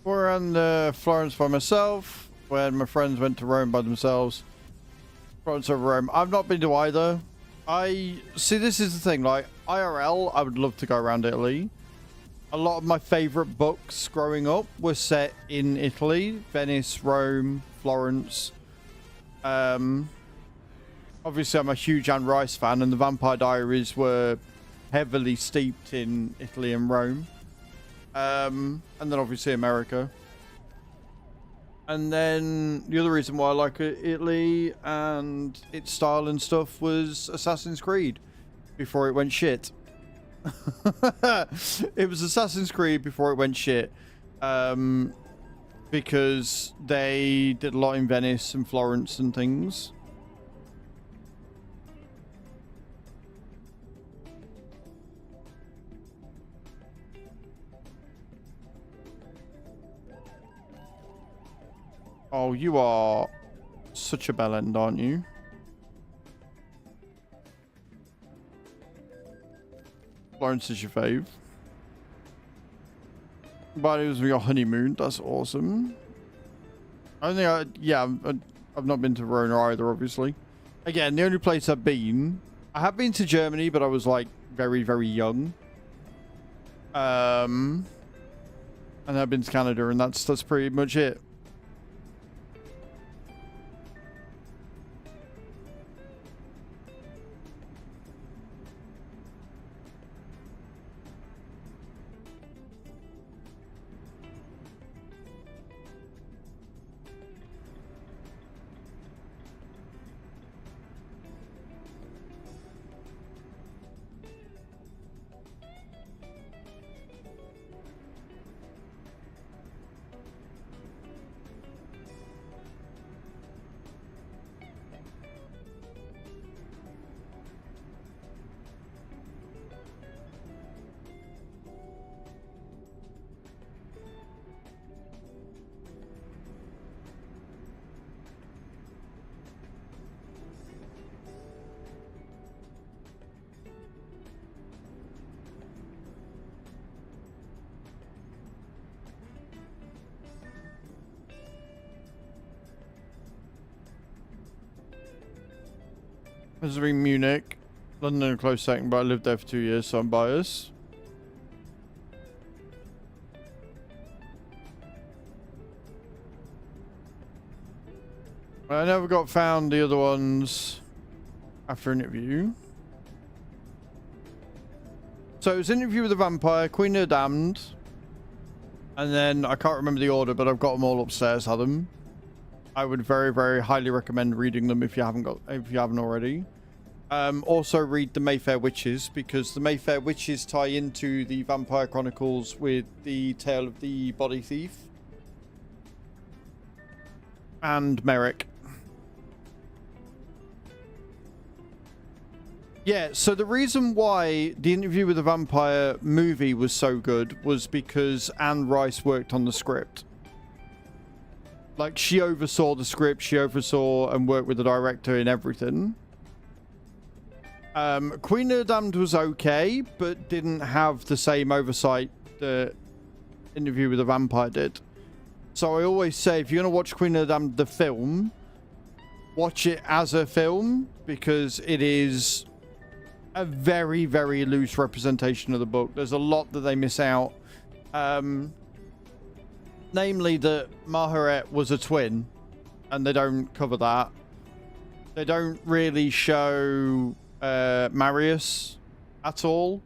We're in Florence by myself, when my friends went to Rome by themselves. Florence over Rome. I've not been to either. See, this is the thing, like, IRL, I would love to go around Italy. A lot of my favorite books growing up were set in Italy. Venice, Rome, Florence. Obviously, I'm a huge Anne Rice fan, and the Vampire Diaries were heavily steeped in Italy and Rome. And then obviously America. And then the other reason why I like Italy and its style and stuff was Assassin's Creed before it went shit. It was Assassin's Creed before it went shit. Because they did a lot in Venice and Florence and things. Oh, you are such a bellend, aren't you? Florence is your fave. But it was your honeymoon. That's awesome. I think I've not been to Verona either, obviously. Again, the only place I've been... I have been to Germany, but I was, like, very, very young. And And I've been to Canada, and that's pretty much it. Visiting Munich, London a close second, but I lived there for 2 years, so I'm biased. I never got found the other ones after interview. So it was Interview with the Vampire, Queen of the Damned, and then I can't remember the order, but I've got them all upstairs. Had them. I would very, very highly recommend reading them if you haven't already. Also read the Mayfair Witches, because the Mayfair Witches tie into the Vampire Chronicles with the Tale of the Body Thief and Merrick. Yeah, so the reason why the Interview with the Vampire movie was so good was because Anne Rice worked on the script. Like, she oversaw the script, she oversaw and worked with the director in everything. Queen of the Damned was okay, but didn't have the same oversight that Interview with the Vampire did. So I always say, if you're going to watch Queen of the Damned, the film, watch it as a film, because it is a very, very loose representation of the book. There's a lot that they miss out. Namely that Maharet was a twin, and they don't cover that. They don't really show Marius at all.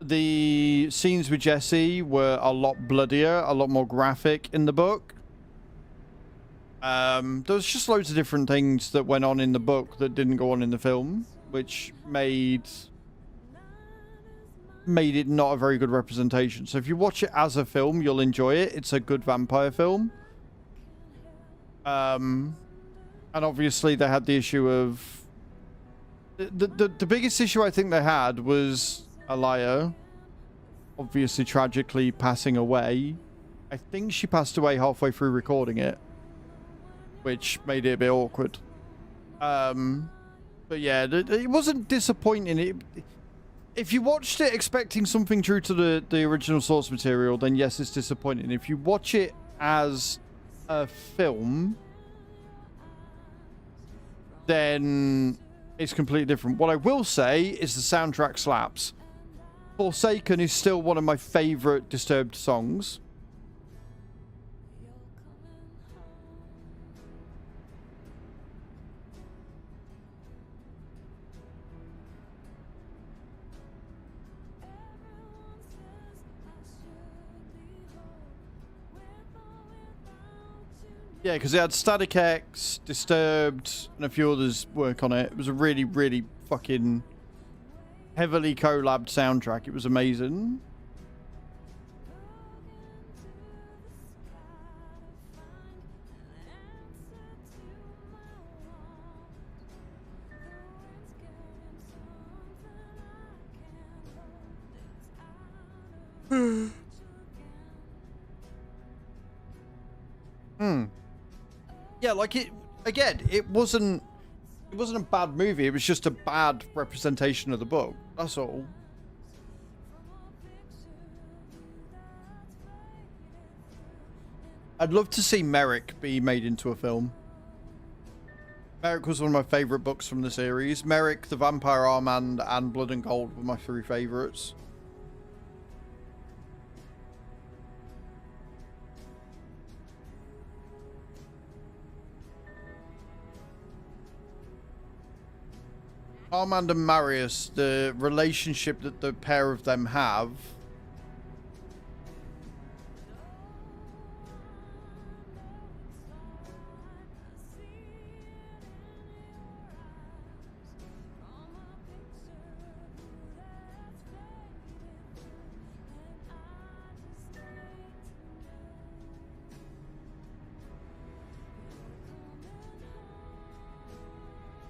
The scenes with Jesse were a lot bloodier, a lot more graphic in the book. There was just loads of different things that went on in the book that didn't go on in the film, which made it not a very good representation. So if you watch it as a film, you'll enjoy it. It's a good vampire film. And obviously they had the issue of the biggest issue I think they had was Alaya obviously tragically passing away. I think she passed away halfway through recording it, which made it a bit awkward. But yeah, it wasn't disappointing. If you watched it expecting something true to the original source material, then yes, it's disappointing. If you watch it as a film, then it's completely different. What I will say is the soundtrack slaps. Forsaken is still one of my favorite Disturbed songs. Yeah, because it had Static X, Disturbed, and a few others work on it. It was a really, really fucking heavily collabed soundtrack. It was amazing. Yeah, like it wasn't a bad movie. It was just a bad representation of the book. That's all. I'd love to see Merrick be made into a film. Merrick was one of my favorite books from the series. Merrick, The Vampire Armand, and Blood and Gold were my three favorites. Armand and Marius, the relationship that the pair of them have.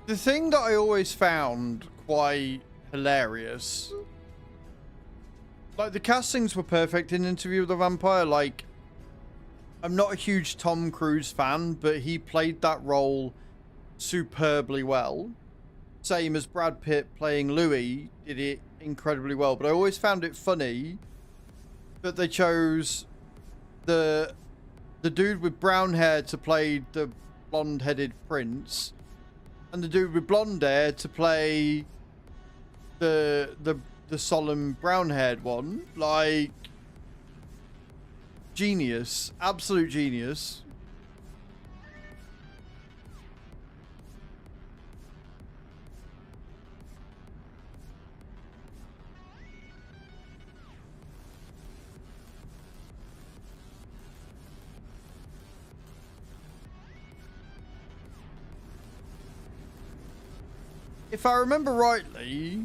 The thing that I always found quite hilarious, like the castings were perfect in Interview with the Vampire. Like, I'm not a huge Tom Cruise fan, but he played that role superbly well. Same as Brad Pitt playing Louis did it incredibly well. But I always found it funny that they chose the dude with brown hair to play the blonde-headed prince, and the dude with blonde hair to play the solemn brown-haired one. Like, genius. Absolute genius. If I remember rightly,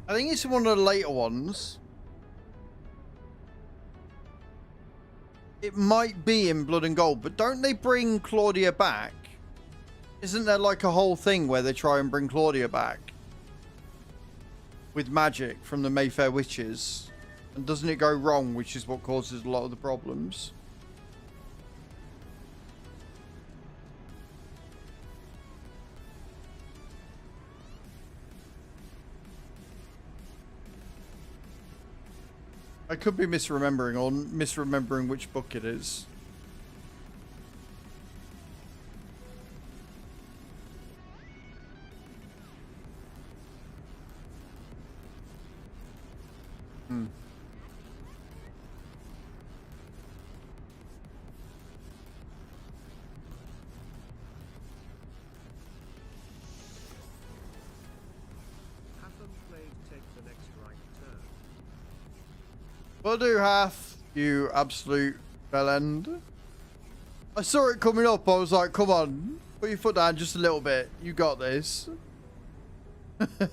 I think it's one of the later ones. It might be in Blood and Gold, but don't they bring Claudia back? Isn't there like a whole thing where they try and bring Claudia back with magic from the Mayfair Witches? And doesn't it go wrong, which is what causes a lot of the problems? I could be misremembering, or misremembering which book it is. Will do, Hath, you absolute bellend. I saw it coming up. I was like, come on, put your foot down just a little bit. You got this.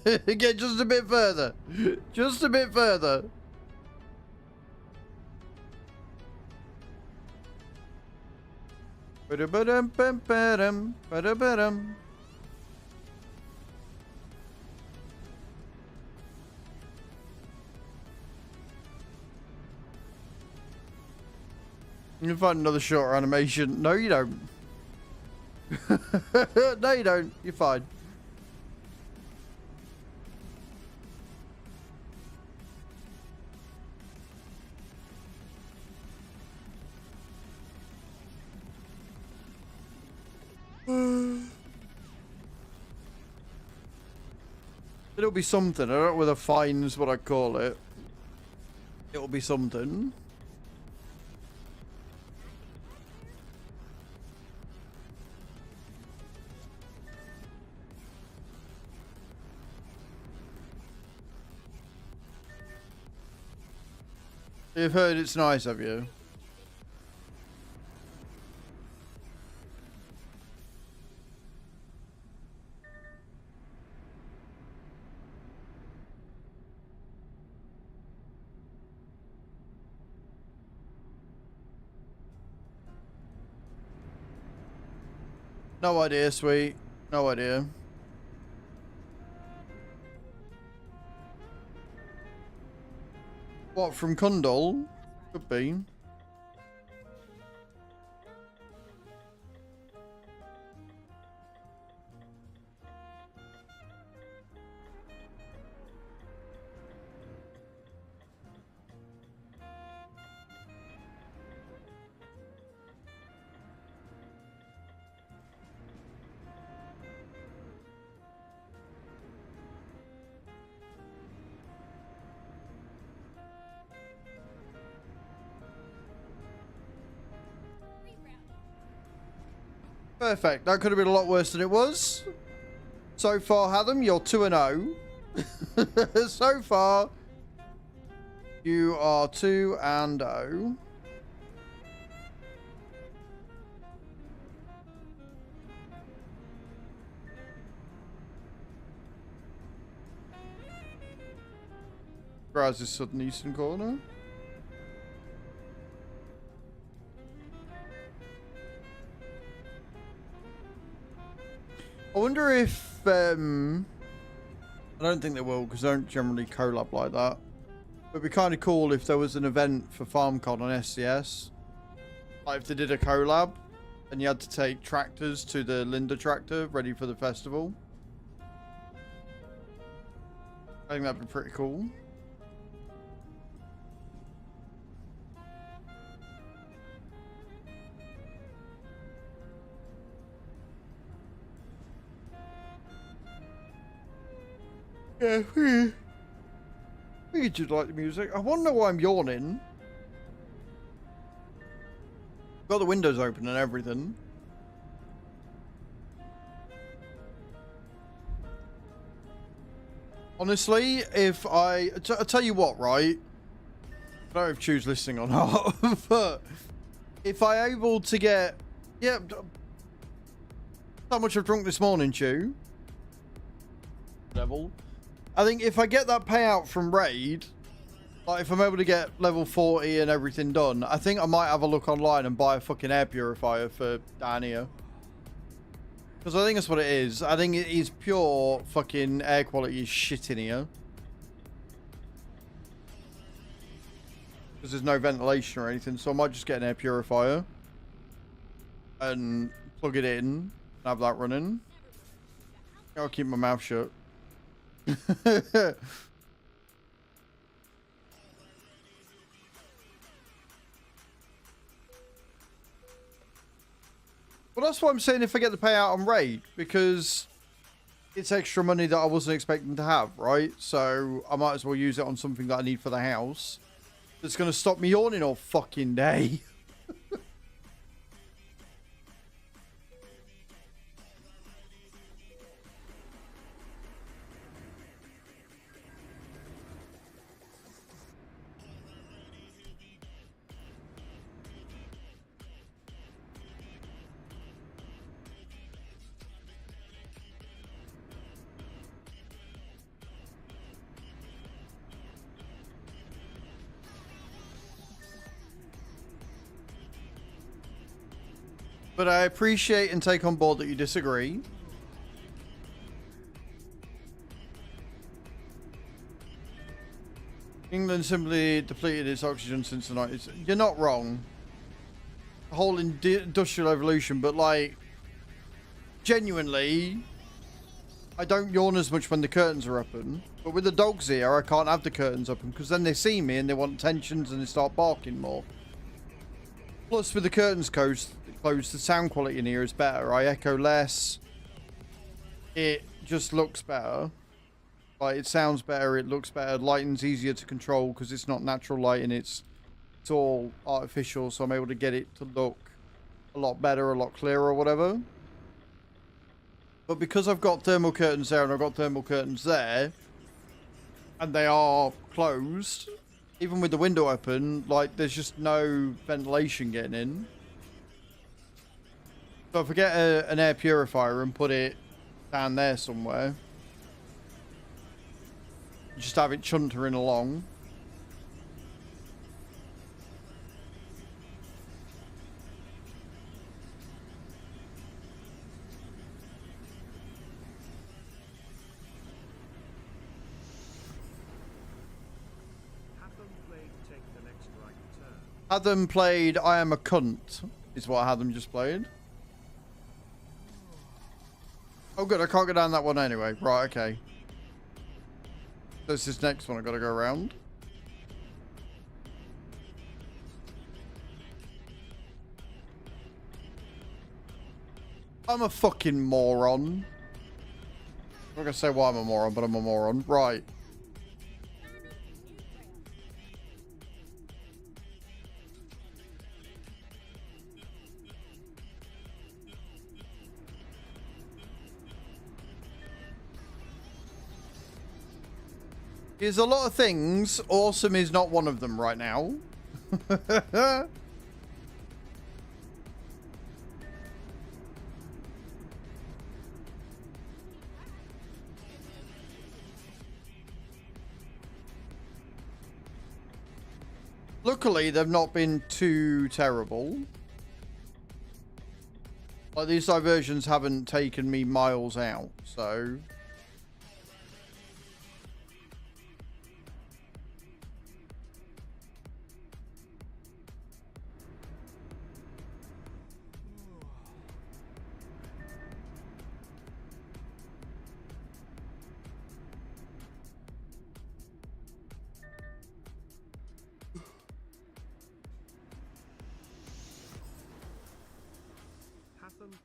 Get just a bit further. Just a bit further. Ba-da-ba-dum-bum-ba-dum, ba-da-ba-dum. You can find another shorter animation. No, you don't. No, you don't. You're fine. It'll be something. I don't know whether fine is what I call it. It'll be something. You've heard it's nice, have you? No idea, sweet. No idea. What, from Kundal? Could be. Perfect. That could have been a lot worse than it was. So far, Hatham, you're 2-0. So far, you are 2-0. Browse the southern eastern corner. I wonder if I don't think they will, because they don't generally collab like that. But it'd be kind of cool if there was an event for FarmCon on SCS. Like if they did a collab and you had to take tractors to the Linda tractor ready for the festival. I think that'd be pretty cool. Yeah, we could like the music. I wonder why I'm yawning. Got the windows open and everything. Honestly, if I tell you what, right? I don't know if Chew's listening or not, but if I able to get, yeah, how much I've drunk this morning, Chew. Level. I think if I get that payout from Raid, like if I'm able to get level 40 and everything done, I think I might have a look online and buy a fucking air purifier for down here. Because I think that's what it is. I think it is pure fucking air quality is shit in here. Because there's no ventilation or anything, so I might just get an air purifier. And plug it in and have that running. I'll keep my mouth shut. Well, that's what I'm saying if I get the payout on Raid, because it's extra money that I wasn't expecting to have, right? So I might as well use it on something that I need for the house. That's going to stop me yawning all fucking day. But I appreciate and take on board that you disagree. England simply depleted its oxygen since the 90s. You're not wrong. The whole industrial revolution, but like, genuinely, I don't yawn as much when the curtains are open. But with the dogs here, I can't have the curtains open because then they see me and they want attentions and they start barking more. Plus, with the curtains closed, the sound quality in here is better. I echo less. It just looks better. Like, it sounds better, it looks better. Lighting's easier to control because it's not natural lighting. It's all artificial, so I'm able to get it to look a lot better, a lot clearer or whatever. But because I've got thermal curtains there and I've got thermal curtains there, and they are closed, even with the window open, like, there's just no ventilation getting in. So if I get an air purifier and put it down there somewhere, just have it chuntering along. Hatham played I Am a Cunt, is what Hatham just played. Oh good, I can't go down that one anyway. Right, okay. There's this next one I gotta go around. I'm a fucking moron. I'm not gonna say why I'm a moron, but I'm a moron. Right. There's a lot of things. Awesome is not one of them right now. Luckily, they've not been too terrible. Like, these diversions haven't taken me miles out, so...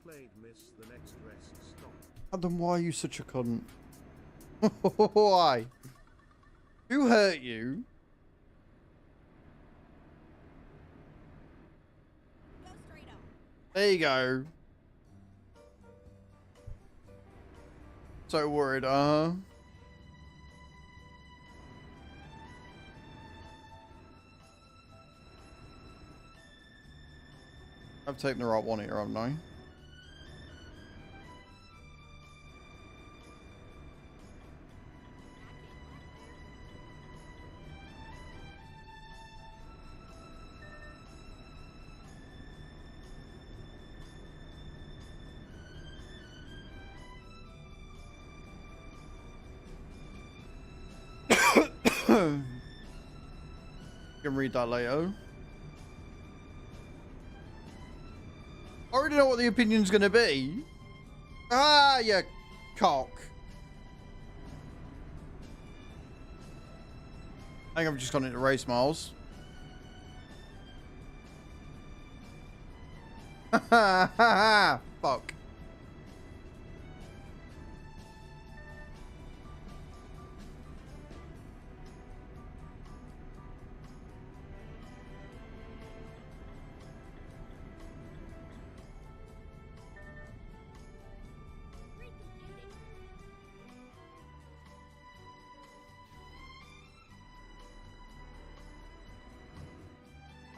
Played miss, the next rest stop. Adam, why are you such a cunt? Why? Who hurt you? Go straight up. There you go. So worried, I've taken the right one here, haven't I? You can read that later. I already know what the opinion's going to be. Ah, you cock. I think I've just gone into race miles. Fuck.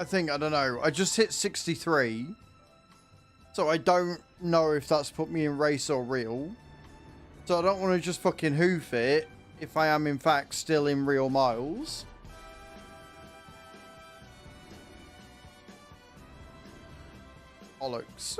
I think, I don't know, I just hit 63. So I don't know if that's put me in race or real. So I don't want to just fucking hoof it if I am in fact still in real miles. Bollocks.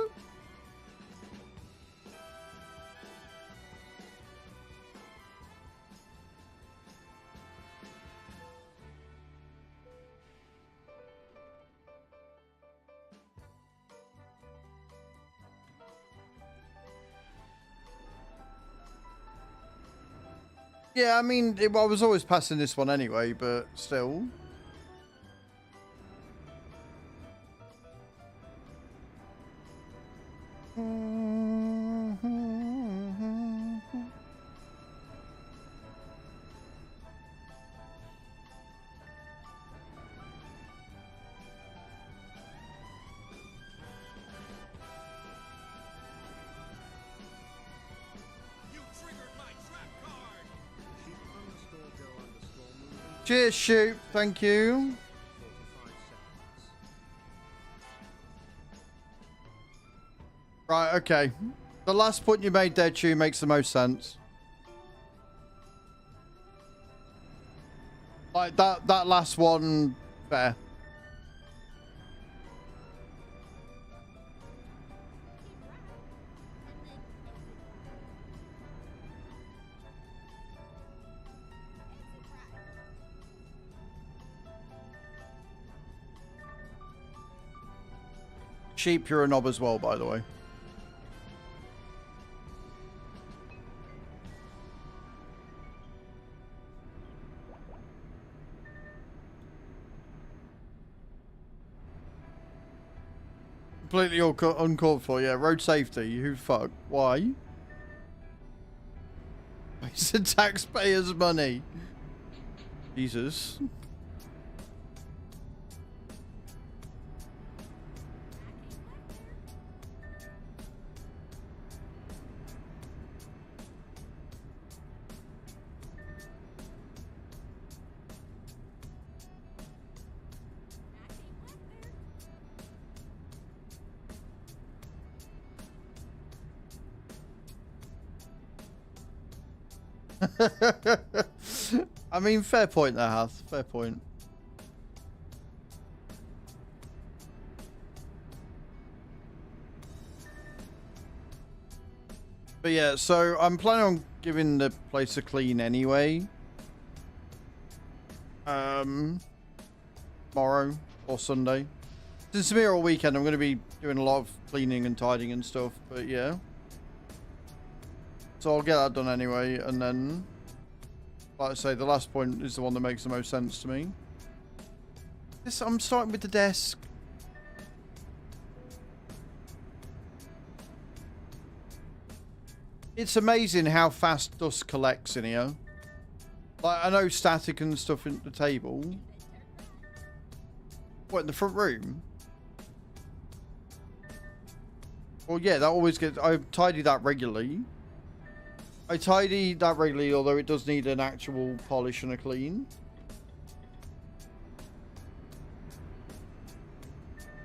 Yeah, I mean, I was always passing this one anyway, but still. Cheers, shoot. Thank you. Right, okay. The last point you made there, Chew, makes the most sense. Like, that last one, fair. Sheep, you're a knob as well, by the way. Completely uncalled for, yeah. Road safety, who fuck? Why? It's the taxpayers' money. Jesus. I mean, fair point there, Hath. Fair point. But yeah, so I'm planning on giving the place a clean anyway. Tomorrow or Sunday. Since I'm here all weekend, I'm going to be doing a lot of cleaning and tidying and stuff. But yeah. So I'll get that done anyway. And then, like I say, the last point is the one that makes the most sense to me. I'm starting with the desk. It's amazing how fast dust collects in here. Like, I know static and stuff in the table. What, in the front room? Well, yeah, that always gets... I tidy that regularly. I tidy that regularly, although it does need an actual polish and a clean.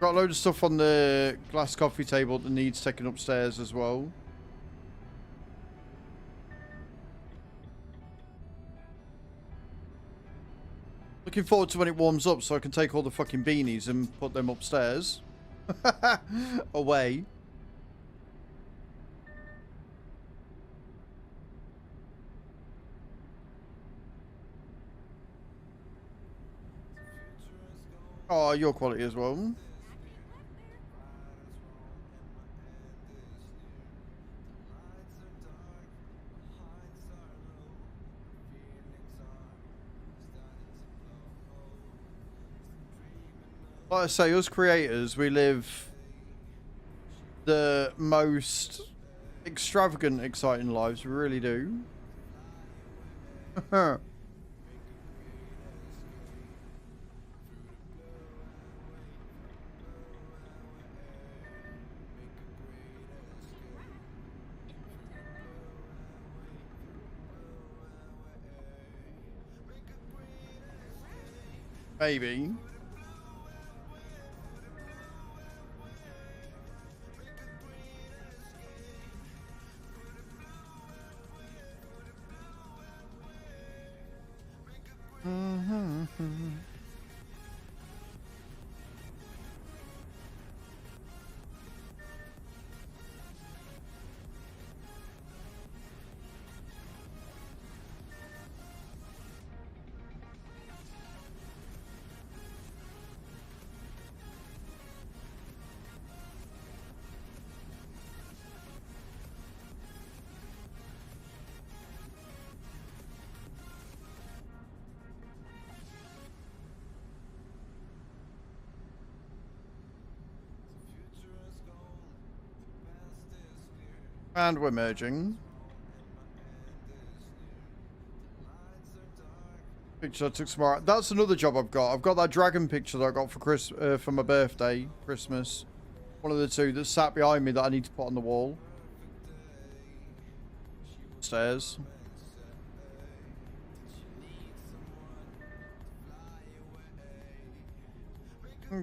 Got a load of stuff on the glass coffee table that needs taken upstairs as well. Looking forward to when it warms up so I can take all the fucking beanies and put them upstairs. Away. Oh, your quality as well. Like I say, us creators, we live the most extravagant, exciting lives. We really do. Maybe. And we're merging. Picture I took tomorrow. That's another job I've got. I've got that dragon picture that I got for my birthday, Christmas. One of the two that's sat behind me that I need to put on the wall. Stairs.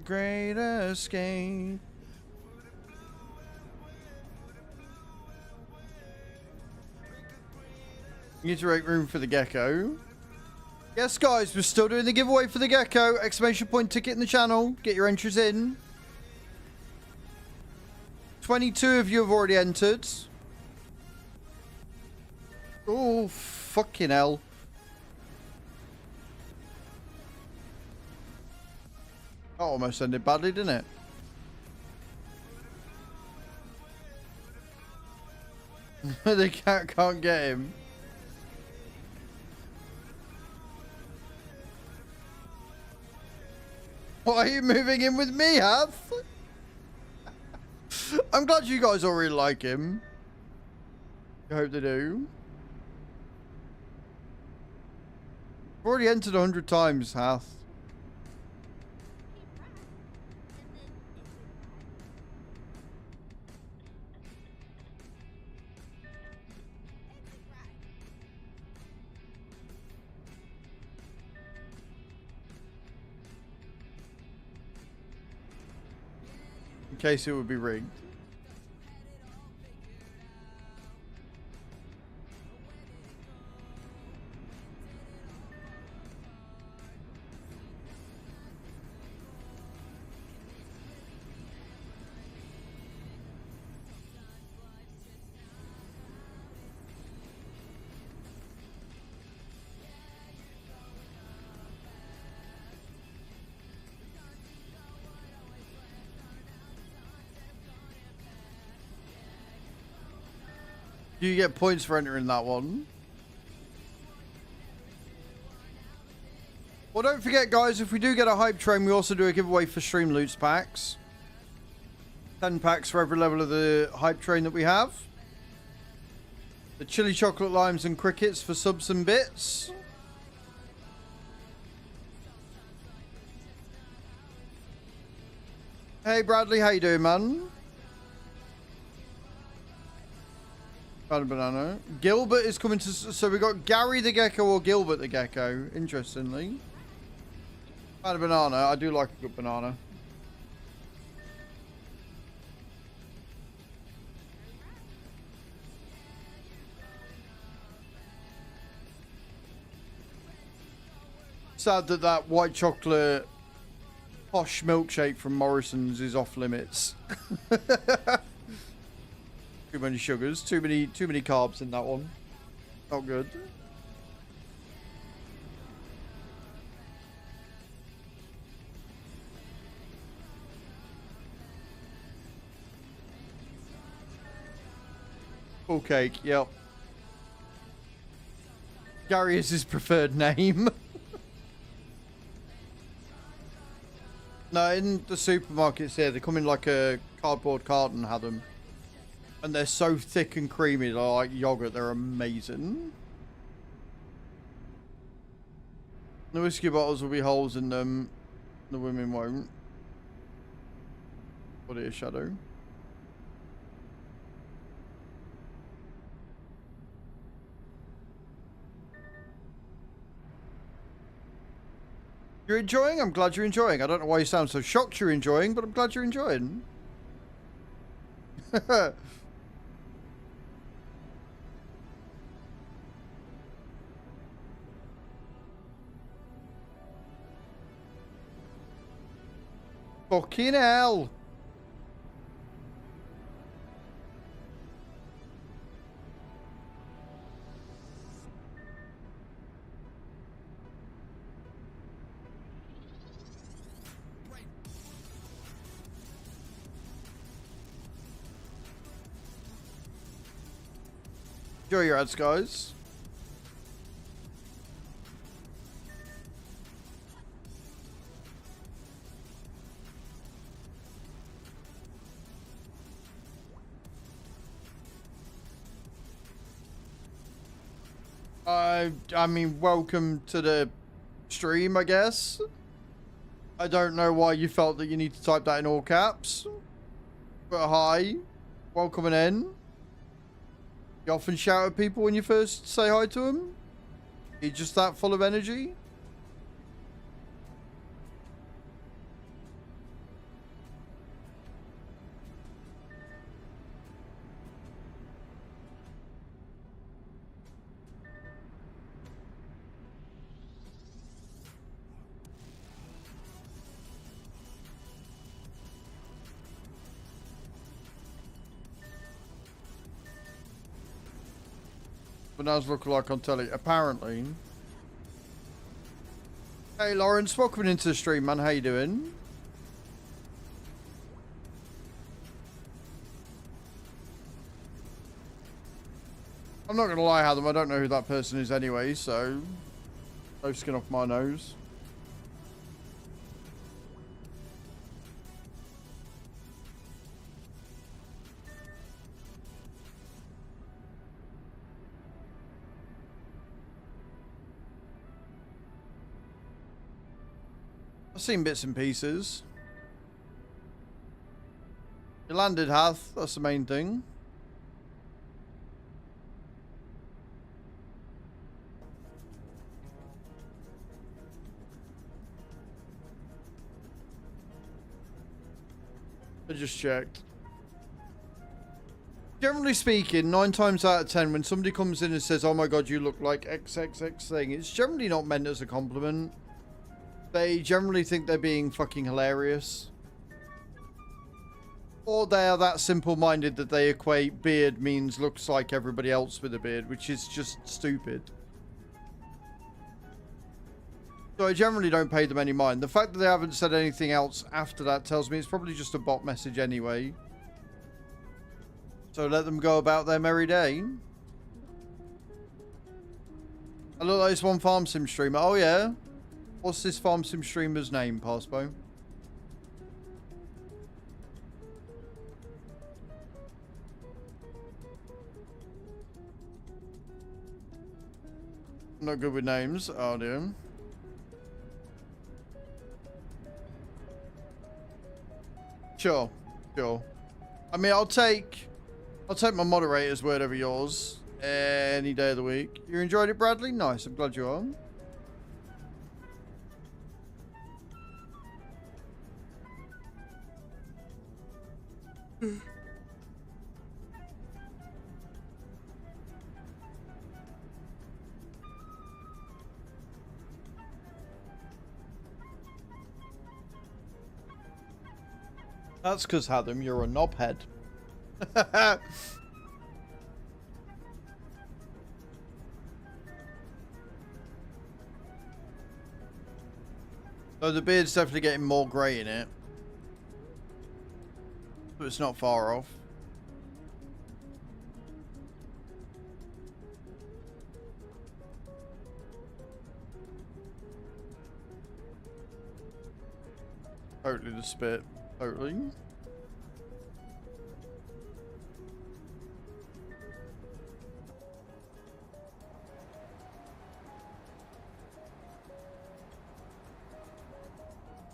Great escape. You need to make room for the gecko. Yes, guys, we're still doing the giveaway for the gecko. Exclamation point ticket in the channel. Get your entries in. 22 of you have already entered. Oh, fucking hell. That almost ended badly, didn't it? The cat can't get him. Why are you moving in with me, Hath? I'm glad you guys all really like him. I hope they do. I've already entered 100 times, Hath. In case it would be rigged. Do you get points for entering that one? Well, don't forget, guys, if we do get a hype train, we also do a giveaway for stream loots packs. 10 packs for every level of the hype train that we have. The chili chocolate limes and crickets for subs and bits. Hey, Bradley, how you doing, man? Banana. Gilbert is coming to... So we got Gary the Gecko or Gilbert the Gecko, interestingly. Banana. I do like a good banana. Sad that that white chocolate posh milkshake from Morrison's is off limits. Too many sugars, too many carbs in that one. Not good. Full cake, yep. Gary is his preferred name. No, in the supermarkets here, they come in like a cardboard carton, had them. And they're so thick and creamy, they're like yogurt, they're amazing. The whiskey bottles will be holes in them, the women won't. What is Shadow? You're enjoying? I'm glad you're enjoying. I don't know why you sound so shocked you're enjoying, but I'm glad you're enjoying. Fucking hell. Enjoy your ads, guys. I mean, welcome to the stream, I guess. I don't know why you felt that you need to type that in all caps. But hi. Welcome in. You often shout at people when you first say hi to them? Are you just that full of energy? Bananas look like on telly, apparently. Hey Lawrence, welcome into the stream, man. How you doing? I'm not gonna lie, Adam, I don't know who that person is anyway, so no skin off my nose. I've seen bits and pieces. You landed, Hath. That's the main thing. I just checked. Generally speaking, 9 times out of 10, when somebody comes in and says, "Oh my god, you look like XXX thing," it's generally not meant as a compliment. They generally think they're being fucking hilarious. Or they are that simple-minded that they equate beard means looks like everybody else with a beard, which is just stupid. So I generally don't pay them any mind. The fact that they haven't said anything else after that tells me it's probably just a bot message anyway. So let them go about their merry day. I look like this one farm sim streamer. Oh yeah? What's this farm sim streamer's name, Passbo? I'm not good with names. Oh dear. Sure. Sure. I mean, I'll take my moderator's word over yours any day of the week. You enjoyed it, Bradley? Nice. I'm glad you are. That's because, Hadam, you're a knobhead. So the beard's definitely getting more grey in it. But it's not far off. Totally the spit. Totally.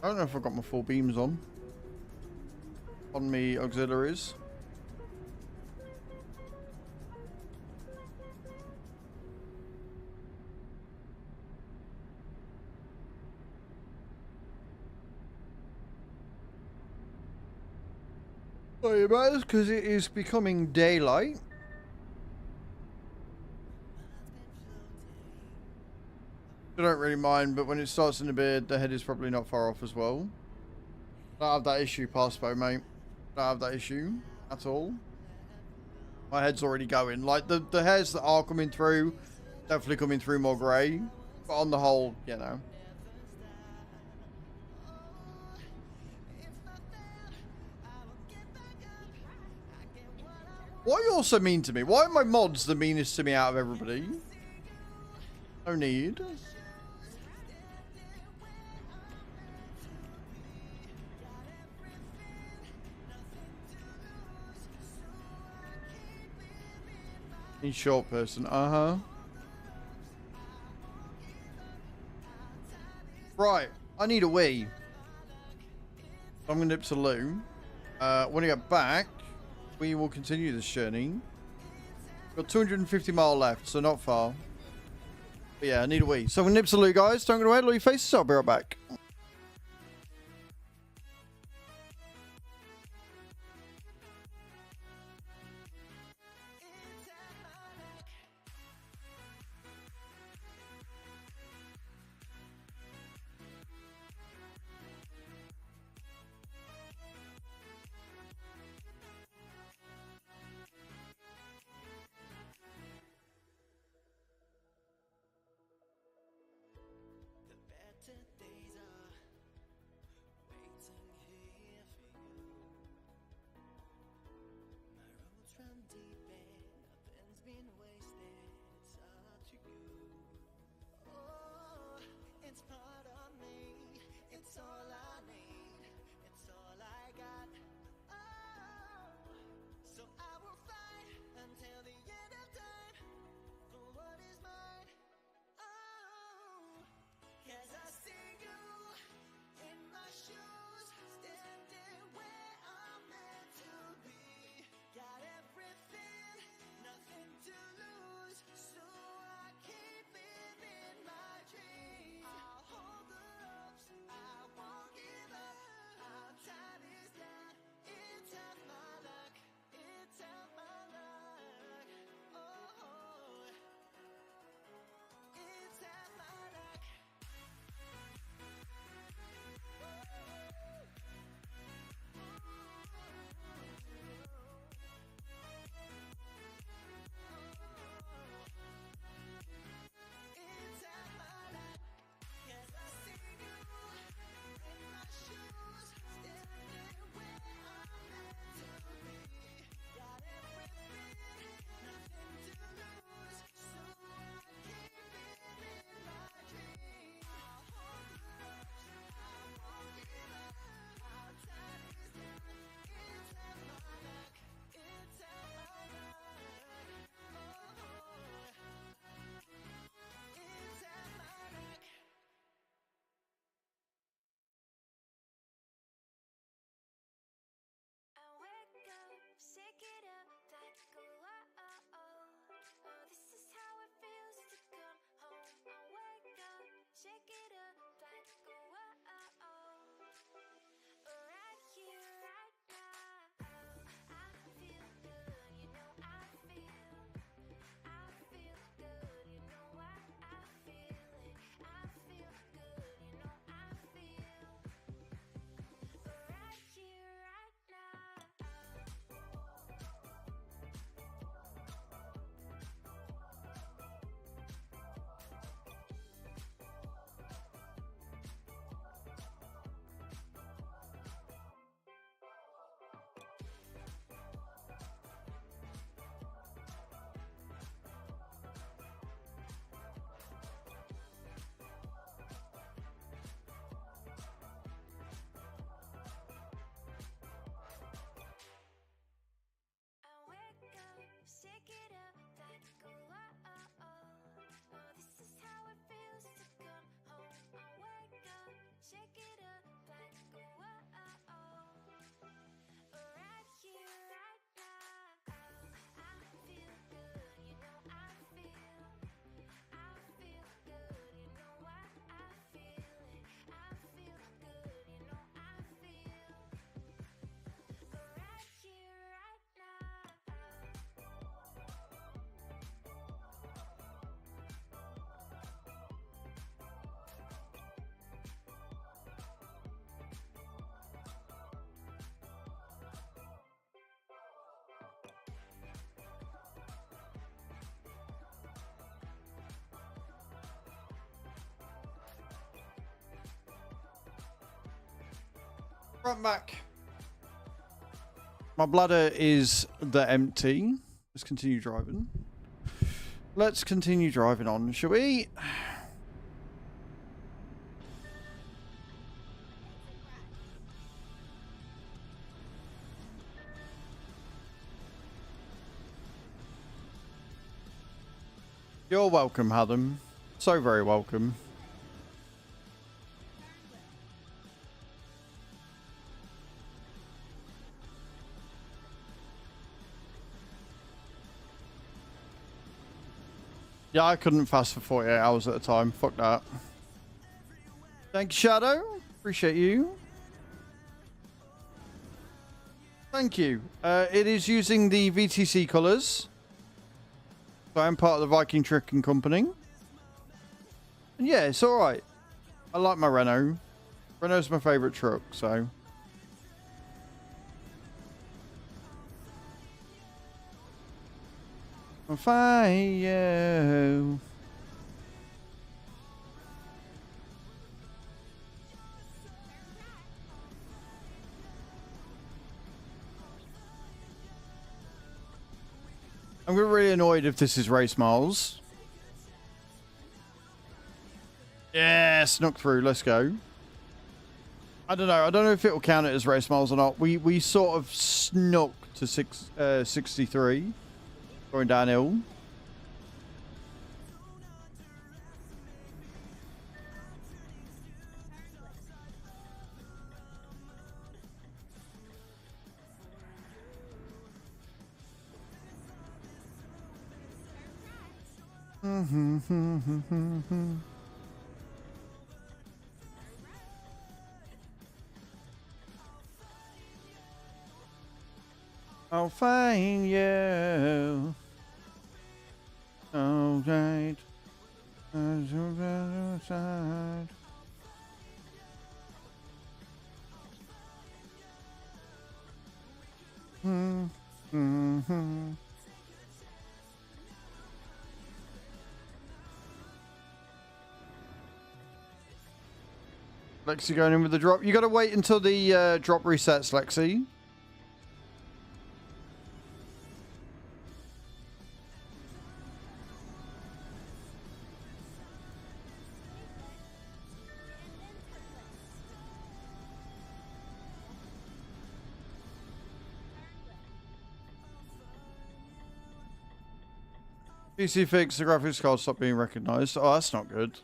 I don't know if I've got my full beams on me auxiliaries. Sorry about this, because it is becoming daylight. I don't really mind, but when it starts in the beard, the head is probably not far off as well. Don't have that issue, Passpo, mate. Don't have that issue at all. My head's already going. Like, the hairs that are coming through, definitely coming through more grey. But on the whole, you know. Why are you all so mean to me? Why are my mods the meanest to me out of everybody? No need. In short person, Right, I need a wee. I'm gonna nip to loo. When I get back, we will continue this journey. Got 250 miles left, so not far. But yeah, I need a wee. So I'm gonna nip to loo, guys. Don't go away, look your faces. I'll be right back. Front back. My bladder is the empty. Let's continue driving. Let's continue driving on, shall we? You're welcome, Adam. So very welcome. Yeah, I couldn't fast for 48 hours at a time. Fuck that. Thank you, Shadow. Appreciate you. Thank you. It is using the VTC colours. So I'm part of the Viking Trekking Company. And yeah, it's alright. I like my Renault. Renault's my favourite truck, so... I'll find you. I'm really annoyed if this is race miles. Yeah, snuck through. Let's go. I don't know. I don't know if it will count it as race miles or not. We sort of snuck to 63. Going downhill. I'll find you. All right. Lexi going in with the drop. You got to wait until the drop resets, Lexi. PC fix, the graphics card stopped being recognized. Oh, that's not good.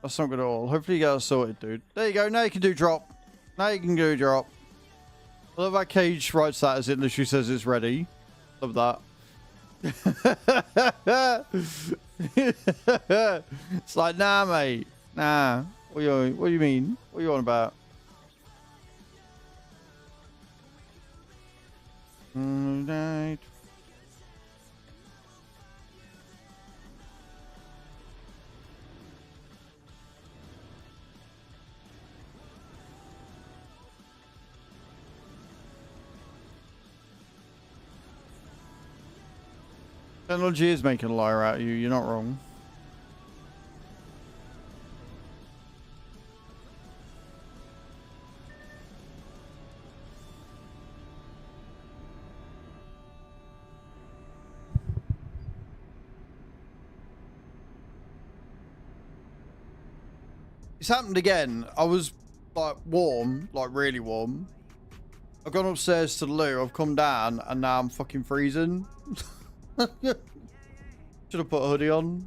That's not good at all. Hopefully you got it sorted, dude. There you go. Now you can do drop. Now you can do drop. I love how Cage writes that as it literally says it's ready. Love that. It's like, nah, mate. Nah. What do you mean? What are you on about? Right. Technology is making a liar out of you. You're not wrong. It's happened again. I was like warm, like really warm. I've gone upstairs to the loo. I've come down and now I'm fucking freezing. Should have put a hoodie on.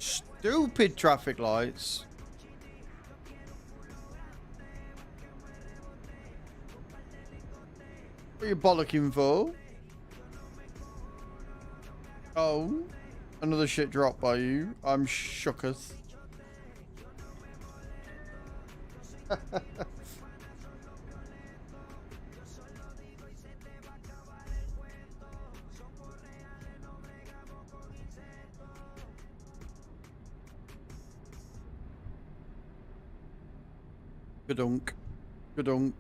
Stupid traffic lights. What are you bollocking for? Oh, another shit drop by you. I'm shooketh. Gadunk. Gadunk.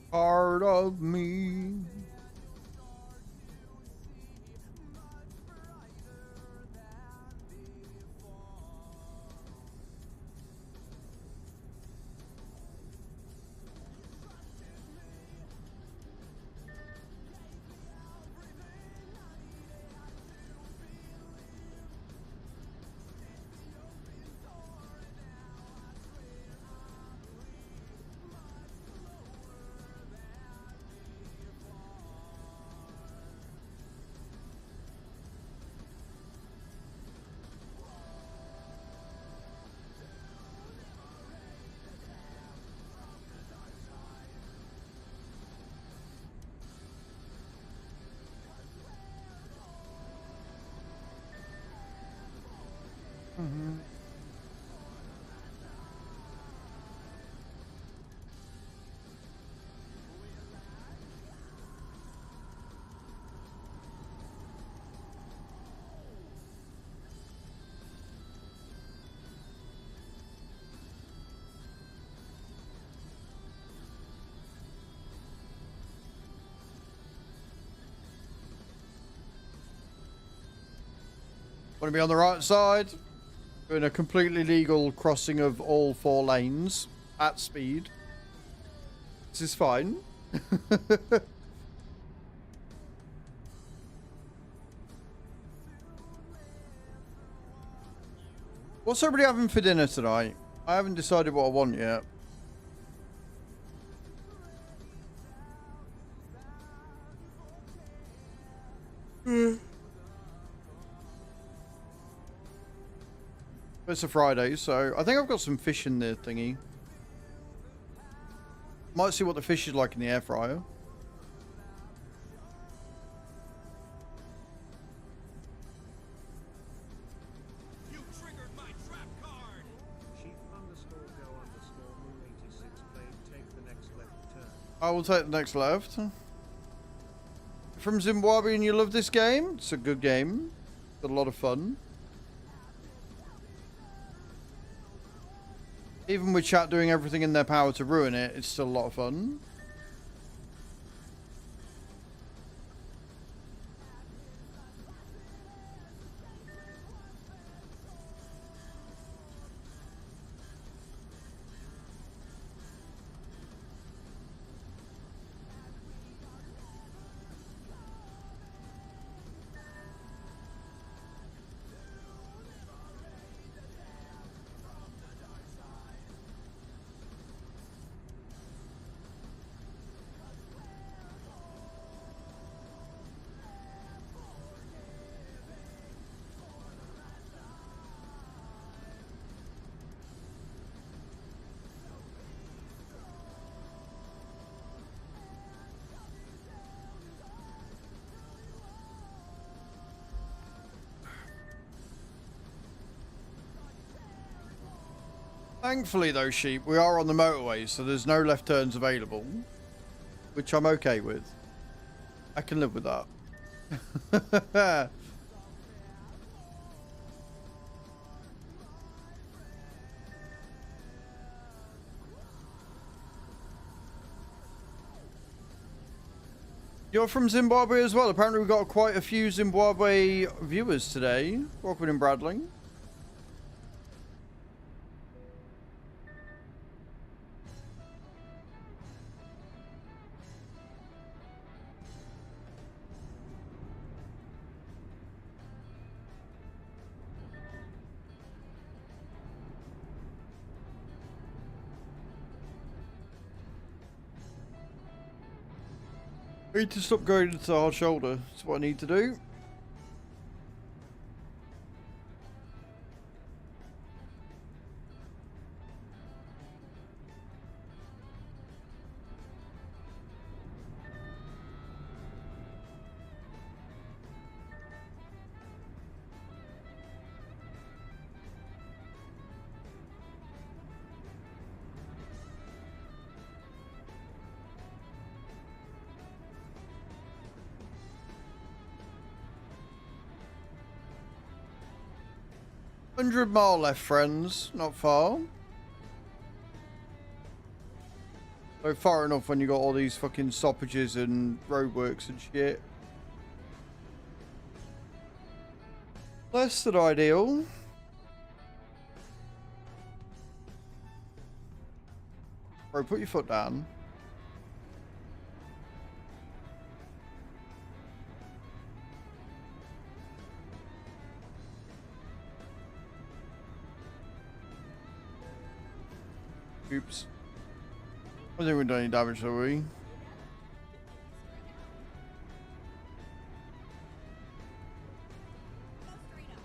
Part of me. Want to be on the right side? Doing a completely legal crossing of all 4 lanes at speed. This is fine. What's everybody having for dinner tonight? I haven't decided what I want yet. It's a Friday, so I think I've got some fish in the thingy. Might see what the fish is like in the air fryer. You triggered my trap card. Sheep underscore go underscore moon 86 played take the next left turn. I will take the next left. From Zimbabwe and you love this game? It's a good game. Got a lot of fun. Even with chat doing everything in their power to ruin it, it's still a lot of fun. Thankfully though, sheep, we are on the motorway, so there's no left turns available. Which I'm okay with. I can live with that. You're from Zimbabwe as well. Apparently we've got quite a few Zimbabwe viewers today. Welcome in, Bradley. I need to stop going into the hard shoulder. That's what I need to do. $100 left, friends. Not far. So far enough when you got all these fucking stoppages and roadworks and shit. Less than ideal. Bro, put your foot down. Oops. I don't think we've done any damage, have we? Go straight up.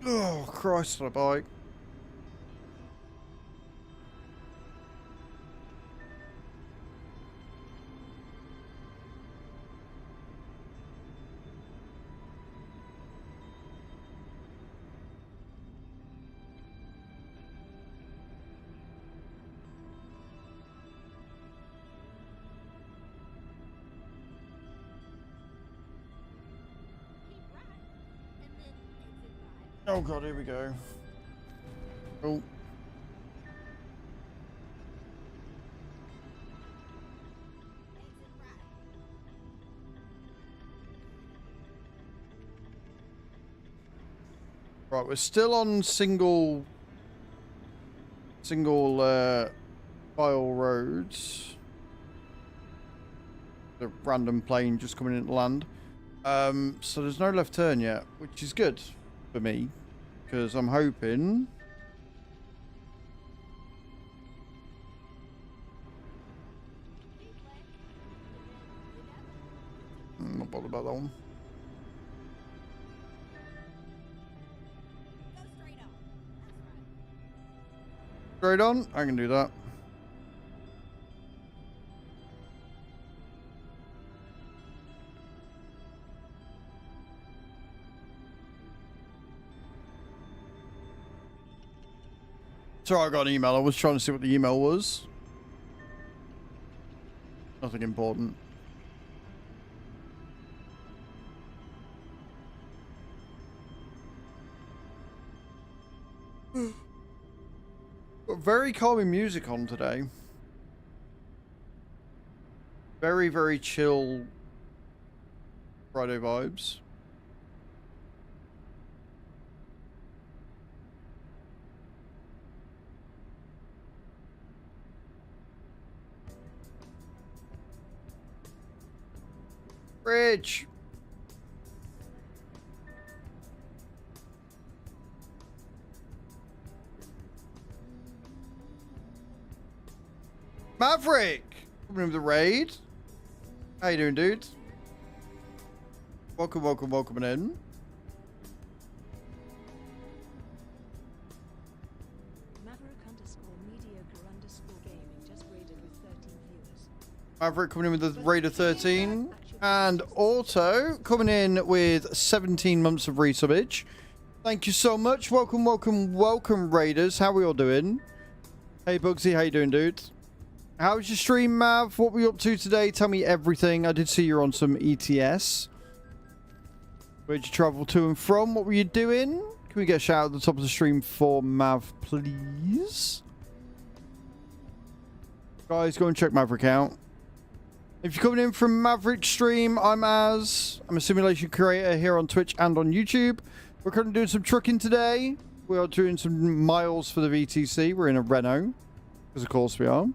Oh, Christ on a bike. Keep right, and then exit right. Oh god, here we go. Oh. Exit right. Right, we're still on single file roads. The random plane just coming into land. So there's no left turn yet, which is good for me, because I'm hoping. Keep left, and then I'm not bothered about that one. go straight up. That's right. Straight on, I can do that. Sorry, I got an email. I was trying to see what the email was. Nothing important. Got very calming music on today. Very, very chill Friday vibes. Bridge. Maverick! Coming in with the raid. How you doing, dude? Welcome, welcome, welcome in. Maverick_mediocre_gaming just raided with 13 viewers. Maverick coming in with the raid of 13. And Auto coming in with 17 months of resubbage. Thank you so much. Welcome, welcome, welcome, Raiders. How are we all doing? Hey, Bugsy. How you doing, dude? How was your stream, Mav? What were you up to today? Tell me everything. I did see you're on some ETS. Where'd you travel to and from? What were you doing? Can we get a shout out at the top of the stream for Mav, please? Guys, go and check Maverick out. If you're coming in from Maverick Stream, I'm Az. I'm a simulation creator here on Twitch and on YouTube. We're currently doing some trucking today. We are doing some miles for the VTC. We're in a Renault, because of course we are.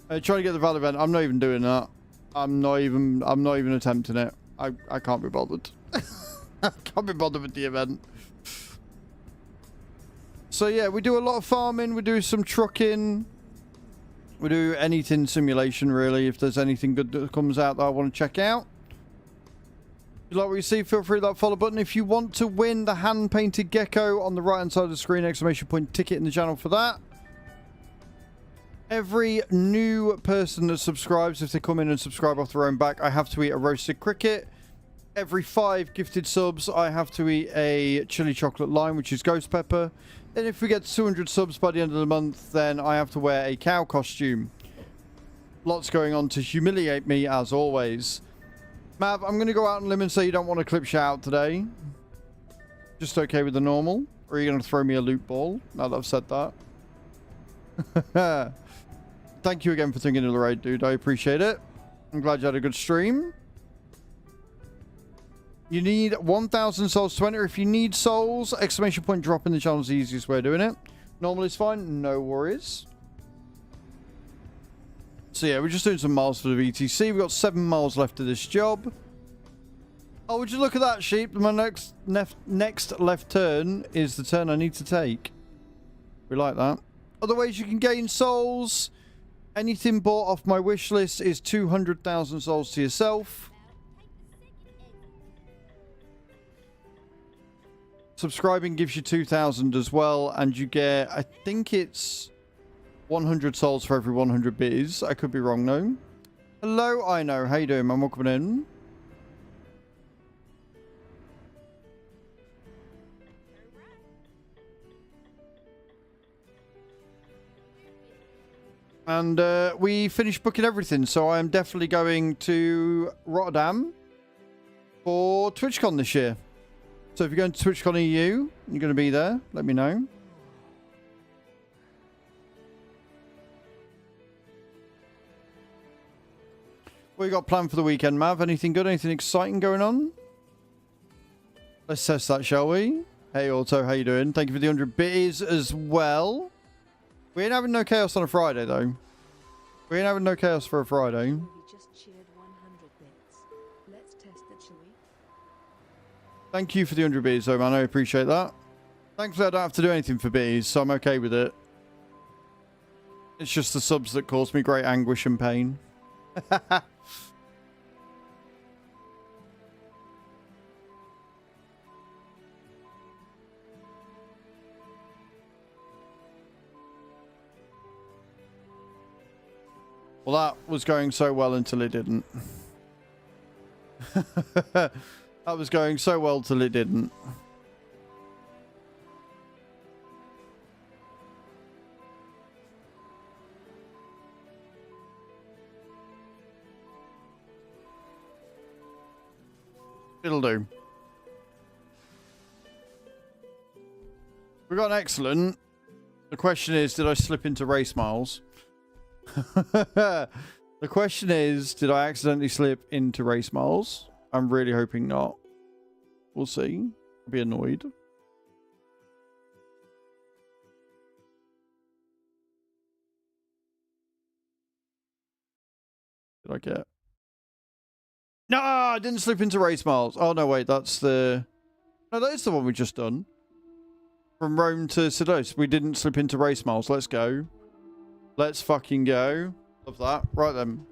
Trying to get the Val event. I'm not even doing that. I'm not even attempting it. I can't be bothered. I can't be bothered with the event. So yeah, we do a lot of farming. We do some trucking. We do anything simulation, really. If there's anything good that comes out that I want to check out. If you like what you see, feel free to that follow button. If you want to win the hand-painted gecko on the right-hand side of the screen, exclamation point ticket in the channel for that. Every new person that subscribes, if they come in and subscribe off their own back, I have to eat a roasted cricket. Every 5 gifted subs, I have to eat a chili chocolate lime, which is ghost pepper. And if we get 200 subs by the end of the month, then I have to wear a cow costume. Lots going on to humiliate me, as always. Mav, I'm going to go out on a limb and say you don't want a clip shout out today. Just okay with the normal? Or are you going to throw me a loot ball, now that I've said that? Thank you again for thinking of the raid, dude. I appreciate it. I'm glad you had a good stream. You need 1,000 souls to enter. If you need souls, exclamation point drop in the channel is the easiest way of doing it. Normal is fine. No worries. So yeah, we're just doing some miles for the VTC. We've got 7 miles left of this job. Oh, would you look at that, sheep? My next left turn is the turn I need to take. We like that. Other ways you can gain souls. Anything bought off my wish list is 200,000 souls to yourself. Subscribing gives you 2,000 as well, and you get, I think it's 100 souls for every 100 bits. I could be wrong though. Hello, I know. How you doing, man? Welcome in. And we finished booking everything, so I am definitely going to Rotterdam for TwitchCon this year. So if you're going to TwitchCon EU, you're going to be there, let me know. What you got planned for the weekend, Mav? Anything good? Anything exciting going on? Let's test that, shall we? Hey, Auto, how you doing? Thank you for the 100 bitties as well. We ain't having no chaos on a Friday, though. We ain't having no chaos for a Friday. We just cheered 100 bits. Let's test it, shall we? Thank you for the 100 bitties, though, man. I appreciate that. Thankfully, I don't have to do anything for bitties, so I'm okay with it. It's just the subs that cause me great anguish and pain. Well, that was going so well until it didn't. That was going so well till it didn't. It'll do. We got an excellent. The question is, did I slip into race miles? The question is, did I accidentally slip into race miles? I'm really hoping not. We'll see. I'll be annoyed. Did I get... No, I didn't slip into race miles. Oh, no, wait, that's the... No, that is the one we just done. From Rome to Sedos. We didn't slip into race miles. Let's go. Let's fucking go. Love that. Right then.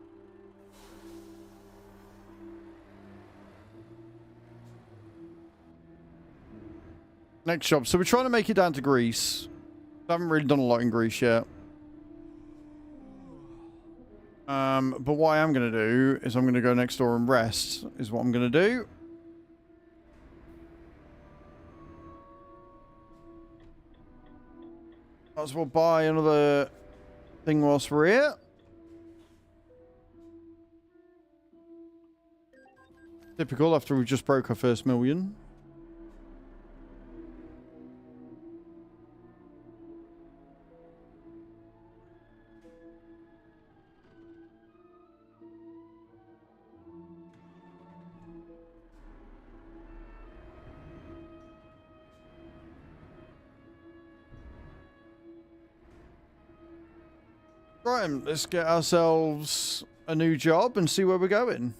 Next job. So we're trying to make it down to Greece. I haven't really done a lot in Greece yet. But what I am going to do is I'm going to go next door and rest, is what I'm going to do. Might as well buy another thing whilst we're here. Typical after we just broke our first million. Right, let's get ourselves a new job and see where we're going.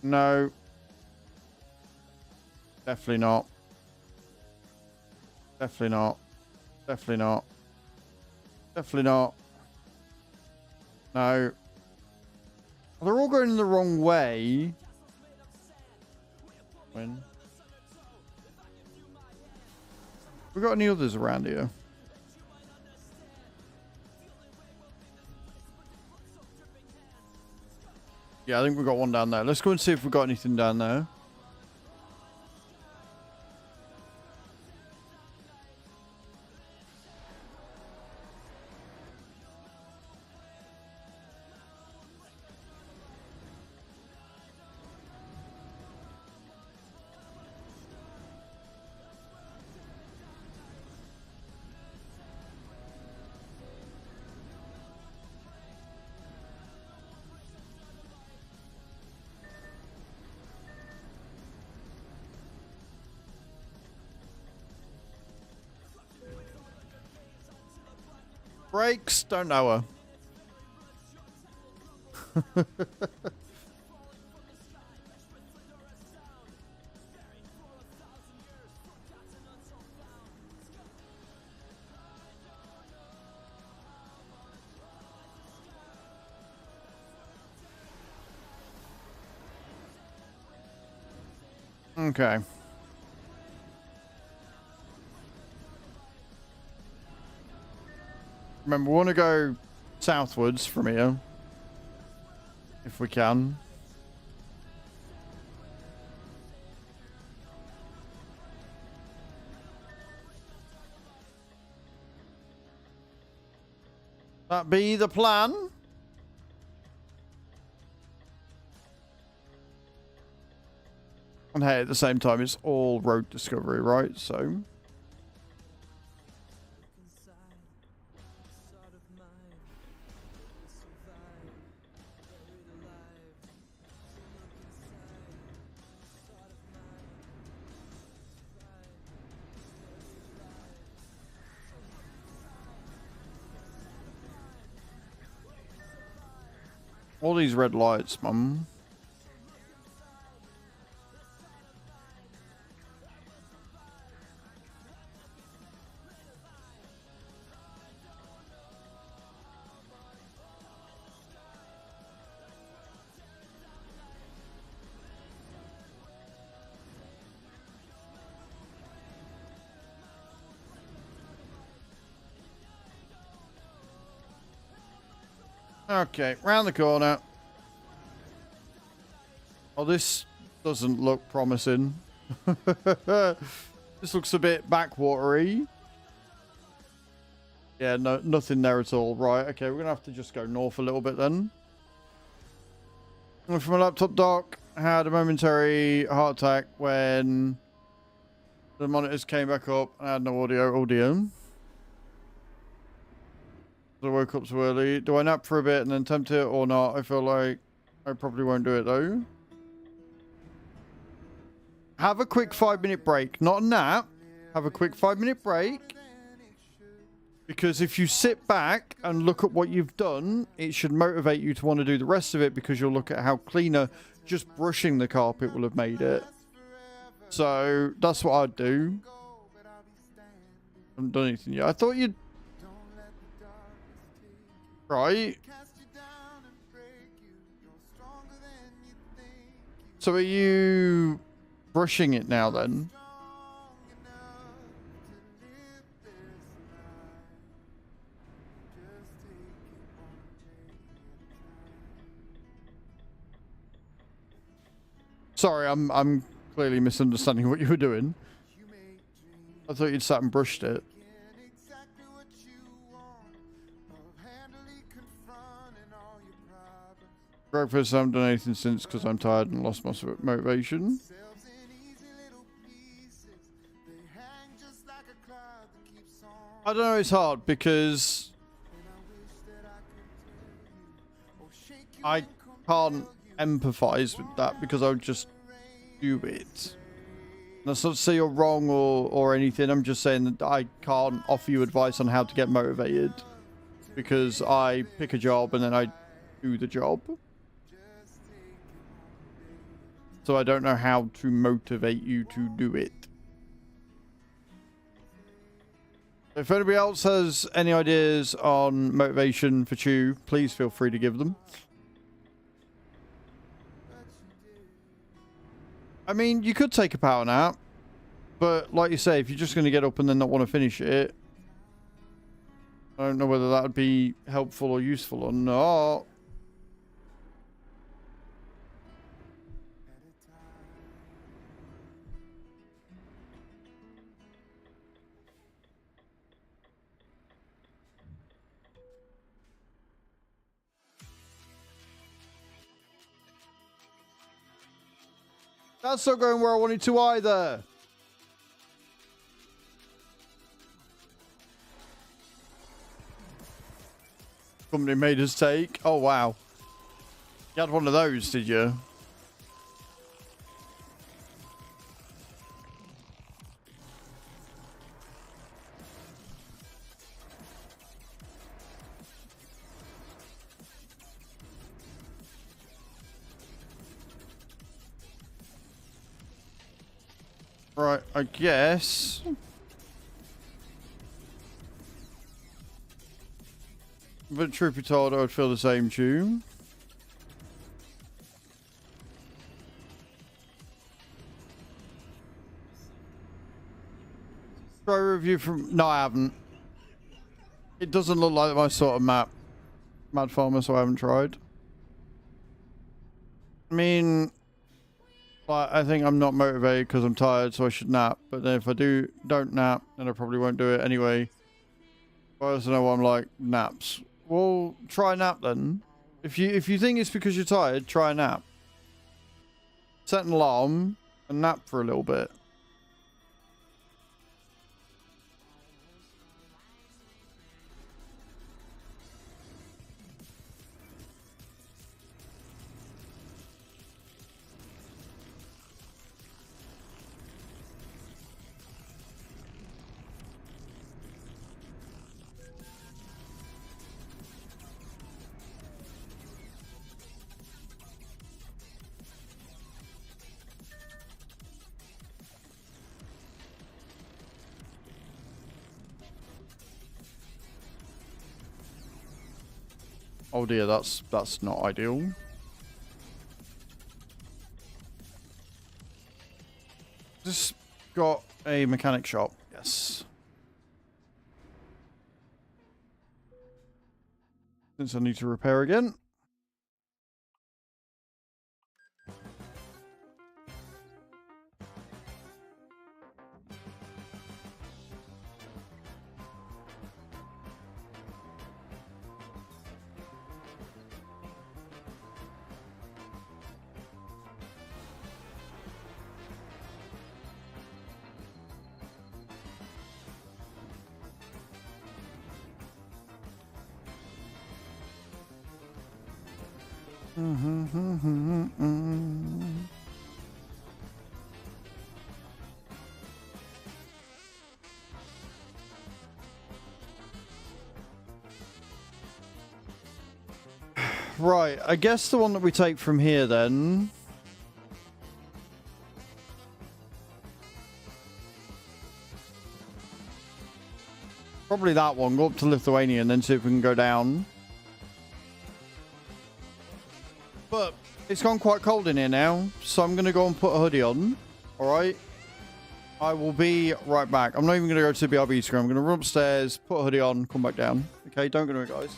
No. Definitely not. Definitely not. Definitely not. Definitely not. No. They're all going in the wrong way. When? We got any others around here? Yeah, I think we got one down there. Let's go and see if we got anything down there. Brakes, don't know her. Okay. Remember, we want to go southwards from here. If we can. That be the plan? And hey, at the same time, it's all road discovery, right? So... all these red lights, mum. Okay, round the corner. Oh, this doesn't look promising. This looks a bit backwatery. Yeah, no, nothing there at all. Right, okay, we're going to have to just go north a little bit then. From a laptop dock, I had a momentary heart attack when the monitors came back up and I had no audio. I woke up too early. Do I nap for a bit and then tempt it or not? I feel like I probably won't do it though. have a quick 5-minute break. Not a nap. Have a quick 5-minute break. Because if you sit back and look at what you've done, it should motivate you to want to do the rest of it, because you'll look at how cleaner just brushing the carpet will have made it. So that's what I'd do. Haven't done anything yet. I thought you'd... Right. So are you brushing it now then? Sorry, I'm clearly misunderstanding what you were doing. I thought you'd sat and brushed it. Breakfast, I haven't done anything since because I'm tired and lost my motivation. I don't know, it's hard because I can't empathize with that because I would just do it. That's not to say you're wrong or anything. I'm just saying that I can't offer you advice on how to get motivated because I pick a job and then I do the job. So I don't know how to motivate you to do it. If anybody else has any ideas on motivation for Chew, please feel free to give them. I mean, you could take a power nap, but like you say, if you're just going to get up and then not want to finish it, I don't know whether that would be helpful or useful or not. That's not going where I wanted to either. Company made us take. Oh, wow. You had one of those, did you? Right, I guess. But truth be told, I would feel the same tune. Try a review from... No, I haven't. It doesn't look like my sort of map. Mad Farmer, so I haven't tried. I mean... Like, I think I'm not motivated because I'm tired, so I should nap. But then if I don't nap, then I probably won't do it anyway. I also know I'm like, naps. Well, try a nap then. If you think it's because you're tired, try a nap. Set an alarm and nap for a little bit. Oh dear, that's not ideal. Just got a mechanic shop. Yes. Since I need to repair again. Right, I guess the one that we take from here then. Probably that one. Go up to Lithuania and then see if we can go down. But it's gone quite cold in here now, so I'm going to go and put a hoodie on. Alright? I will be right back. I'm not even going to go to the BRB screen. I'm going to run upstairs, put a hoodie on, come back down. Okay, don't go to it, guys.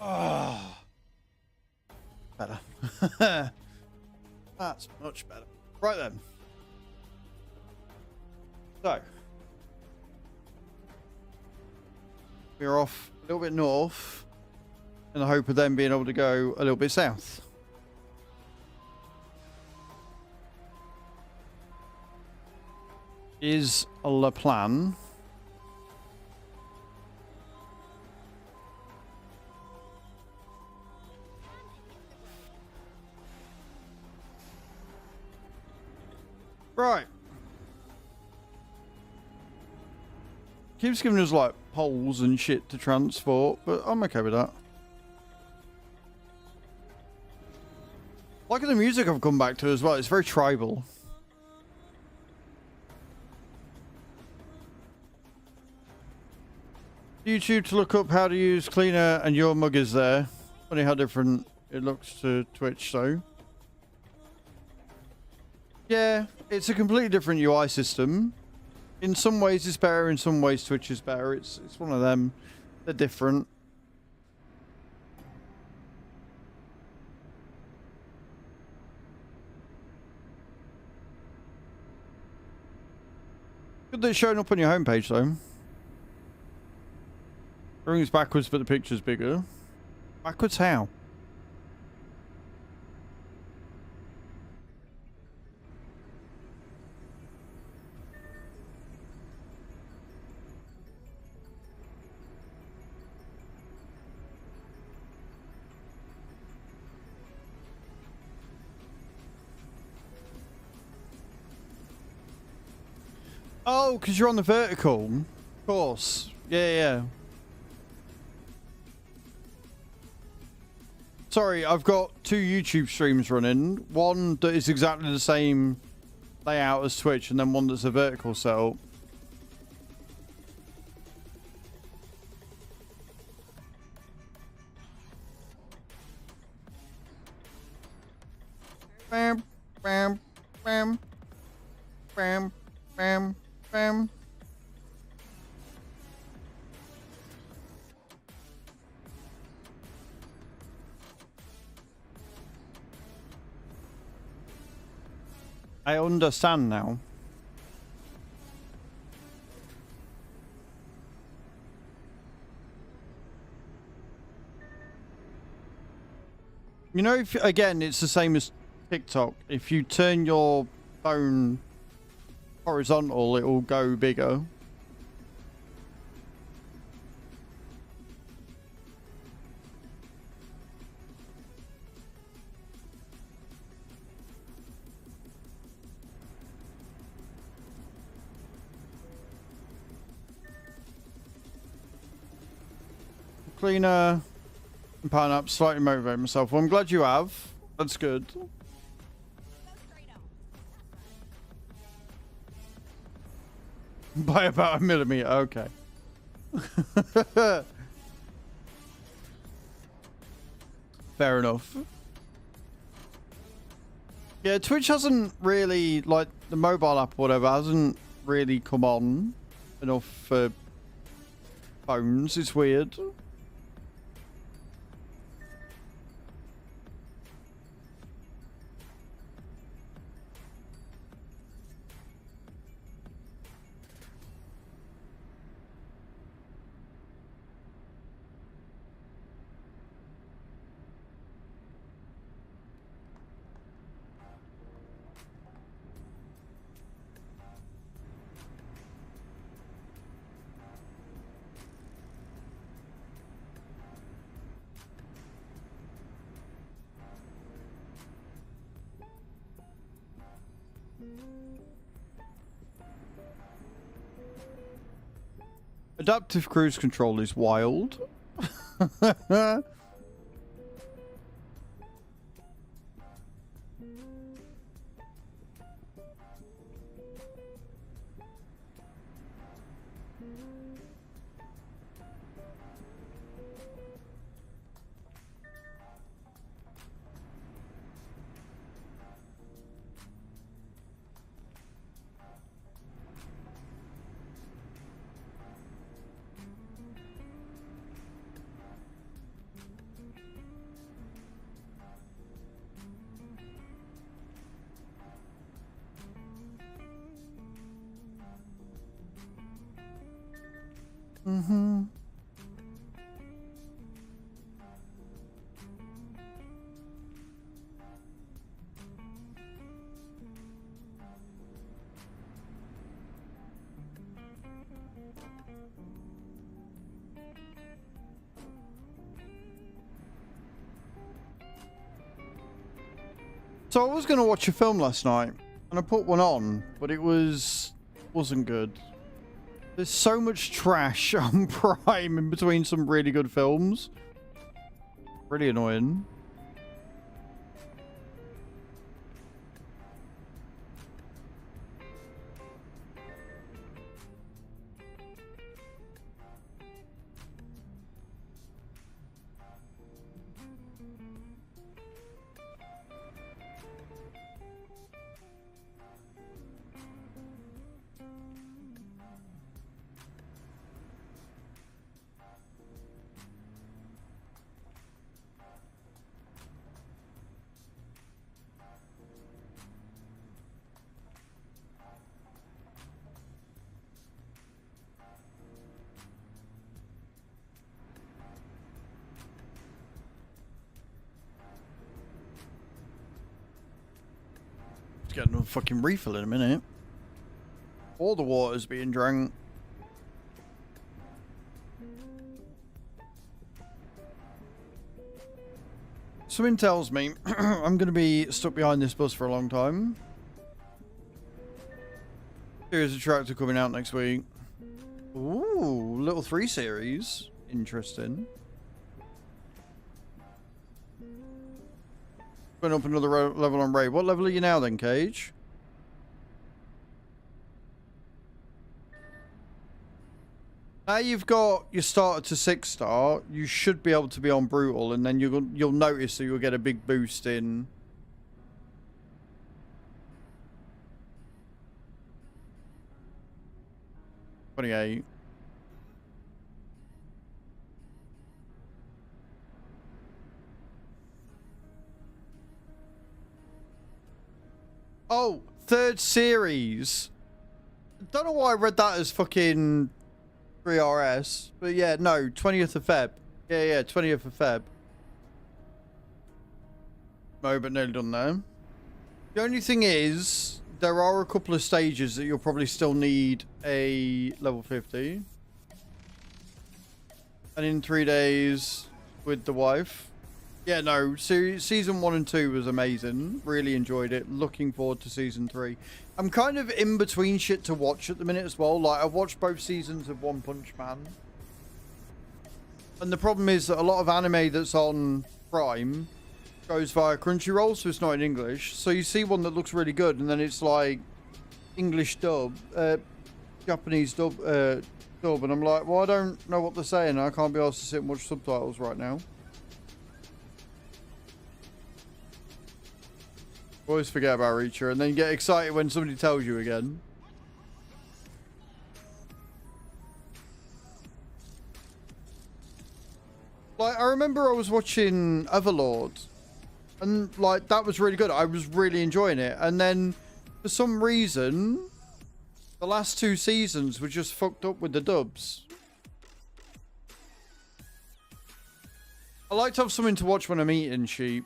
Oh, better. That's much better. Right then. So, we're off a little bit north in the hope of then being able to go a little bit south. Is the plan. Right. Keeps giving us like poles and shit to transport, but I'm okay with that. Like the music I've come back to as well, it's very tribal. YouTube to look up how to use cleaner and your mug is there. Funny how different it looks to Twitch though. Yeah, it's a completely different UI system. In some ways it's better, in some ways Twitch is better. It's one of them. They're different. Good that it's showing up on your homepage though. Everything's backwards but the picture's bigger. Backwards how? Oh, because you're on the vertical. Of course. Yeah, yeah. Sorry, I've got 2 YouTube streams running. One that is exactly the same layout as Twitch, and then one that's a vertical setup. Bam, bam, bam, bam, bam, bam. I understand now. You know, if, again, it's the same as TikTok. If you turn your phone horizontal, it will go bigger. Cleaner and pan up, slightly motivate myself. Well, I'm glad you have. That's good. By about 1 millimeter, okay. Fair enough. Yeah, Twitch hasn't really, like, the mobile app or whatever, hasn't really come on enough for phones. It's weird. Adaptive cruise control is wild. Mm-hmm. So I was going to watch a film last night, and I put one on, but it wasn't good. There's so much trash on Prime in between some really good films. Really annoying. Get another fucking refill in a minute. All the water's being drank. Something tells me I'm going to be stuck behind this bus for a long time. Series of Tractor coming out next week. Ooh, little 3 series. Interesting. Going up another level on Raid. What level are you now then, Cage? Now you've got your starter to 6 star, you should be able to be on Brutal, and then you'll notice that you'll get a big boost in... $28. Oh, 3rd series. Don't know why I read that as fucking 3RS, but yeah, no, 20th of Feb. Yeah, 20th of Feb. No, but nearly done there. The only thing is, there are a couple of stages that you'll probably still need a level 50. And in 3 days with the wife. Yeah, no, season 1 and 2 was amazing. Really enjoyed it. Looking forward to season 3. I'm kind of in between shit to watch at the minute as well. Like, I've watched both seasons of One Punch Man. And the problem is that a lot of anime that's on Prime goes via Crunchyroll, so it's not in English. So you see one that looks really good, and then it's like English dub, Japanese dub, and I'm like, well, I don't know what they're saying. I can't be asked to sit and watch subtitles right now. Always forget about Reacher, and then get excited when somebody tells you again. Like, I remember I was watching Overlord, and like, that was really good. I was really enjoying it. And then, for some reason, the last 2 seasons were just fucked up with the dubs. I like to have something to watch when I'm eating sheep.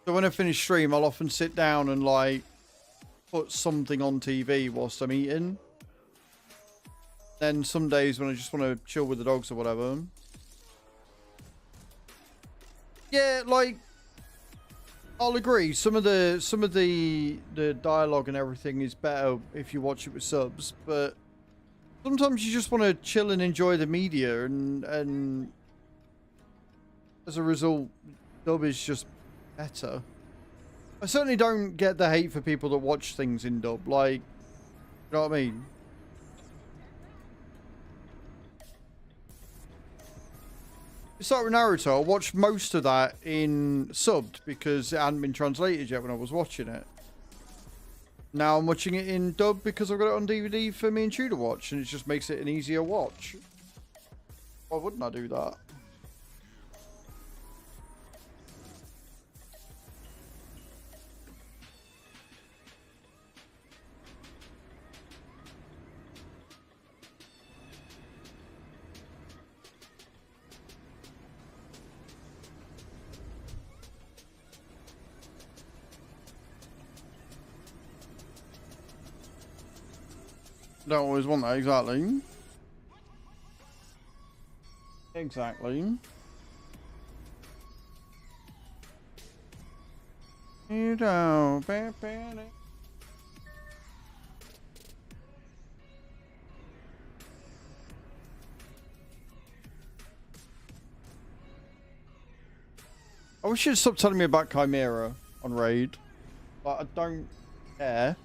So when I finish stream, I'll often sit down and like put something on TV whilst I'm eating. Then some days when I just want to chill with the dogs or whatever. Yeah, like, I'll agree. Some of the dialogue and everything is better if you watch it with subs, but sometimes you just want to chill and enjoy the media, and as a result, dub is just better. I certainly don't get the hate for people that watch things in dub. Like, you know what I mean? It's like with Naruto. I watched most of that in subbed because it hadn't been translated yet when I was watching it. Now I'm watching it in dub because I've got it on DVD for me and Chew to watch, and it just makes it an easier watch. Why wouldn't I do that? Don't always want that, exactly. Exactly. You don't. I wish you'd stop telling me about Chimera on Raid, but I don't care.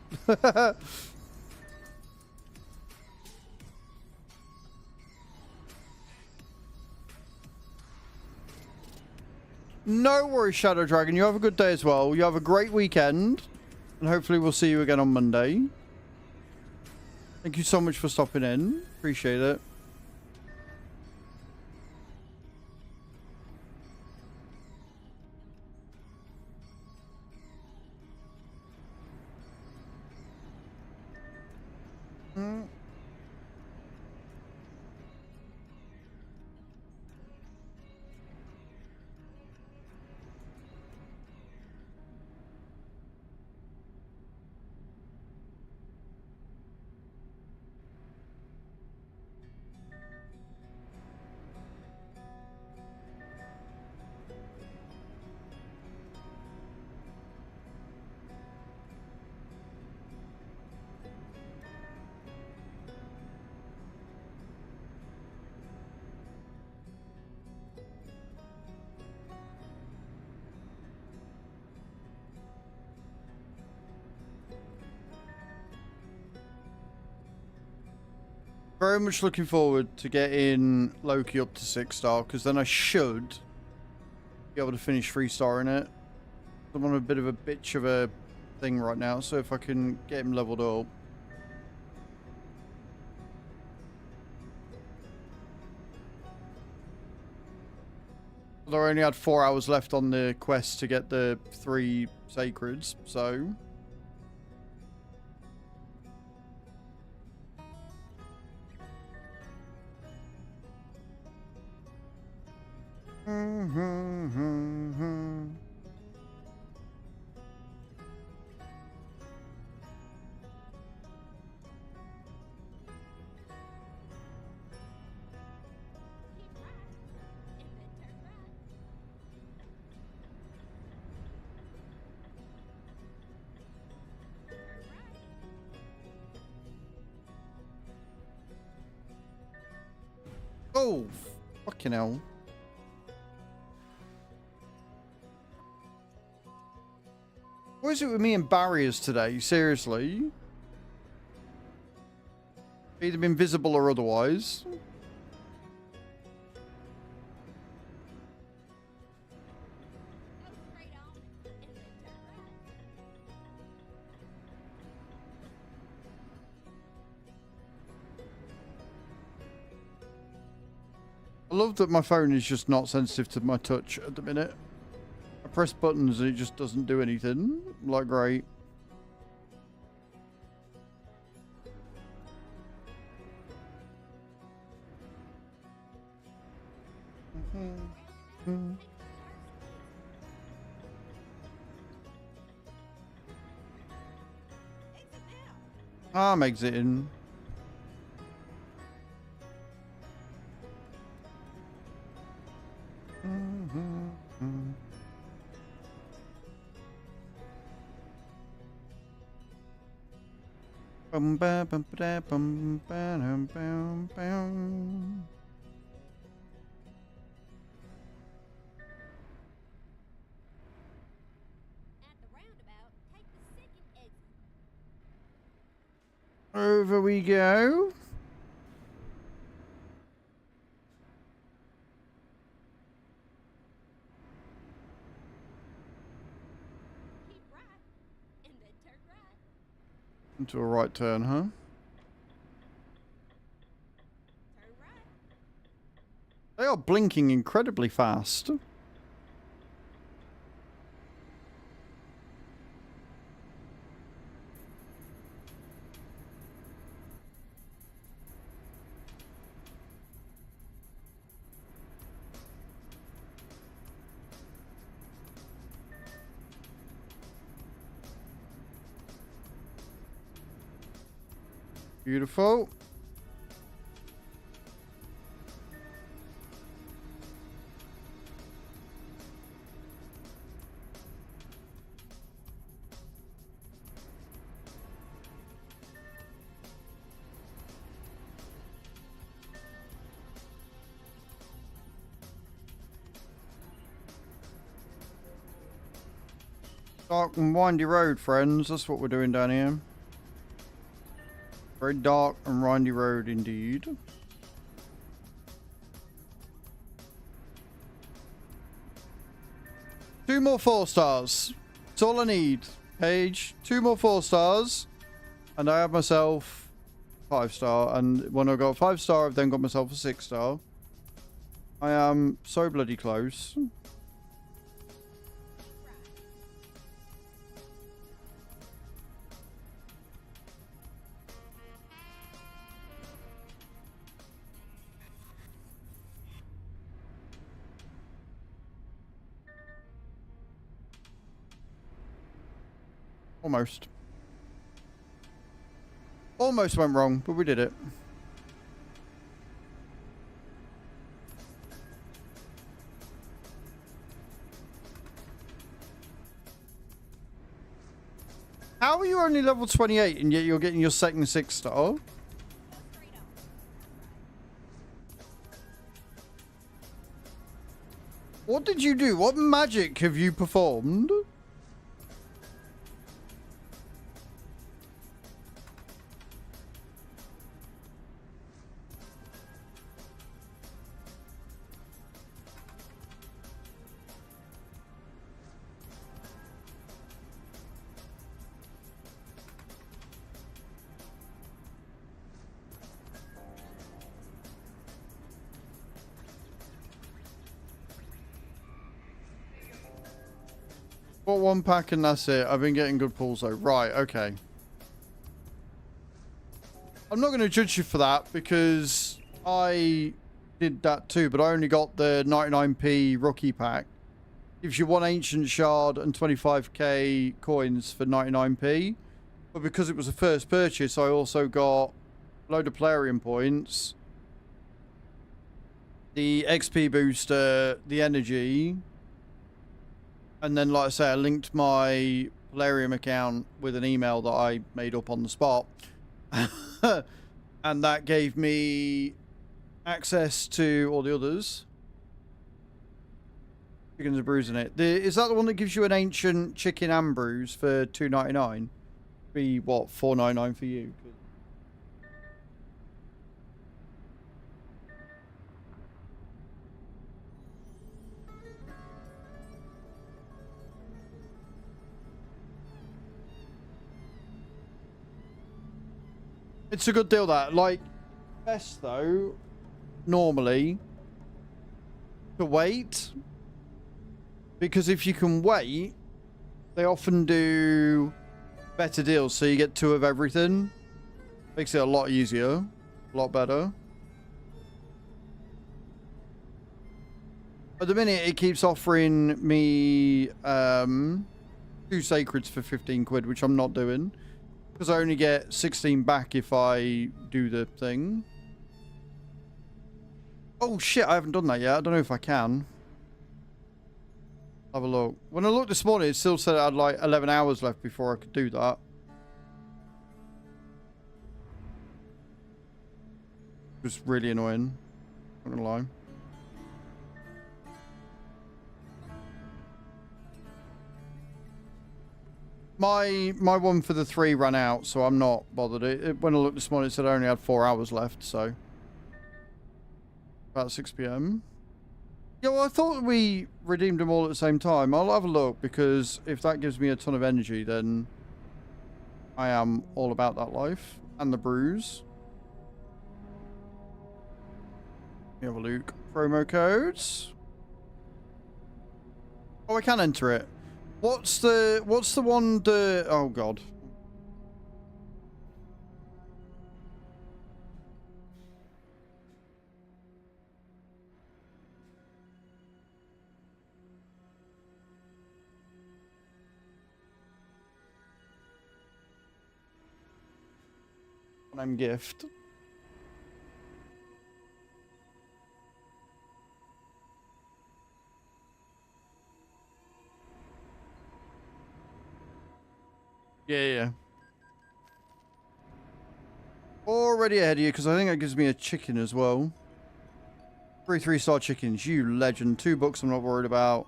No worries, Shadow Dragon. You have a good day as well. You have a great weekend. And hopefully we'll see you again on Monday. Thank you so much for stopping in. Appreciate it. very much looking forward to getting Loki up to 6-star, because then I should be able to finish 3-starring it. I'm on a bit of a bitch of a thing right now, so if I can get him leveled up. Although I only had 4 hours left on the quest to get the 3 sacreds, so... Oh, fucking hell. What is it with me and barriers today? Seriously? Either invisible or otherwise. I love that my phone is just not sensitive to my touch at the minute. I press buttons and it just doesn't do anything. Like, great. I'm exiting. Bum ba bum ba bum ba dum bum bum. At the roundabout, take the second exit. Over we go. Keep right, and then turn right. Into a right turn, huh? Turn right. They are blinking incredibly fast. Beautiful. Dark and windy road, friends. That's what we're doing down here. Very dark and windy road indeed. Two more 4-stars. That's all I need. Page. 2 more 4-stars. And I have myself 5-star. And when I got 5-star, I've then got myself a 6-star. I am so bloody close. Almost. Almost went wrong, but we did it. How are you only level 28 and yet you're getting your second 6-star? Go straight on. What did you do? What magic have you performed? Got one pack and that's it. I've been getting good pulls though. Right, okay. I'm not going to judge you for that because I did that too, but I only got the 99p rookie pack. Gives you one ancient shard and 25k coins for 99p. But because it was a first purchase, I also got a load of Plarium points, the XP booster, the energy, and then, like I say, I linked my Plarium account with an email that I made up on the spot. And that gave me access to all the others. Chickens and brews in it. Is that the one that gives you an ancient chicken and brews for $2.99? Be what, $4.99 for you? It's a good deal, that. Like, best though, normally, to wait. Because if you can wait, they often do better deals. So you get 2 of everything. Makes it a lot easier. A lot better. At the minute, it keeps offering me 2 sacreds for 15 quid, which I'm not doing. Because I only get 16 back if I do the thing. Oh shit, I haven't done that yet. I don't know if I can. Have a look. When I looked this morning, it still said I had like 11 hours left before I could do that. It was really annoying. Not gonna lie. My one for the 3 ran out, so I'm not bothered. When I looked this morning, it said I only had 4 hours left, so about 6 p.m. Yeah, well, I thought we redeemed them all at the same time. I'll have a look, because if that gives me a ton of energy, then I am all about that life. And the brews. We have a look. Promo codes. Oh, I can enter it. What's the one that... Oh, God. Name gift. Yeah. Already ahead of you, because I think that gives me a chicken as well. 3 3-star chickens, you legend. $2 I'm not worried about.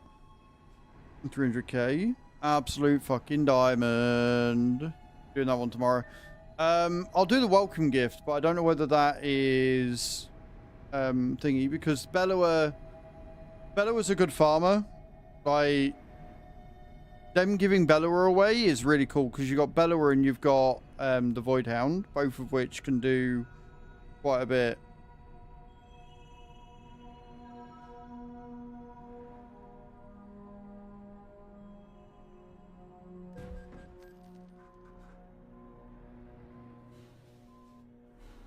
300k. Absolute fucking diamond. Doing that one tomorrow. I'll do the welcome gift, but I don't know whether that is thingy, because Bellower's a good farmer. Like, them giving Bellower away is really cool, because you've got Bellower and you've got the Void Hound, both of which can do quite a bit.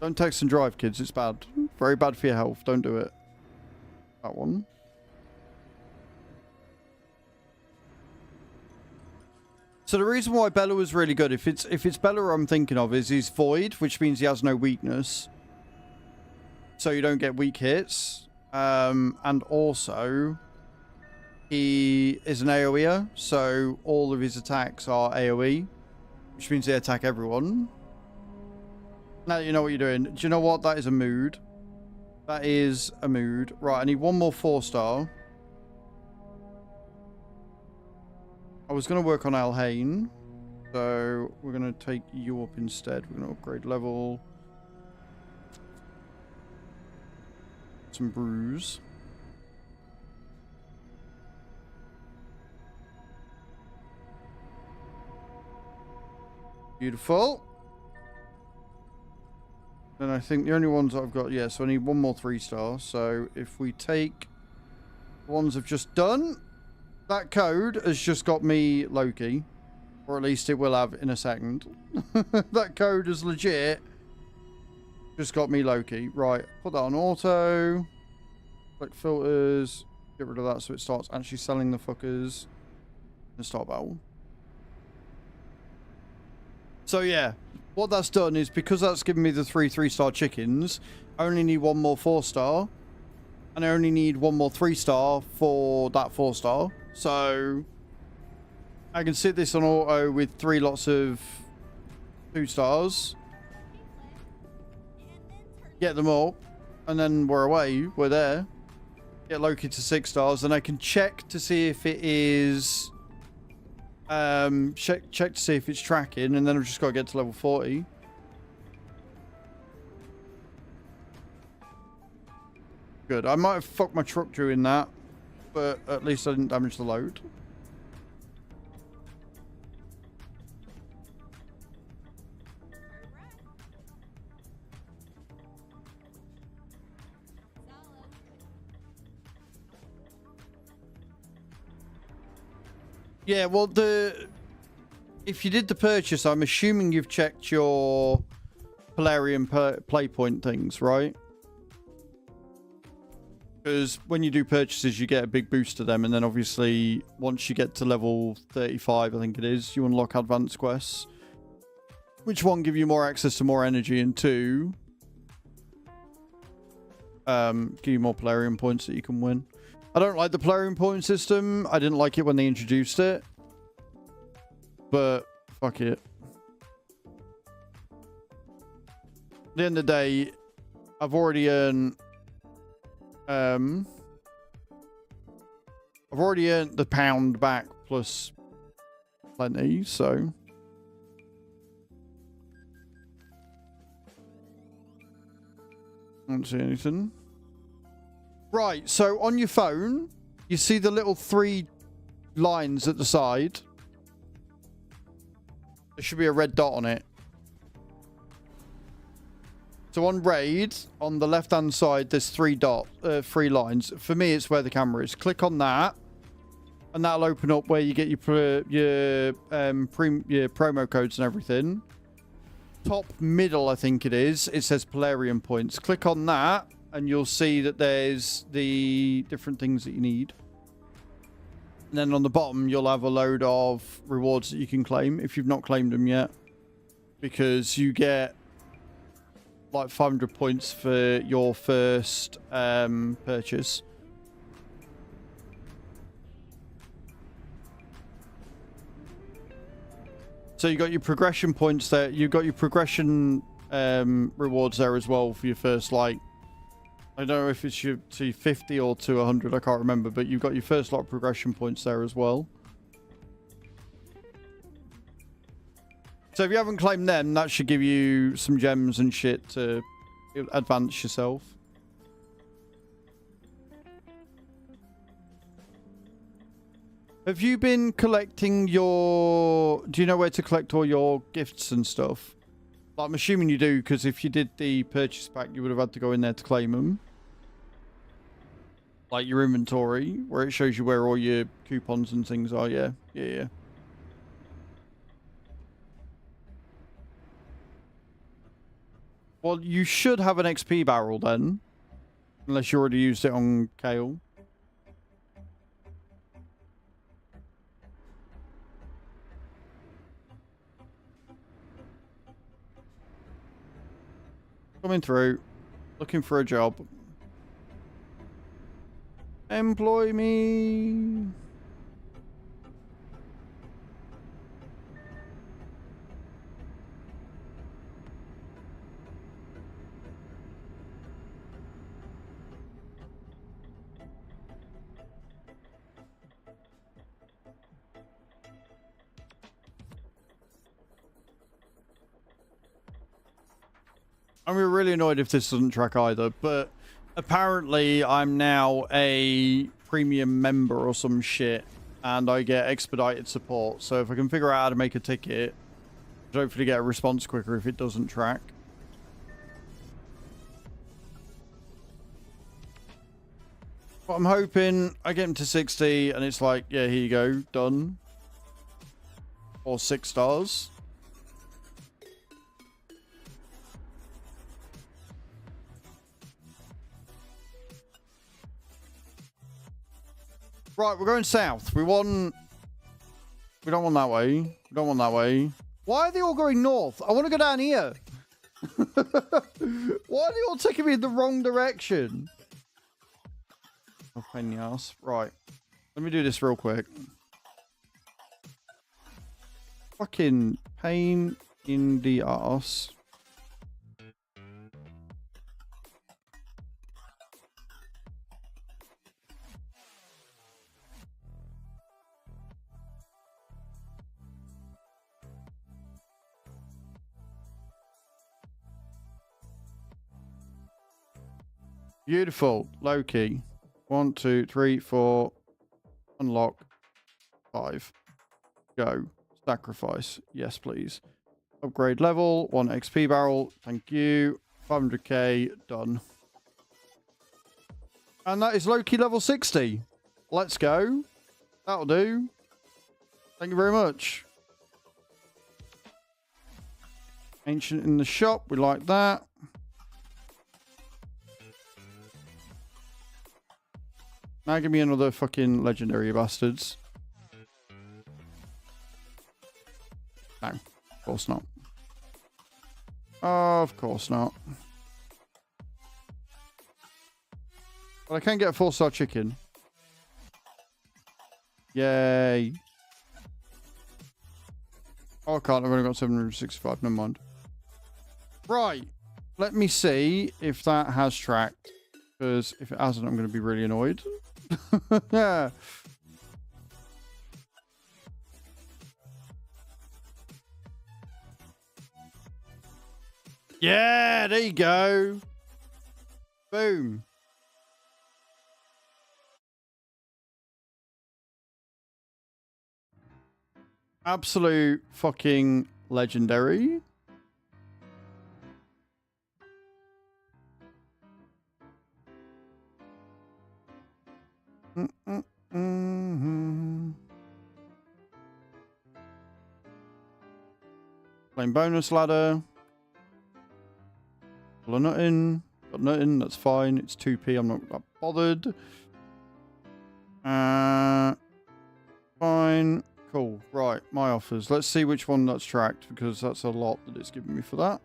Don't text and drive, kids. It's bad. Very bad for your health. Don't do it. That one. So the reason why Bella was really good, if it's Bella I'm thinking of, is he's void, which means he has no weakness. So you don't get weak hits. And also, he is an AoEer, so all of his attacks are AoE, which means they attack everyone. Now you know what you're doing. Do you know what? That is a mood. That is a mood. Right, I need one more 4-star. I was going to work on Alhain. So we're going to take you up instead. We're going to upgrade level. Some brews. Beautiful. Then I think the only ones I've got, yeah, so I need one more 3-star. So if we take the ones I've just done, that code has just got me Loki. Or at least it will have in a second. That code is legit. Just got me Loki. Right, put that on auto. Click filters. Get rid of that so it starts actually selling the fuckers. And start battle. So yeah, what that's done is because that's given me the 3 3-star chickens, I only need 1 more 4-star. And I only need 1 more 3-star for that 4-star. So I can sit this on auto with 3 lots of 2 stars. Get them up. And then we're away. We're there. Get Loki to 6 stars. And I can check to see if it is... check to see if it's tracking. And then I've just got to get to level 40. Good. I might have fucked my truck doing that. But at least I didn't damage the load. Yeah, well, if you did the purchase, I'm assuming you've checked your Polarium playpoint things, right? Because when you do purchases, you get a big boost to them, and then obviously once you get to level 35, I think it is, you unlock advanced quests, which one give you more access to more energy, and 2 give you more Polarium points that you can win. I don't like the Polarium point system. I didn't like it when they introduced it. But, fuck it. At the end of the day, I've already earned... I've already earned the pound back plus plenty, so... I don't see anything. Right, so on your phone, you see the little 3 lines at the side. There should be a red dot on it. So on raid, on the left-hand side, there's 3 lines. For me, it's where the camera is. Click on that, and that'll open up where you get your promo codes and everything. Top middle, I think it is. It says Polarium points. Click on that. And you'll see that there's the different things that you need. And then on the bottom, you'll have a load of rewards that you can claim if you've not claimed them yet. Because you get like 500 points for your first purchase. So you got your progression points there. You've got your progression rewards there as well for your first, like, I don't know if it's your to 50 or to 100, I can't remember, but you've got your first lot of progression points there as well. So if you haven't claimed them, that should give you some gems and shit to advance yourself. Have you been collecting your... Do you know where to collect all your gifts and stuff? Like, I'm assuming you do, because if you did the purchase pack, you would have had to go in there to claim them. Like your inventory, where it shows you where all your coupons and things are. Yeah, yeah. Well, you should have an XP barrel then. Unless you already used it on Kale. Coming through. Looking for a job. Employ me. I'm really annoyed if this doesn't track either, but apparently I'm now a premium member or some shit, and I get expedited support. So if I can figure out how to make a ticket, I'd hopefully get a response quicker if it doesn't track. But I'm hoping I get him to 60 and it's like, yeah, here you go, done. Or 6 stars. Right, we're going south. We don't want that way. We don't want that way. Why are they all going north? I want to go down here. Why are they all taking me in the wrong direction? Oh, pain in the ass. Right. Let me do this real quick. Fucking pain in the ass. Beautiful. Low key. 1, 2, 3, 4. Unlock. 5. Go. Sacrifice. Yes, please. Upgrade level. 1 XP barrel. Thank you. 500k. Done. And that is Loki level 60. Let's go. That'll do. Thank you very much. Ancient in the shop. We like that. Now give me another fucking legendary, bastards. No, of course not. Of course not. But I can get a 4-star chicken. Yay. Oh, I can't. I've only got 765. Never mind. Right. Let me see if that has tracked. Because if it hasn't, I'm going to be really annoyed. Yeah. Yeah, there you go. Boom. Absolute fucking legendary. Plain bonus ladder. Got nothing. Got nothing. That's fine. It's 2p. I'm not that bothered. Fine. Cool. Right. My offers. Let's see which one that's tracked because that's a lot that it's giving me for that.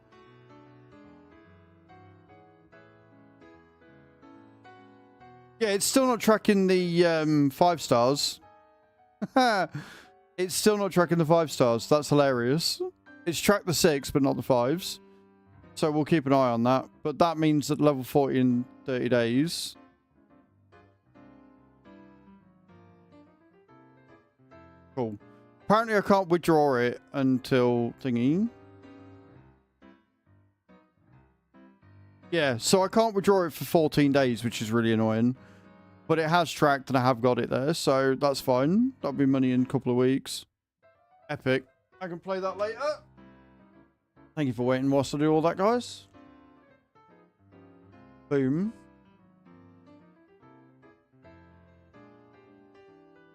Yeah, it's still not tracking the 5 stars. It's still not tracking the 5 stars. That's hilarious. It's tracked the 6, but not the 5s. So we'll keep an eye on that. But that means that level 40 in 30 days. Cool. Apparently I can't withdraw it until thingy. Yeah, so I can't withdraw it for 14 days, which is really annoying. But it has tracked and I have got it there, so that's fine. That'll be money in a couple of weeks. Epic. I can play that later. Thank you for waiting whilst I do all that, guys. Boom.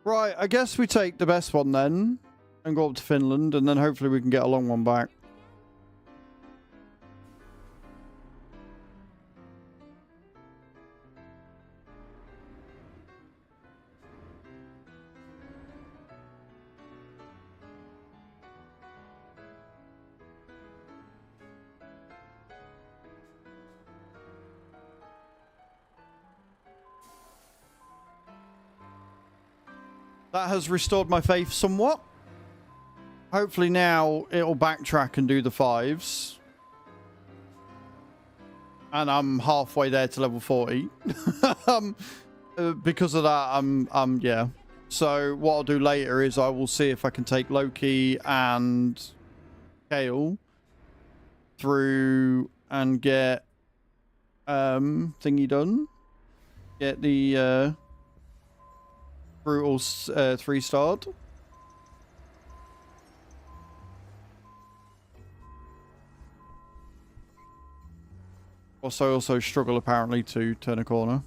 Right, I guess we take the best one then. And go up to Finland, and then hopefully we can get a long one back. That has restored my faith somewhat. Hopefully now it'll backtrack and do the 5s. And I'm halfway there to level 40. Because of that, yeah. So what I'll do later is I will see if I can take Loki and Kale through and get thingy done. Get the brutal 3-starred. Also struggle apparently to turn a corner.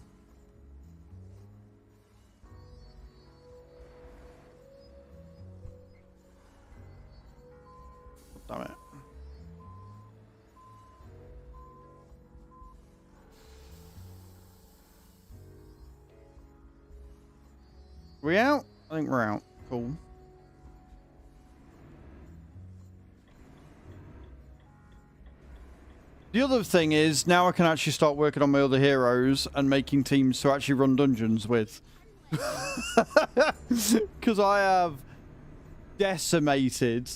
Damn it. We out? I think we're out. Cool. The other thing is, now I can actually start working on my other heroes and making teams to actually run dungeons with. Because I have decimated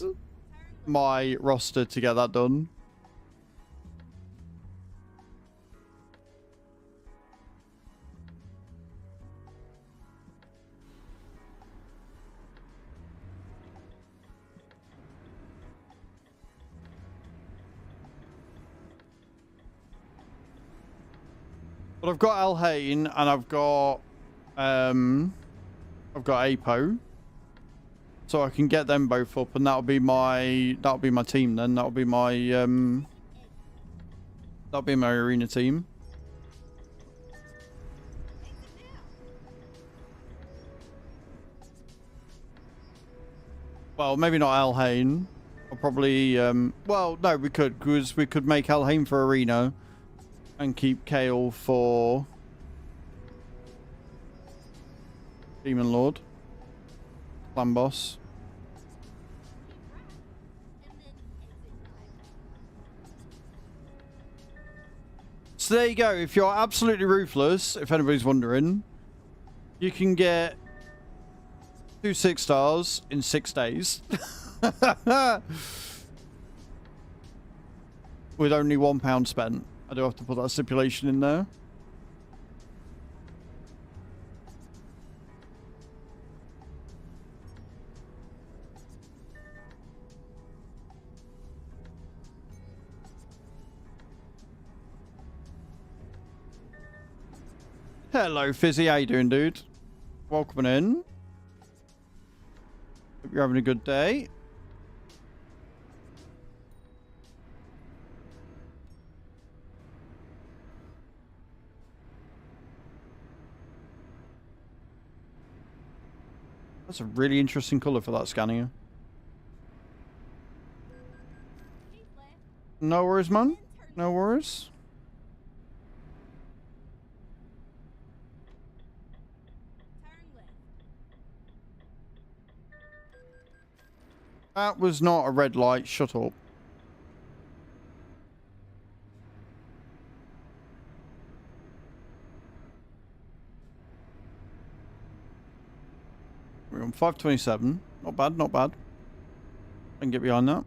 my roster to get that done. But I've got Alhain and I've got Apo. So I can get them both up and that'll be my team then. That'll be my arena team. Well, maybe not Alhain. I'll probably well, no, we could, because we could make Alhain for arena and keep Kale for Demon Lord, Clan Boss. So there you go. If you're absolutely ruthless, if anybody's wondering, you can get 2 6-stars in 6 days. With only £1 spent. I do have to put that stipulation in there. Hello, Fizzy. How you doing, dude? Welcome in. Hope you're having a good day. That's a really interesting colour for that Scania. No worries, man. No worries. That was not a red light. Shut up. We're on 527. Not bad, not bad. I can get behind that.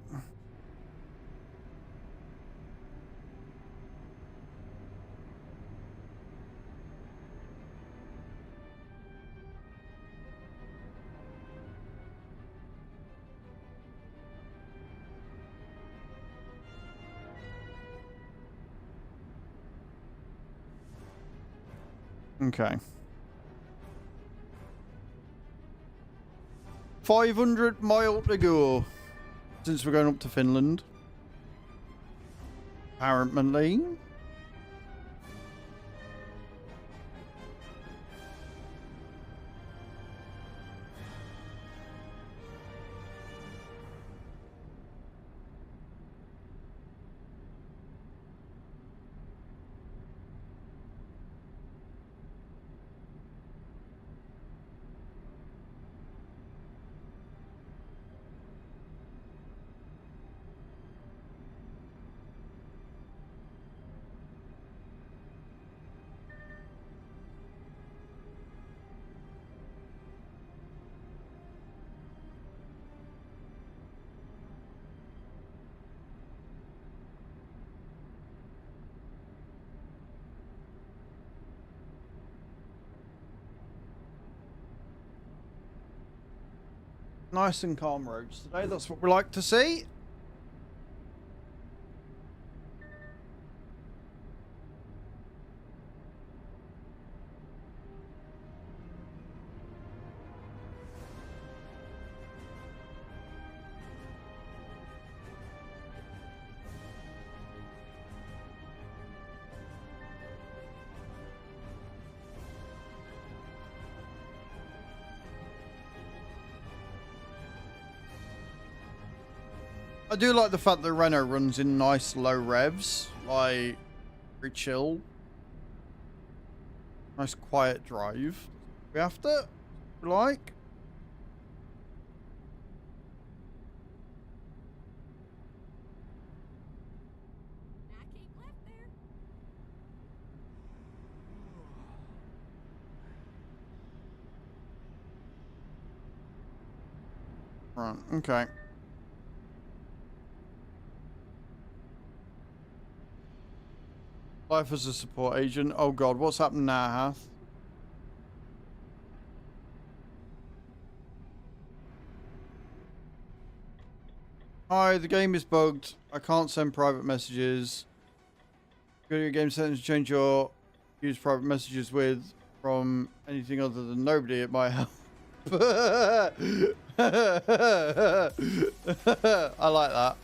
Okay. 500 miles to go since we're going up to Finland. Apparently. Nice and calm roads today. That's what we like to see. I do like the fact that Renault runs in nice low revs, like very chill. Nice quiet drive. We have to, like. Now keep left there. Right, okay. Life as a support agent. Oh god, what's happened now, Hath? Hi, the game is bugged. I can't send private messages. Go to your game settings to change your use private messages with from anything other than nobody. It might help. I like that.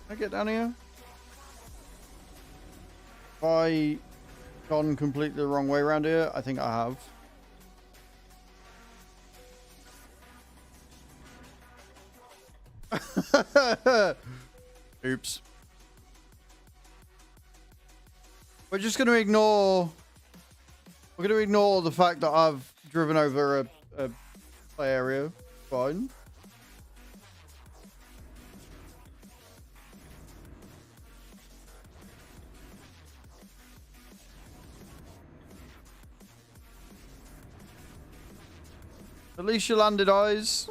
Can I get down here? Have I gone completely the wrong way around here? I think I have. Oops. We're just going to ignore... We're going to ignore the fact that I've driven over a play area. Fine. At least you landed, eyes.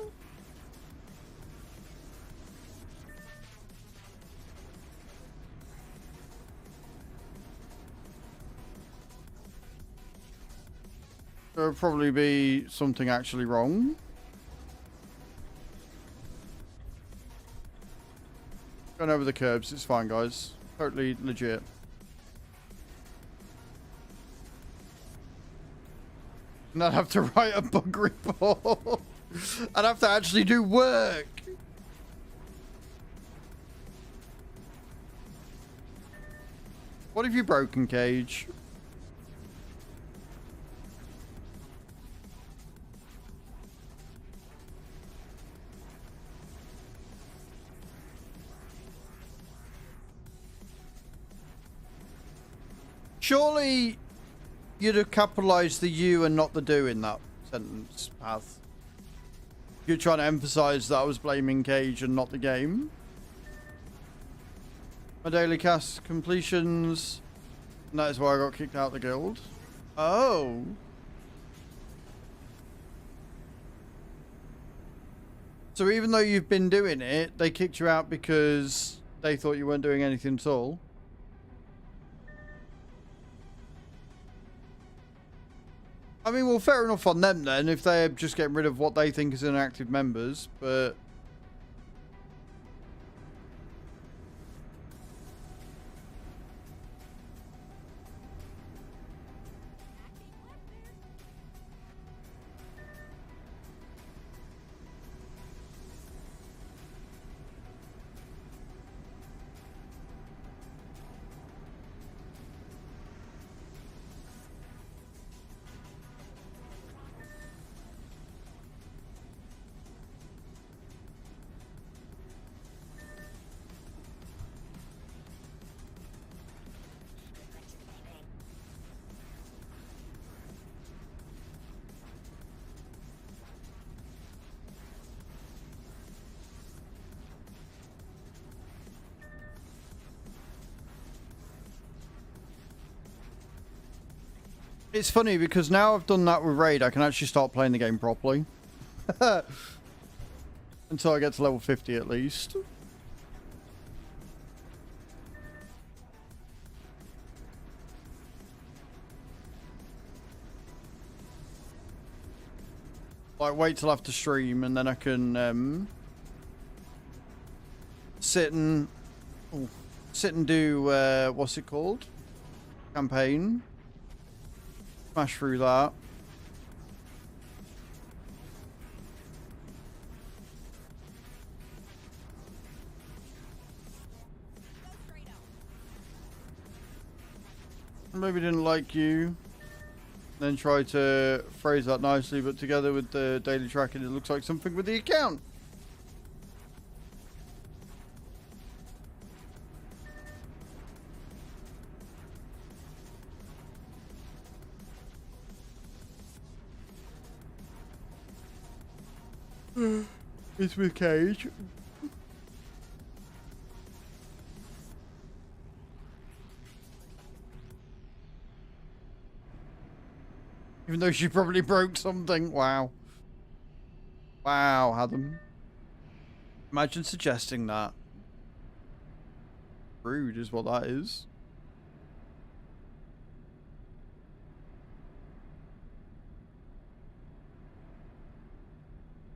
There'll probably be something actually wrong. Going over the curbs, it's fine, guys. Totally legit. And I'd have to write a bug report. I'd have to actually do work. What have you broken, Cage? Surely you'd have capitalized the you and not the do in that sentence, Path. You're trying to emphasize that I was blaming Cage and not the game. My daily cast completions. And that is why I got kicked out of the guild. Oh. So even though you've been doing it, they kicked you out because they thought you weren't doing anything at all. I mean, well, fair enough on them then, if they're just getting rid of what they think is inactive members, but... It's funny because now I've done that with Raid, I can actually start playing the game properly. Until I get to level 50 at least. Like, wait till after stream and then I can sit and do what's it called? Campaign. Smash through that. Maybe didn't like you. Then try to phrase that nicely, but together with the daily tracking, it looks like something with the account. It's with Cage. Even though she probably broke something. Wow. Wow, Adam. Imagine suggesting that. Rude is what that is.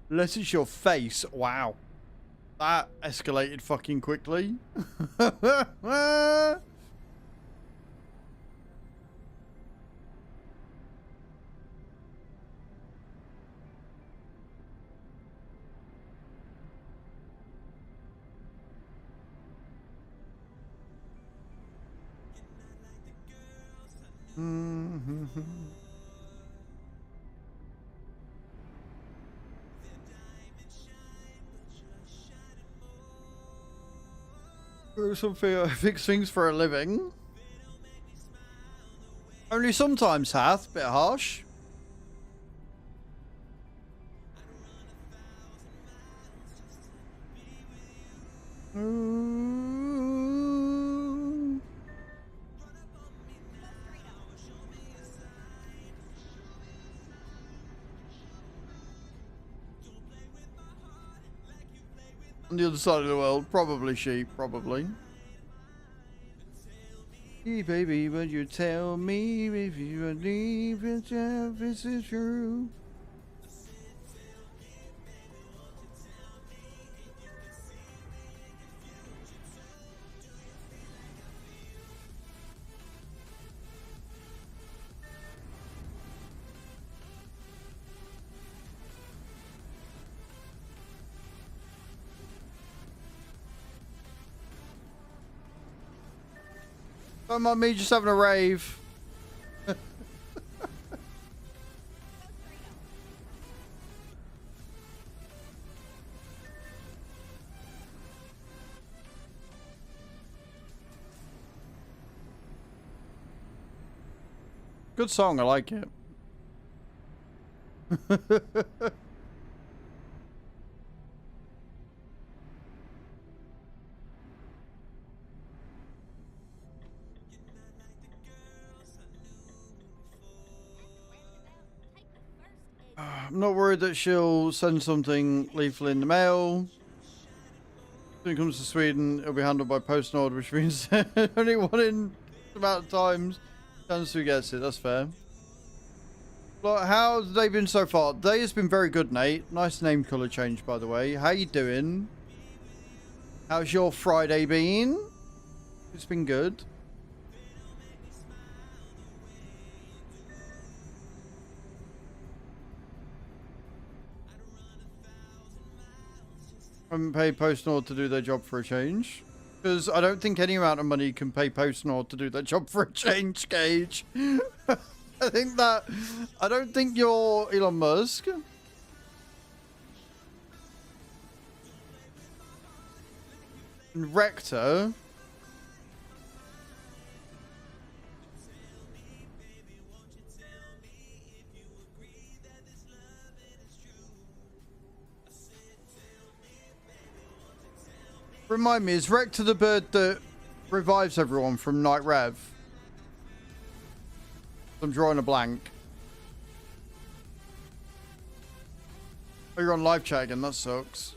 Unless it's your face. Wow. That escalated fucking quickly. Something I fix things for a living. Only sometimes, Hath. Bit harsh. On the other side of the world, probably sheep, probably. Hey baby, would you tell me if you believe yourself this is true? Don't mind me just having a rave. Good song, I like it. I'm not worried that she'll send something lethal in the mail. When it comes to Sweden, it'll be handled by PostNord, which means only one in amount of times chance who gets it. That's fair. But how's they been so far? Day has been very good, Nate. Nice name color change, by the way. How you doing? How's your Friday been? It's been good. I haven't paid PostNord to do their job for a change. Because I don't think any amount of money can pay PostNord to do their job for a change, Gage. I don't think you're Elon Musk. And Rector. Remind me, is Rector the bird that revives everyone from Night Rev? I'm drawing a blank. Oh, you're on live chat again. That sucks.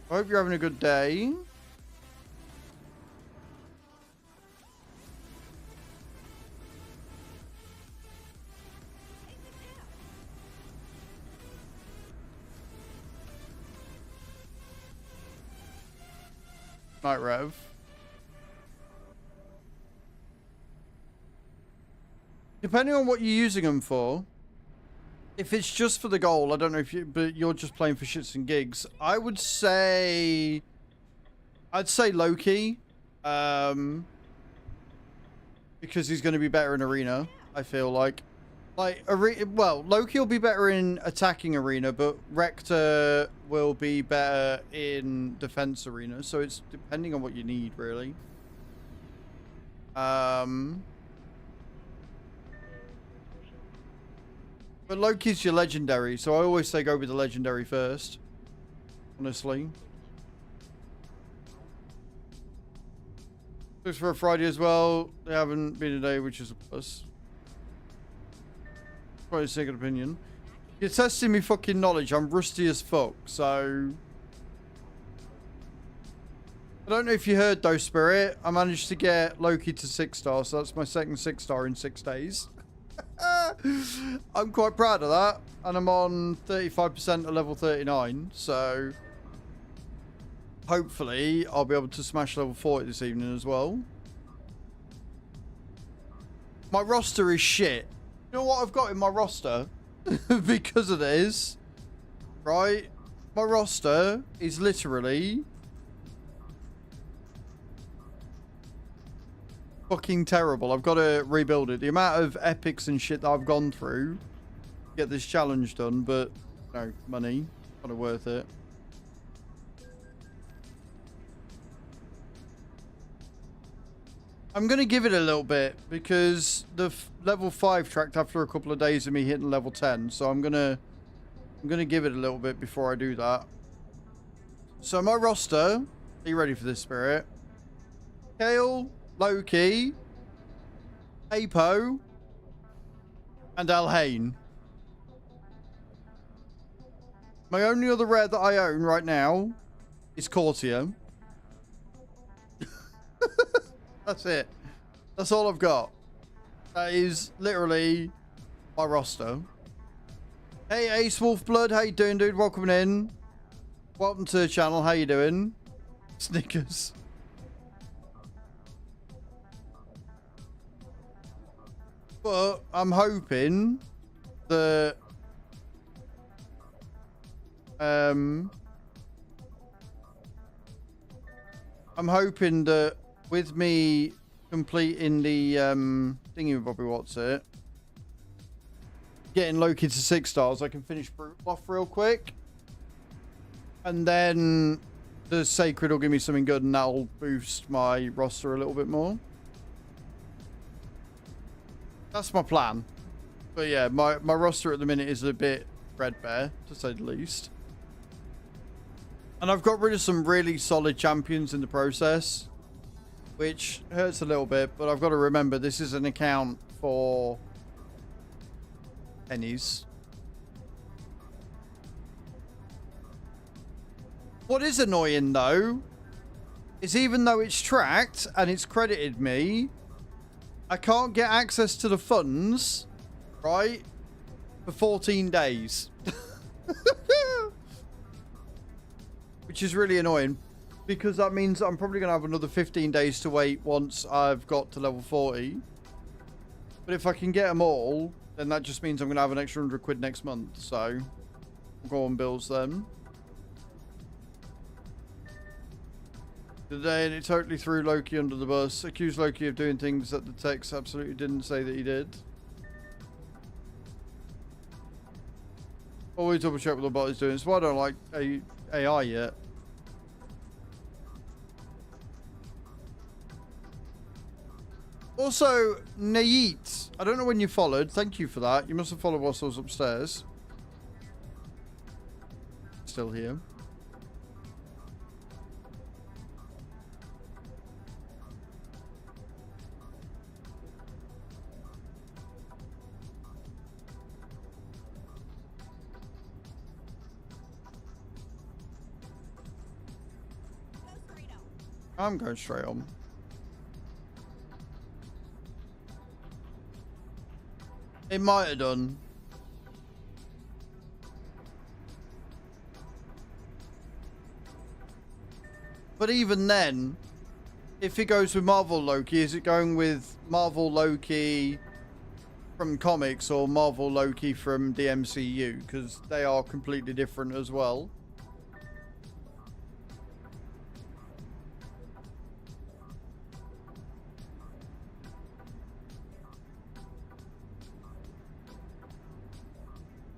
I hope you're having a good day. Night Rev. Depending on what you're using them for, if it's just for the goal, I don't know if you, but you're just playing for shits and gigs. I would say, I'd say Loki. because he's going to be better in arena. I feel like well, Loki will be better in attacking arena, but Rector will be better in defense arena. So it's depending on what you need, really. But Loki's your legendary, so I always say go with the legendary first. Honestly. Looks for a Friday as well. They haven't been a day, which is a plus. Quite a second opinion. You're testing me fucking knowledge. I'm rusty as fuck, so... I don't know if you heard though, Spirit. I managed to get Loki to 6-star, so that's my second 6-star in 6 days. I'm quite proud of that. And I'm on 35% of level 39, so... hopefully, I'll be able to smash level 40 this evening as well. My roster is shit. You know what I've got in my roster? Because of this, right? My roster is literally... fucking terrible. I've got to rebuild it. The amount of epics and shit that I've gone through to get this challenge done, but no, money. Kind of worth it. I'm going to give it a little bit because the level 5 tracked after a couple of days of me hitting level 10. So I'm going to give it a little bit before I do that. So my roster, are you ready for this, Spirit? Kale, Loki, Apo, and Alhain. My only other rare that I own right now is Courtier. That's it. That's all I've got. That is literally my roster. Hey, Ace Wolfblood. How you doing, dude? Welcome in. Welcome to the channel. How you doing? Snickers. But I'm hoping that... I'm hoping that with me completing the thingy Bobby what's it, getting Loki to 6 stars, I can finish Brute off real quick, and then the Sacred will give me something good, and that'll boost my roster a little bit more. That's my plan. But yeah, my roster at the minute is a bit threadbare, to say the least. And I've got rid of some really solid champions in the process, which hurts a little bit, but I've got to remember this is an account for pennies. What is annoying though is even though it's tracked and it's credited me, I can't get access to the funds, right, for 14 days. Which is really annoying, because that means I'm probably going to have another 15 days to wait once I've got to level 40. But if I can get them all, then that just means I'm going to have an extra 100 quid next month. So, we'll go on bills then. Today, and it totally threw Loki under the bus. Accused Loki of doing things that the text absolutely didn't say that he did. Always double check what the bot is doing. So I don't like AI yet. Also, Nayit, I don't know when you followed. Thank you for that. You must have followed whilst I was upstairs. Still here. I'm going straight on. It might have done. But even then, if it goes with Marvel Loki, is it going with Marvel Loki from comics or Marvel Loki from the MCU? Because they are completely different as well.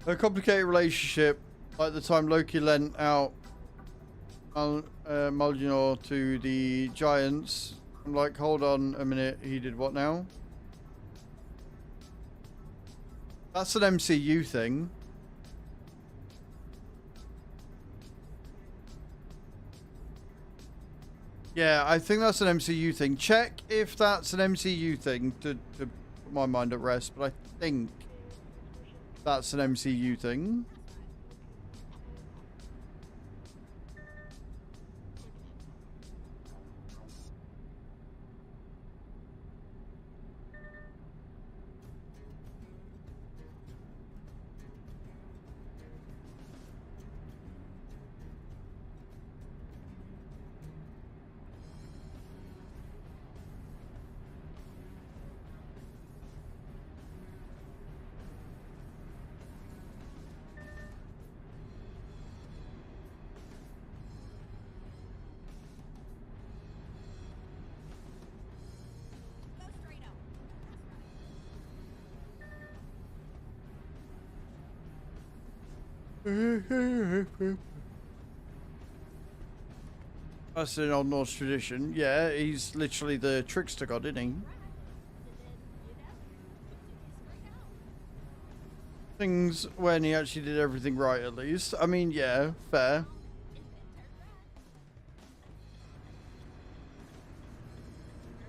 A complicated relationship, like the time Loki lent out Mjolnir to the Giants. I'm like, hold on a minute, he did what now? That's an MCU thing. Yeah, I think that's an MCU thing. Check if that's an MCU thing to put my mind at rest, but I think that's an MCU thing. Go straight up. That's an old Norse tradition. Yeah, he's literally the trickster god, isn't he? And then, straight out. Things when he actually did everything right, at least. I mean, yeah, fair. And then turn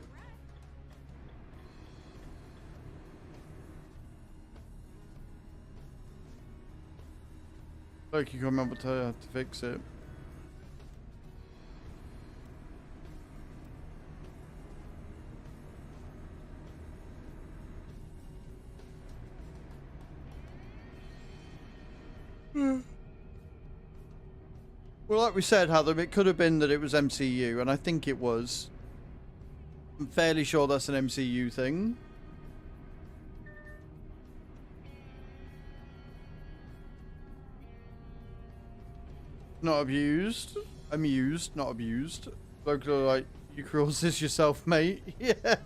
right. Like you come up with to fix it. Well, like we said, Hatham, it could have been that it was MCU, and I think it was. I'm fairly sure that's an MCU thing. Not abused. Amused, not abused. Local, like, you caused this yourself, mate. Yeah.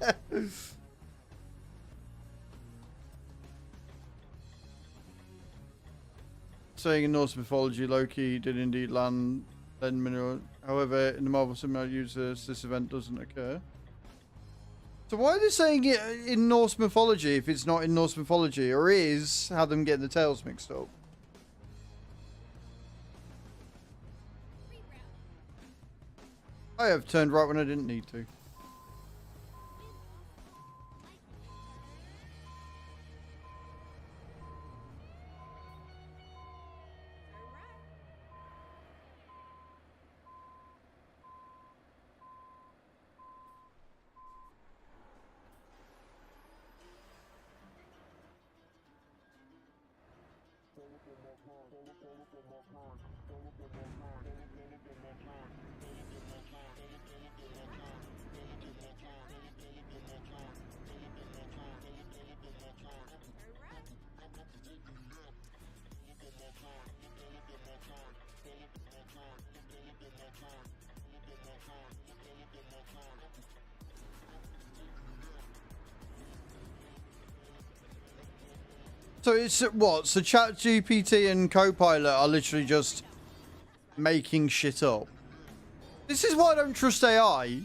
Saying in Norse mythology, Loki did indeed lend mineral. However, in the Marvel Cinematic Universe, this event doesn't occur. So why are they saying it in Norse mythology if it's not in Norse mythology, or is how them getting the tales mixed up? I have turned right when I didn't need to. So it's what? So ChatGPT and Copilot are literally just making shit up. This is why I don't trust AI.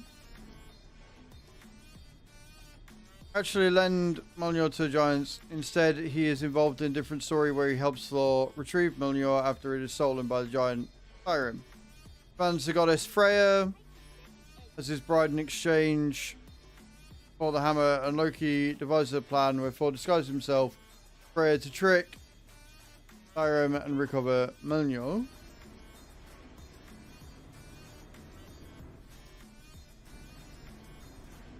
Actually, lend Mjolnir to the Giants. Instead, he is involved in a different story where he helps Thor retrieve Mjolnir after it is stolen by the giant Skyrim. Finds the goddess Freya as his bride in exchange for the hammer, and Loki devises a plan where Thor disguises himself Freya to trick Skyrim and recover Mjolnir.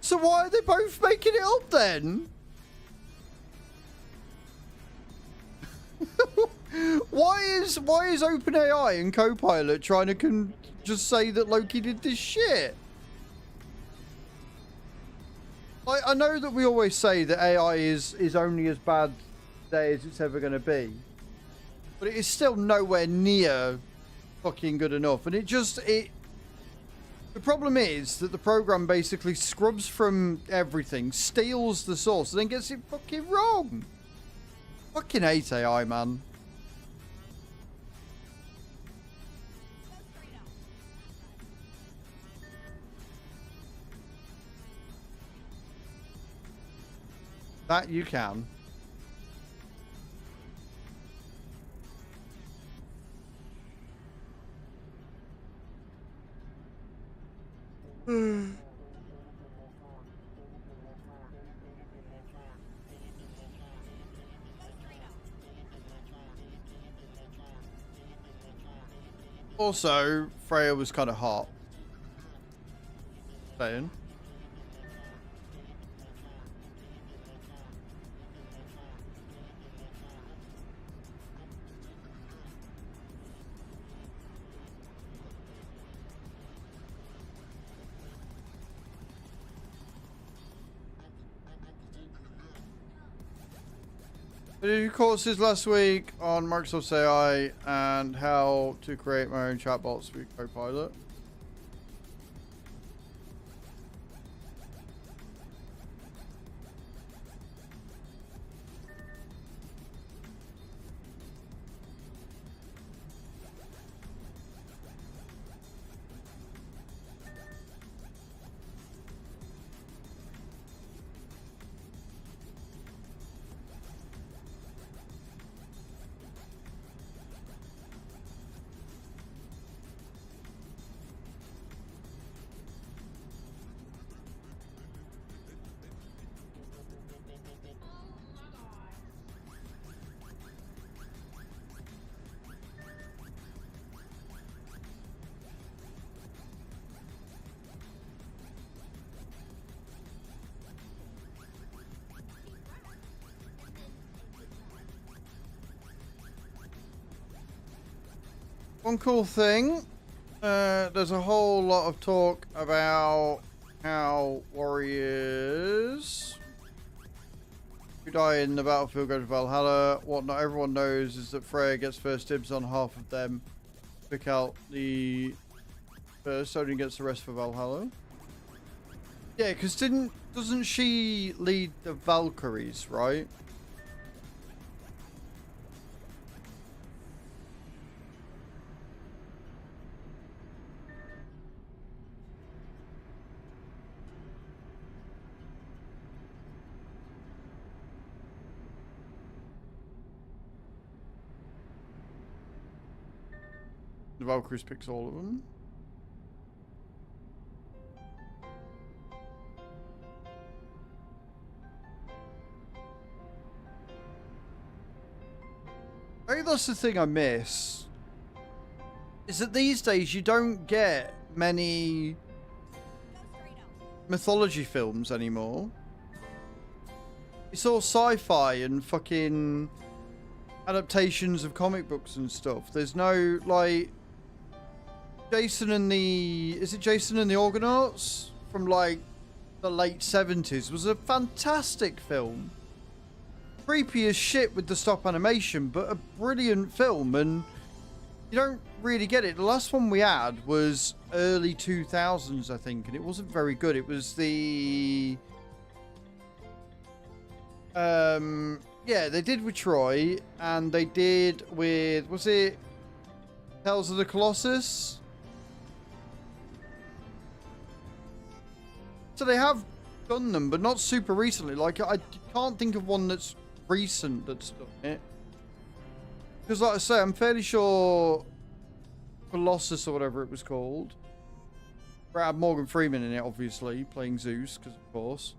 So why are they both making it up then? why is OpenAI and Copilot trying to just say that Loki did this shit? I know that we always say that AI is only as bad today as it's ever going to be, but it is still nowhere near fucking good enough. And the problem is that the program basically scrubs from everything, steals the source, and then gets it fucking wrong. Fucking hate AI, man. That you can. Also, Freya was kind of hot. Saying. I did courses last week on Microsoft's AI and how to create my own chatbots with Copilot. One cool thing, there's a whole lot of talk about how warriors who die in the battlefield go to Valhalla. What not everyone knows is that Freya gets first dibs on half of them. Pick out the first, Odin gets the rest for Valhalla. Yeah, because doesn't she lead the Valkyries, right? The Valkyries picks all of them. I think that's the thing I miss. Is that these days you don't get many mythology films anymore. It's all sci-fi and fucking adaptations of comic books and stuff. There's no, like, Jason and the... Is it Jason and the Argonauts? From, like, the late 70s was a fantastic film. Creepy as shit with the stop animation, but a brilliant film, and you don't really get it. The last one we had was early 2000s, I think, and it wasn't very good. It was the... yeah, they did with Troy, and they did with... Was it Tales of the Colossus? So they have done them, but not super recently. Like, I can't think of one that's recent that's done it. Because, like I say, I'm fairly sure Colossus or whatever it was called. It had Morgan Freeman in it, obviously, playing Zeus, because of course.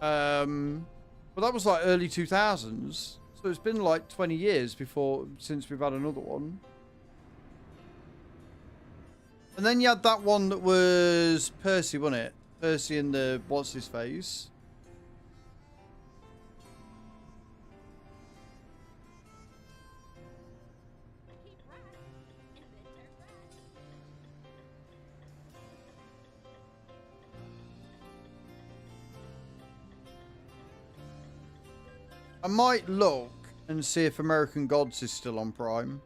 But that was like early 2000s. So it's been like 20 years since we've had another one. And then you had that one that was Percy, wasn't it? Percy and the what's his face. I might look and see if American Gods is still on Prime.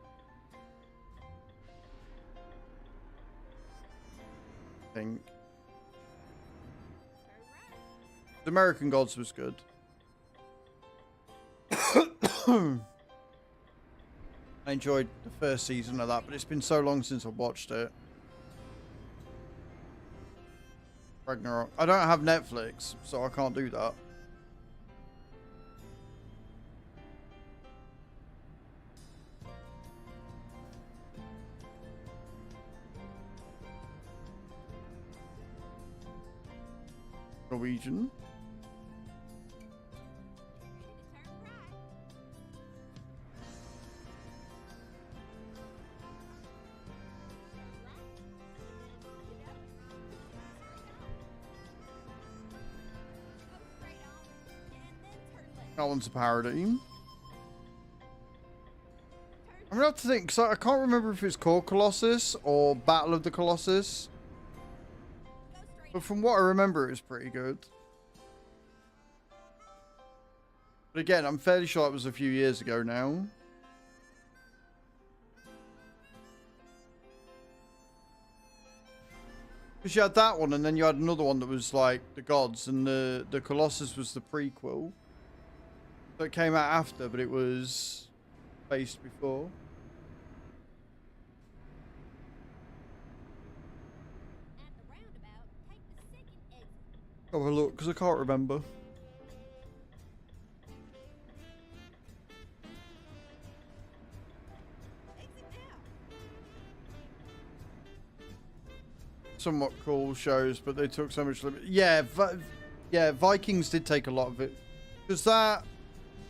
I think. American Gods was good. I enjoyed the first season of that, but it's been so long since I watched it. Ragnarok. I don't have Netflix, so I can't do that. Norwegian. That one's a parody. I'm gonna have to think, because I can't remember if it's called Colossus or Battle of the Colossus. But from what I remember, it was pretty good. But again, I'm fairly sure it was a few years ago now. Because you had that one, and then you had another one that was like the gods, and the Colossus was the prequel. So it came out after, but it was based before. Have a look, because I can't remember. Somewhat cool shows, but they took so much. Yeah, yeah, Vikings did take a lot of it, because that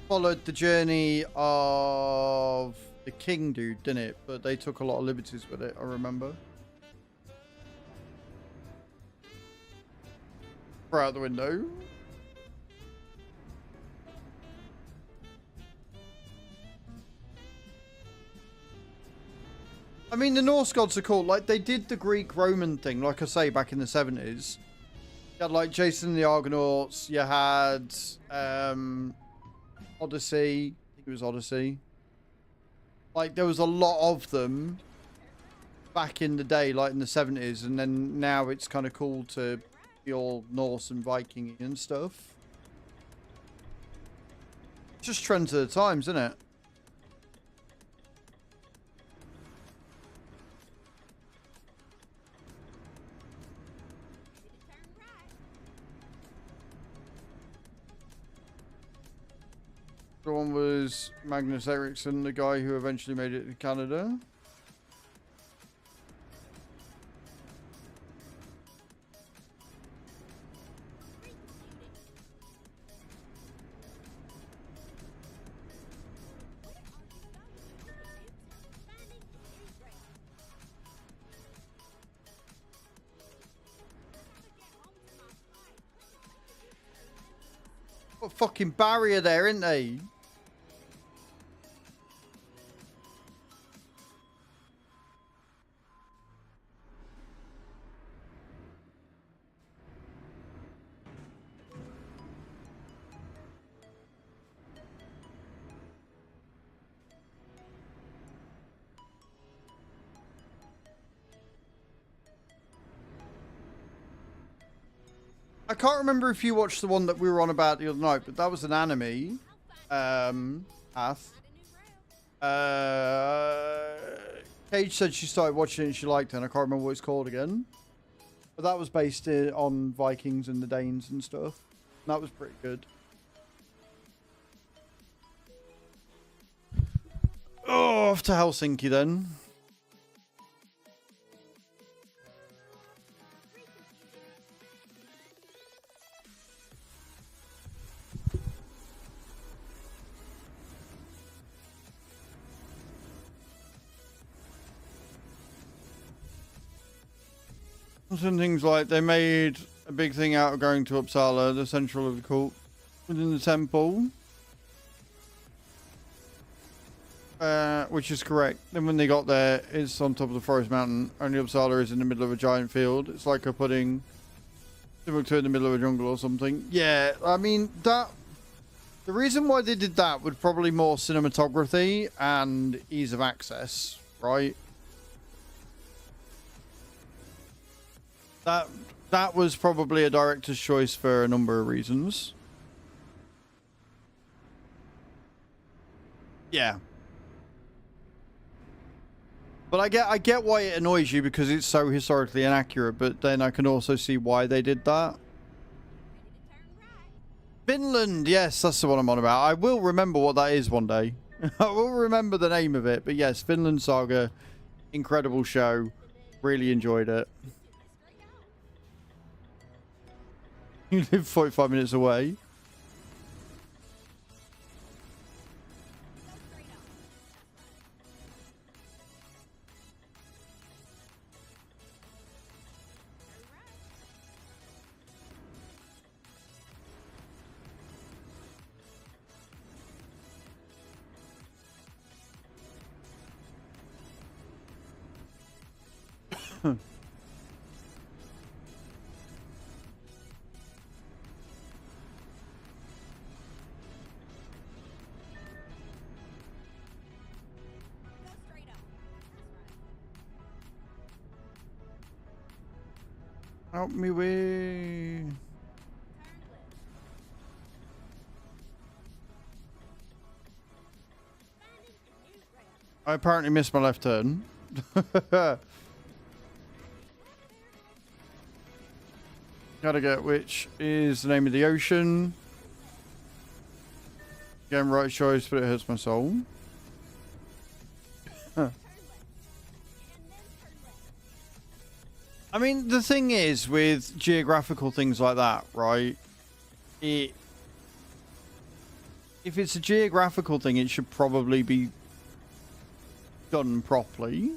followed the journey of the king dude, didn't it? But they took a lot of liberties with it, I remember. Throw out the window. I mean, the Norse gods are cool. Like, they did the Greek-Roman thing, like I say, back in the 70s. You had, like, Jason and the Argonauts. You had Odyssey. I think it was Odyssey. Like, there was a lot of them back in the day, like in the 70s. And then now it's kind of cool to be all Norse and Viking and stuff. It's just trends of the times, isn't it? The one was Magnus Eriksson, the guy who eventually made it to Canada. What a fucking barrier there, isn't they? I can't remember if you watched the one that we were on about the other night, but that was an anime. Path. Paige said she started watching it and she liked it, and I can't remember what it's called again. But that was based on Vikings and the Danes and stuff. And that was pretty good. Oh, off to Helsinki then. Some things like they made a big thing out of going to Uppsala, the central of the cult, within the temple. Which is correct. Then when they got there, it's on top of the forest mountain. Only Uppsala is in the middle of a giant field. It's like a putting Timbuktu in the middle of a jungle or something. Yeah, I mean, that... The reason why they did that would probably more cinematography and ease of access, right? That was probably a director's choice for a number of reasons. Yeah. But I get why it annoys you because it's so historically inaccurate, but then I can also see why they did that. Finland, yes, that's the one I'm on about. I will remember what that is one day. I will remember the name of it, but yes, Finland Saga, incredible show. Really enjoyed it. You live 45 minutes away. Help me way. I apparently missed my left turn. Gotta get which is the name of the ocean. Again, right choice, but it hurts my soul. I mean, the thing is with geographical things like that, right? If it's a geographical thing, it should probably be done properly.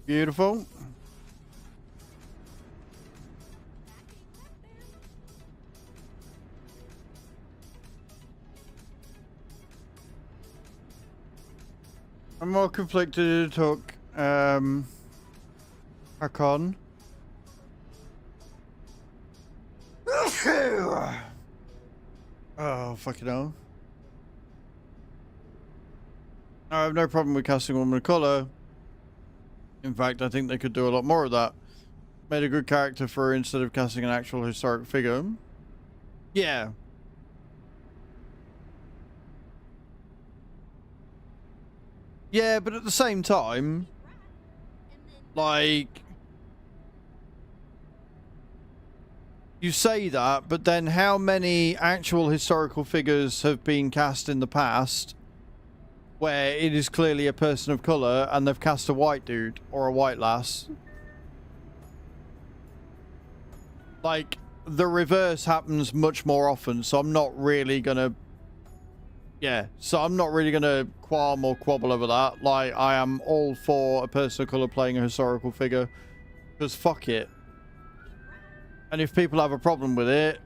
Beautiful. I'm more conflicted to talk Hakon. Oh, fucking hell. I have no problem with casting a woman of colour. In fact, I think they could do a lot more of that. Made a good character for her instead of casting an actual historic figure. Yeah. Yeah, but at the same time, like, you say that, but then how many actual historical figures have been cast in the past where it is clearly a person of colour and they've cast a white dude or a white lass? Like, the reverse happens much more often, so I'm not really gonna... Yeah, so I'm not really gonna qualm or quabble over that. Like, I am all for a person of colour playing a historical figure, because fuck it. And if people have a problem with it...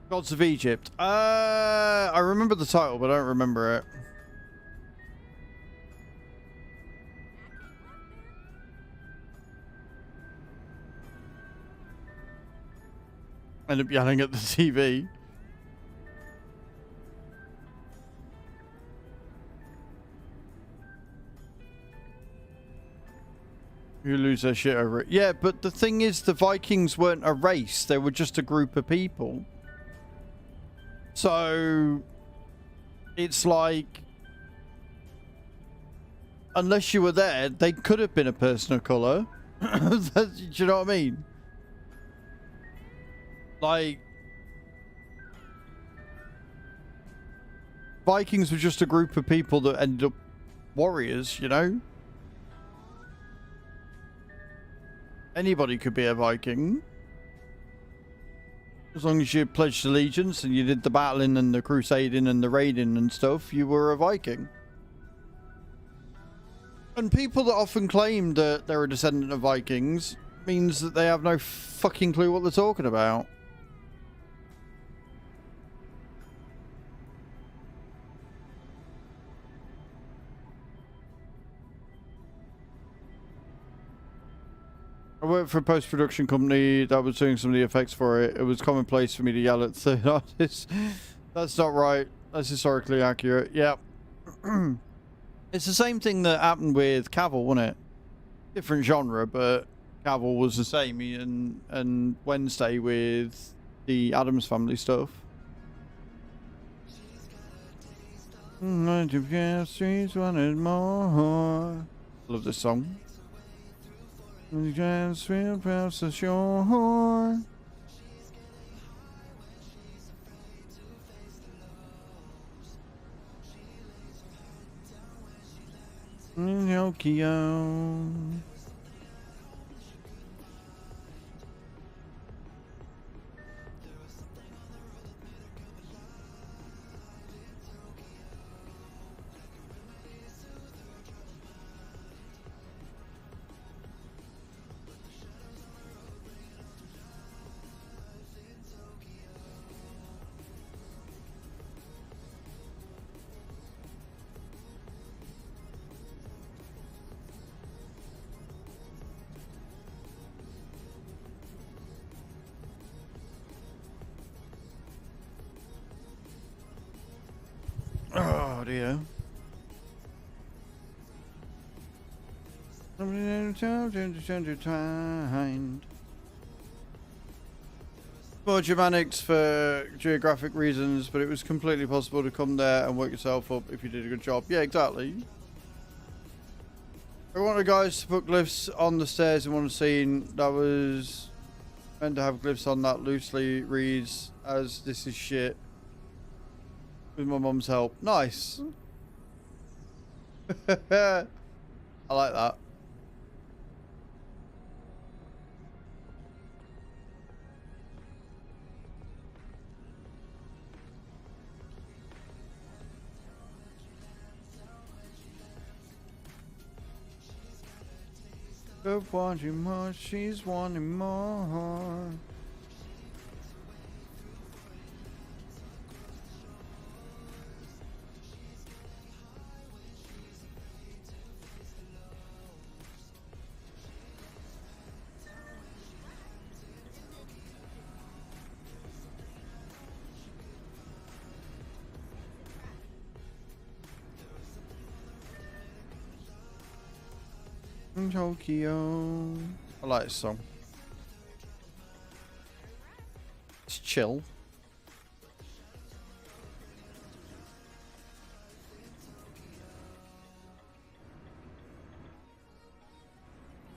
Gods of Egypt. I remember the title, but I don't remember it. End up yelling at the TV. Who lose their shit over it. Yeah, but the thing is, the Vikings weren't a race. They were just a group of people. So, it's like, unless you were there, they could have been a person of colour. Do you know what I mean? Like, Vikings were just a group of people that ended up warriors, you know? Anybody could be a Viking. As long as you pledged allegiance and you did the battling and the crusading and the raiding and stuff, you were a Viking. And people that often claim that they're a descendant of Vikings means that they have no fucking clue what they're talking about. I worked for a post-production company that was doing some of the effects for it. It was commonplace for me to yell at third artists. That's not right. That's historically accurate. Yeah. It's the same thing that happened with Cavill, wasn't it? Different genre, but Cavill was the same. And Wednesday with the Addams Family stuff. Streets wanted more. Love this song. You can swim past the shore. In Tokyo. Oh dear. More Germanics for geographic reasons, but it was completely possible to come there and work yourself up if you did a good job. Yeah, exactly. I wanted guys to put glyphs on the stairs in one scene that was meant to have glyphs on that loosely reads as "this is shit." With my mum's help. Nice. I like that. Of wanting more, she's wanting more. Tokyo. I like this song. It's chill.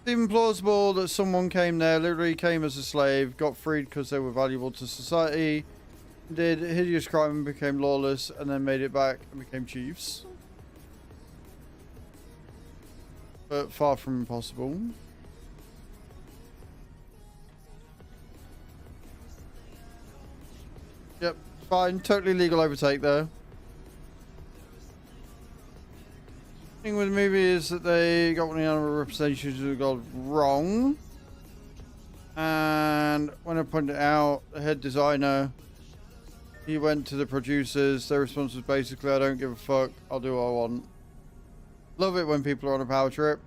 It's even plausible that someone came there, literally came as a slave, got freed because they were valuable to society, did hideous crime and became lawless, and then made it back and became chiefs. But far from impossible. Yep, fine. Totally legal overtake there. The thing with the movie is that they got one of the animal representations of God wrong. And when I pointed it out, the head designer, he went to the producers. Their response was basically, I don't give a fuck. I'll do what I want. Love it when people are on a power trip.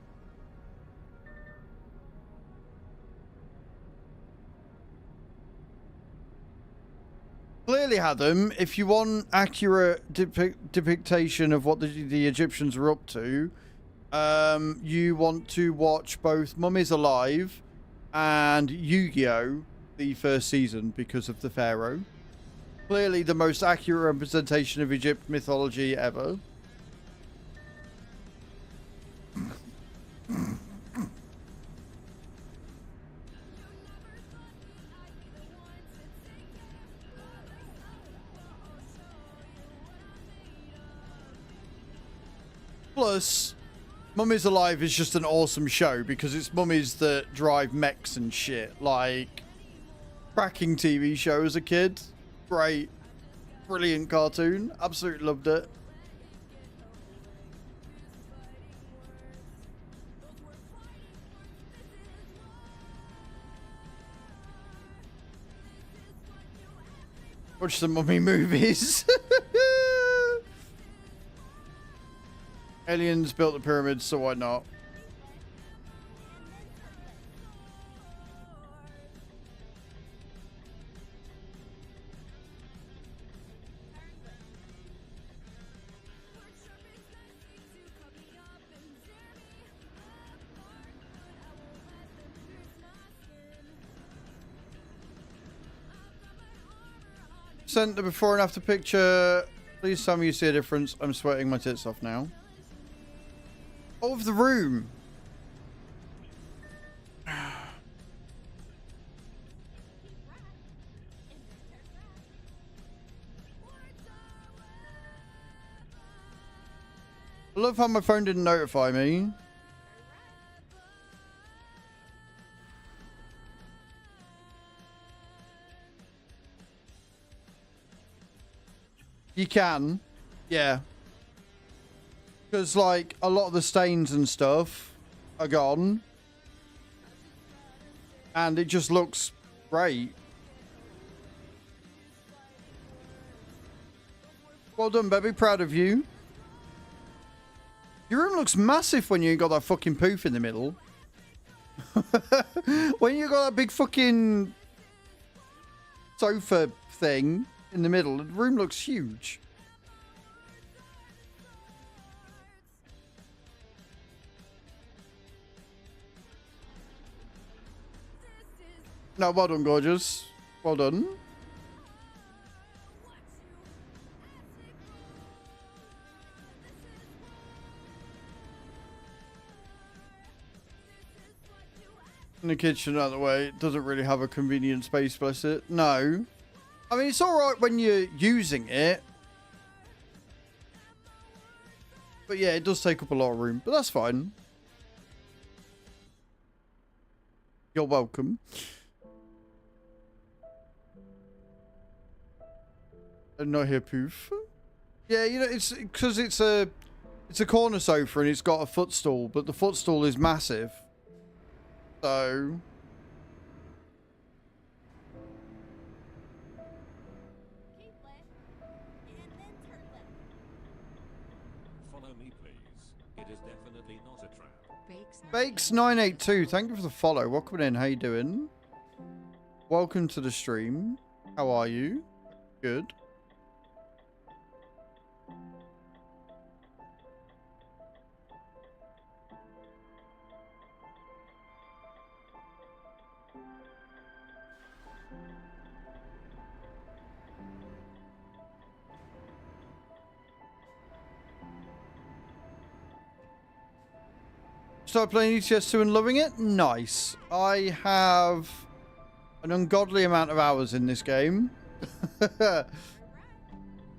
Clearly, Adam, if you want accurate depiction of what the Egyptians were up to, you want to watch both Mummies Alive and Yu-Gi-Oh! The first season because of the Pharaoh. Clearly the most accurate representation of Egypt mythology ever. Plus, Mummies Alive is just an awesome show because it's mummies that drive mechs and shit. Like, Cracking TV show as a kid. Great. Brilliant cartoon. Absolutely loved it. Watch the mummy movies. Aliens built the pyramids, so why not? Sent the before and after picture. Please tell me you see a difference. I'm sweating my tits off now. Of the room. I love how my phone didn't notify me. You can. Yeah. Because, like, a lot of the stains and stuff are gone. And it just looks great. Well done, baby. Proud of you. Your room looks massive when you ain't got that fucking poof in the middle. When you got that big fucking sofa thing in the middle, the room looks huge. No, well done, gorgeous. Well done. In the kitchen out of the way, it doesn't really have a convenient space, bless it. No. I mean, it's alright when you're using it. But yeah, it does take up a lot of room. But that's fine. You're welcome. And not here, poof. Yeah, you know, it's because it's a corner sofa and it's got a footstool, but the footstool is massive. So Keep left, and then turn left. Follow me, please. It is definitely not a trap. Bakes982, thank you for the follow. Welcome in. How you doing? Welcome to the stream. How are you? Good. Started playing ETS2 and loving it? Nice. I have an ungodly amount of hours in this game.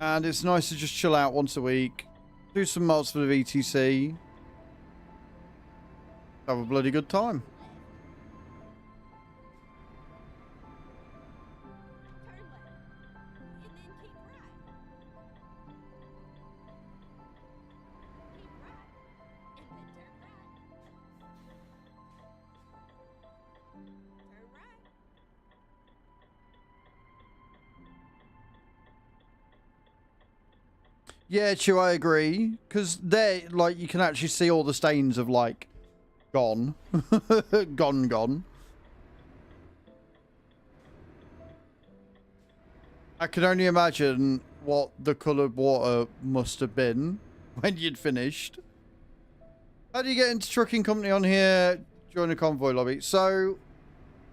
And it's nice to just chill out once a week. Do some mods for the VTC. Have a bloody good time. Turn left, and then keep right. Keep right, and then turn right. Turn right. Yeah, Chew, I agree. Because they, like, you can actually see all the stains of, like, gone. Gone. I can only imagine what the coloured water must have been when you'd finished. How do you get into trucking company on here? Join a convoy lobby. So,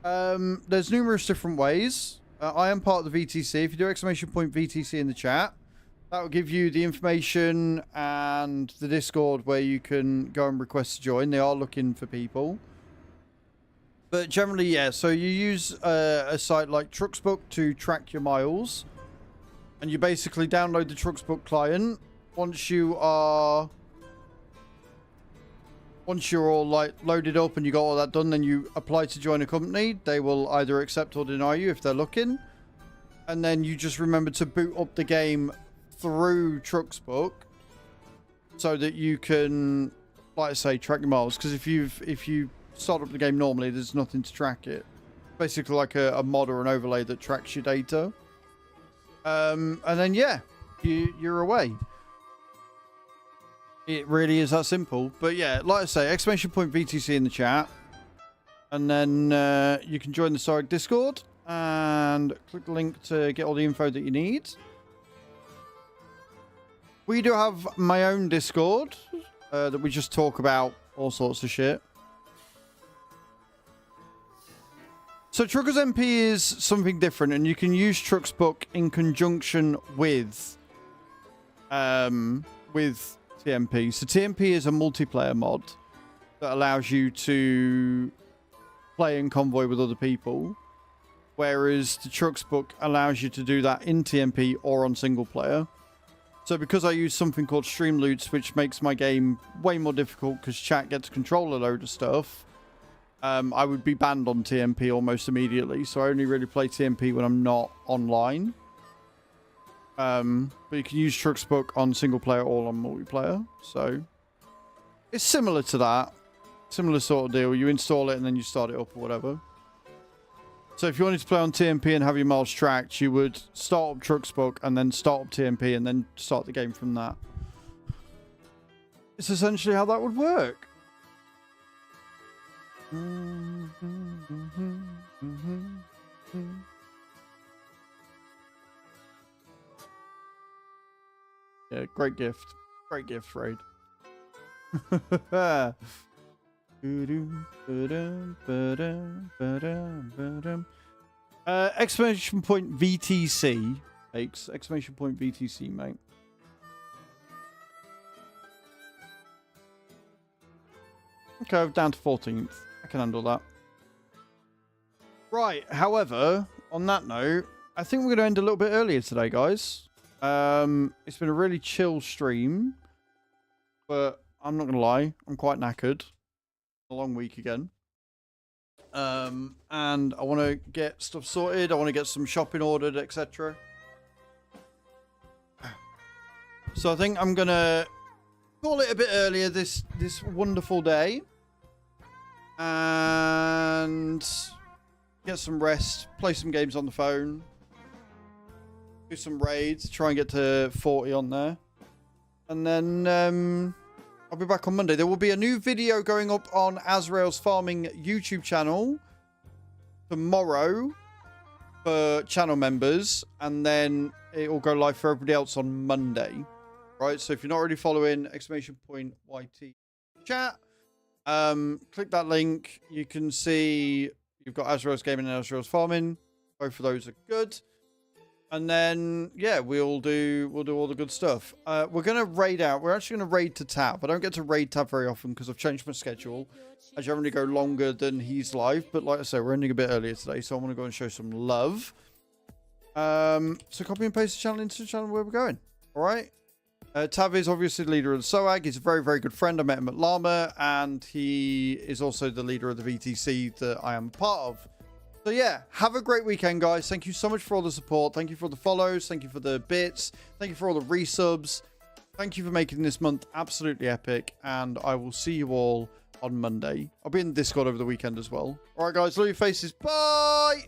there's numerous different ways. I am part of the VTC. If you do !VTC in the chat, that will give you the information and the Discord where you can go and request to join. They are looking for people. But generally, yeah. So you use a site like Trucksbook to track your miles. And you basically download the Trucksbook client. Once you are once you're all like loaded up and you got all that done, then you apply to join a company. They will either accept or deny you if they're looking. And then you just remember to boot up the game through Trucksbook so that you can, like I say, track your miles. Because if you start up the game normally, there's nothing to track it. Basically like a mod or an overlay that tracks your data. And then yeah, you're away. It really is that simple. But yeah, like I say, exclamation point VTC in the chat. And then you can join the Sorg Discord and click the link to get all the info that you need. We do have my own Discord that we just talk about all sorts of shit. So Truckers MP is something different, and you can use Trucksbook in conjunction with TMP. So TMP is a multiplayer mod that allows you to play in convoy with other people, whereas the Trucksbook allows you to do that in TMP or on single player. So because I use something called Stream Loots, which makes my game way more difficult because chat gets to control a load of stuff, I would be banned on TMP almost immediately. So I only really play TMP when I'm not online. But you can use Trucksbook on single player or on multiplayer. So it's similar to that. Similar sort of deal. You install it and then you start it up or whatever. So if you wanted to play on TMP and have your miles tracked, you would start up Trucksbook and then start up TMP and then start the game from that. It's essentially how that would work. Yeah, great gift. Great gift, Raid. Exclamation point VTC. Exclamation point VTC, mate. Okay, I'm down to 14th. I can handle that. Right, however, on that note, I think we're going to end a little bit earlier today, guys. It's been a really chill stream, but I'm not going to lie, I'm quite knackered. A long week again. And I want to get stuff sorted. I want to get some shopping ordered, etc. So I think I'm going to call it a bit earlier this wonderful day. And get some rest, play some games on the phone, do some raids, try and get to 40 on there. And then I'll be back on Monday. There will be a new video going up on Azraels Farming YouTube channel tomorrow for channel members, and then it will go live for everybody else on Monday. Right, so if you're not already following exclamation point YT chat, click that link. You can see you've got Azraels Gaming and Azraels Farming. Both of those are good. And then, yeah, we'll do all the good stuff. We're going to raid out. We're actually going to raid to Tab. I don't get to raid Tab very often because I've changed my schedule. I generally go longer than he's live. But like I say, we're ending a bit earlier today. So I want to go and show some love. So copy and paste the channel into the channel where we're going. All right. Tav is obviously the leader of the SOAG. He's a very, very good friend. I met him at Llama, and he is also the leader of the VTC that I am part of. So yeah, have a great weekend, guys. Thank you so much for all the support. Thank you for the follows. Thank you for the bits. Thank you for all the resubs. Thank you for making this month absolutely epic, and I will see you all on Monday. I'll be in the Discord over the weekend as well. All right, guys. Love your faces. Bye!